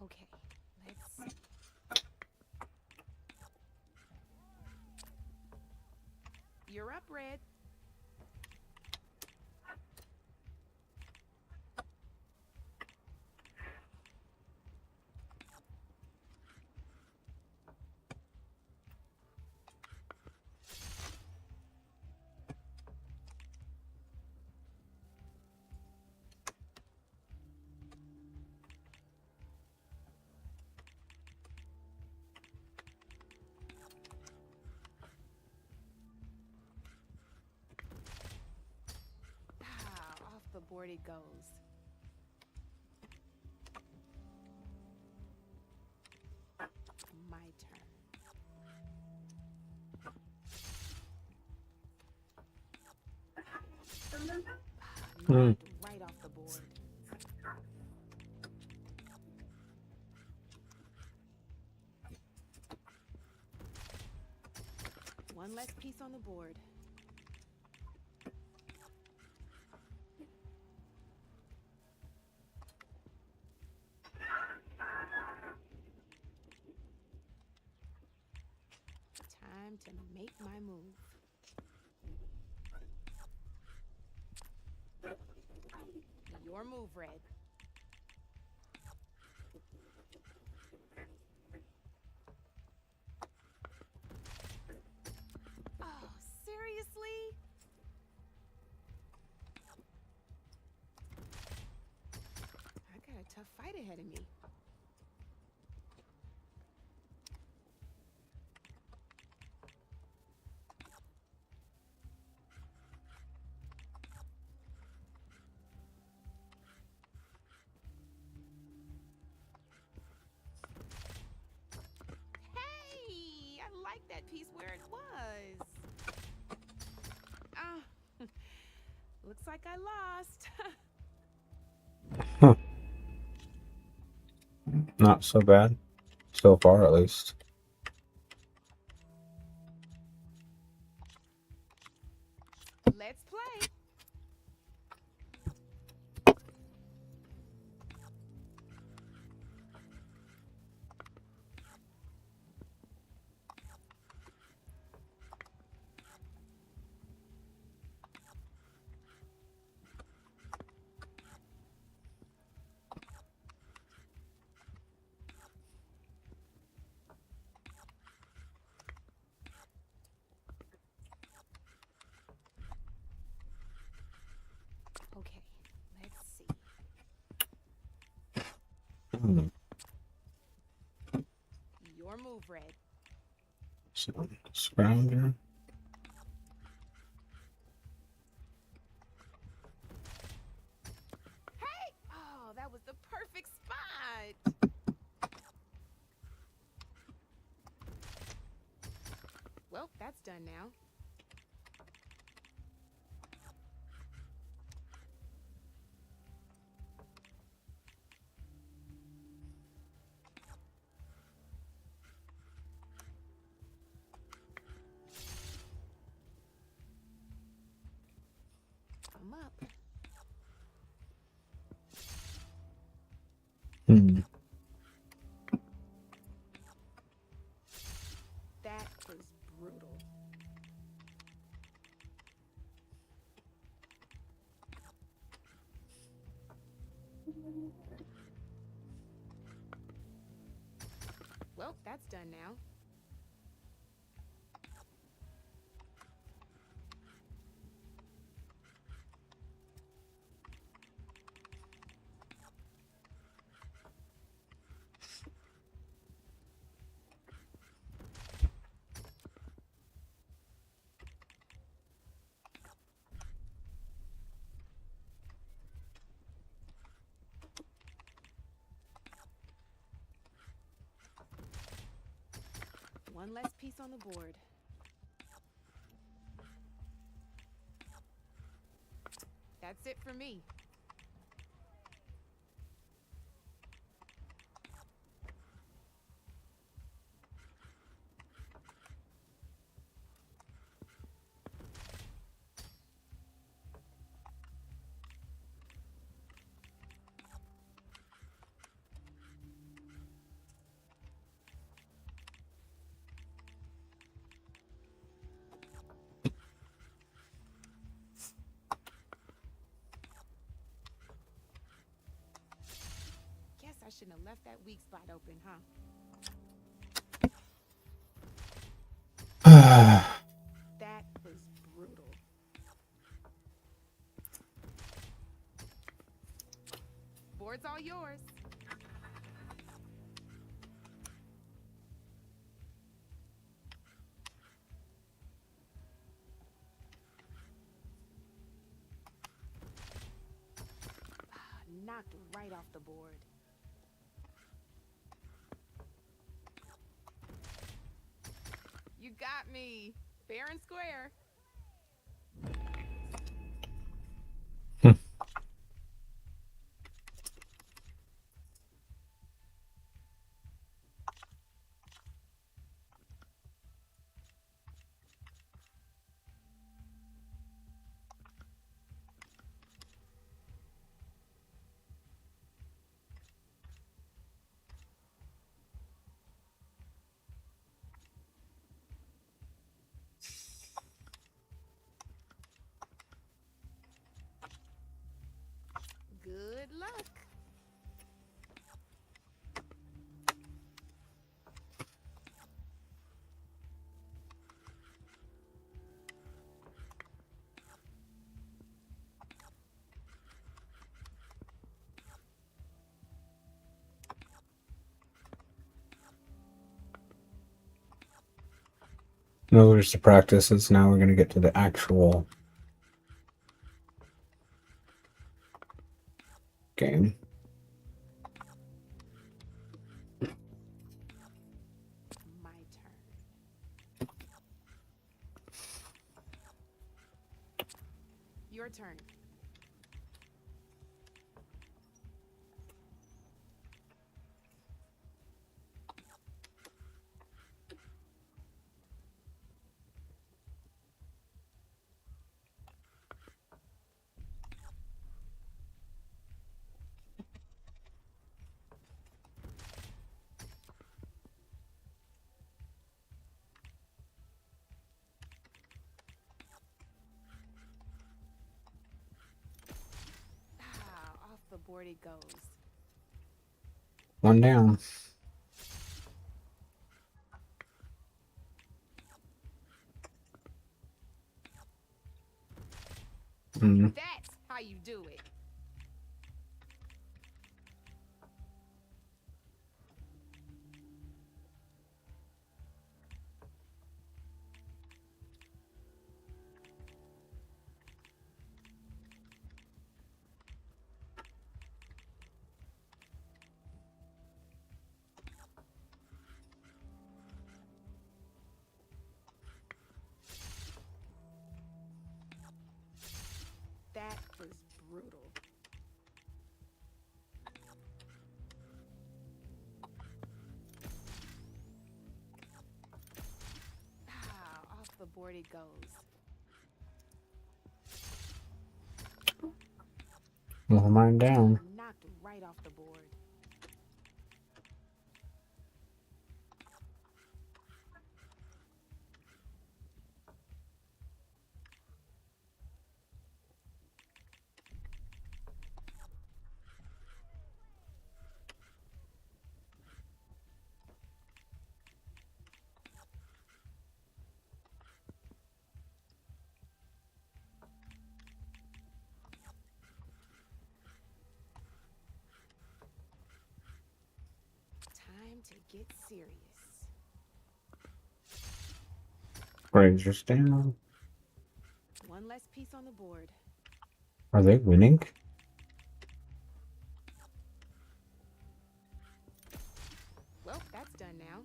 Okay, let's... You're up, Red. Off the board it goes. My turn. Right off the board. One less piece on the board. Time to make my move. Your move, Red. Oh, seriously? I got a tough fight ahead of me. Hey, I like that piece where it was. Ah, looks like I lost. Huh. Not so bad. So far, at least. Let's play. Okay, let's see. Your move, Red. Scrounger. Hey! Oh, that was the perfect spot. Well, that's done now. I'm up. That was brutal. Well, that's done now. One less piece on the board. That's it for me. Guess I shouldn't have left that weak spot open, huh? That was brutal. Board's all yours. Knocked right off the board. You got me. Fair and square. Good luck. No, there's the practices. Now we're gonna get to the actual game. My turn. Your turn. Off the board it goes. One down. That's how why you do it. That was brutal. Ah, off the board it goes. Well, mine down. Knocked right off the board. Time to get serious. Rangers down. One less piece on the board. Are they winning? Well, that's done now.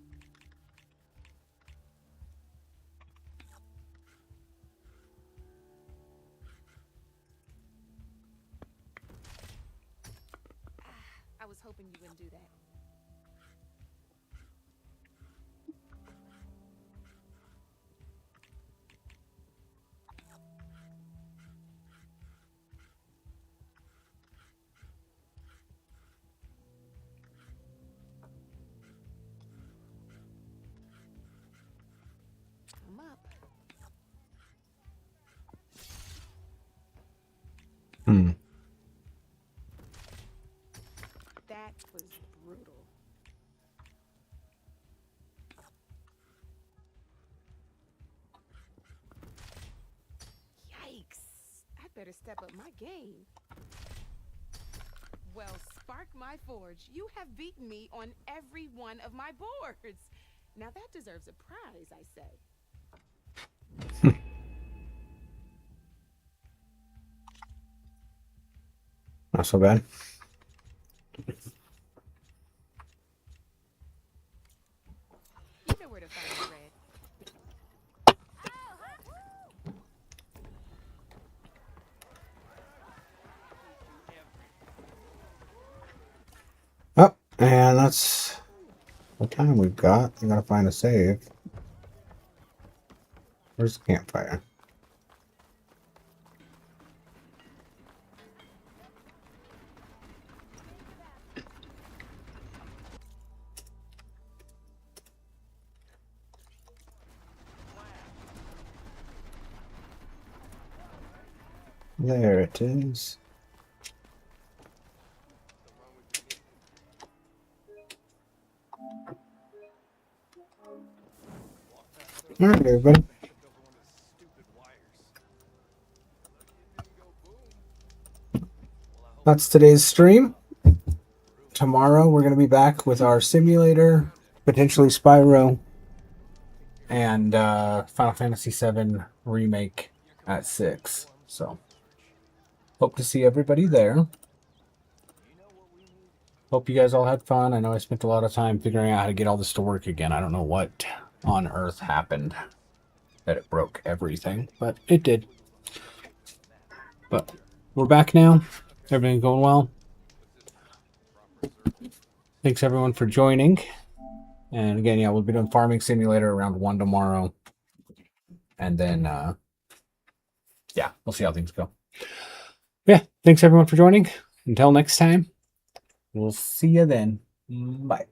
I was hoping you wouldn't do that. I'm up. That was brutal. Yikes. I better step up my game. Well, spark my forge. You have beaten me on every one of my boards. Now that deserves a prize, I say. Not so bad. You know where to find the red. Oh, and that's what time we've got. I gotta find a save. Where's the campfire? There it is. All right, everybody. That's today's stream. Tomorrow we're going to be back with our simulator, potentially Spyro, and Final Fantasy VII Remake at 6. So, hope to see everybody there. Hope you guys all had fun. I know I spent a lot of time figuring out how to get all this to work again. I don't know what on earth happened that it broke everything, but it did. But we're back now. Everything going well. Thanks everyone for joining. And again, yeah, we'll be doing Farming Simulator around 1 tomorrow. And then, yeah, we'll see how things go. Yeah, thanks everyone for joining. Until next time, we'll see you then. Bye.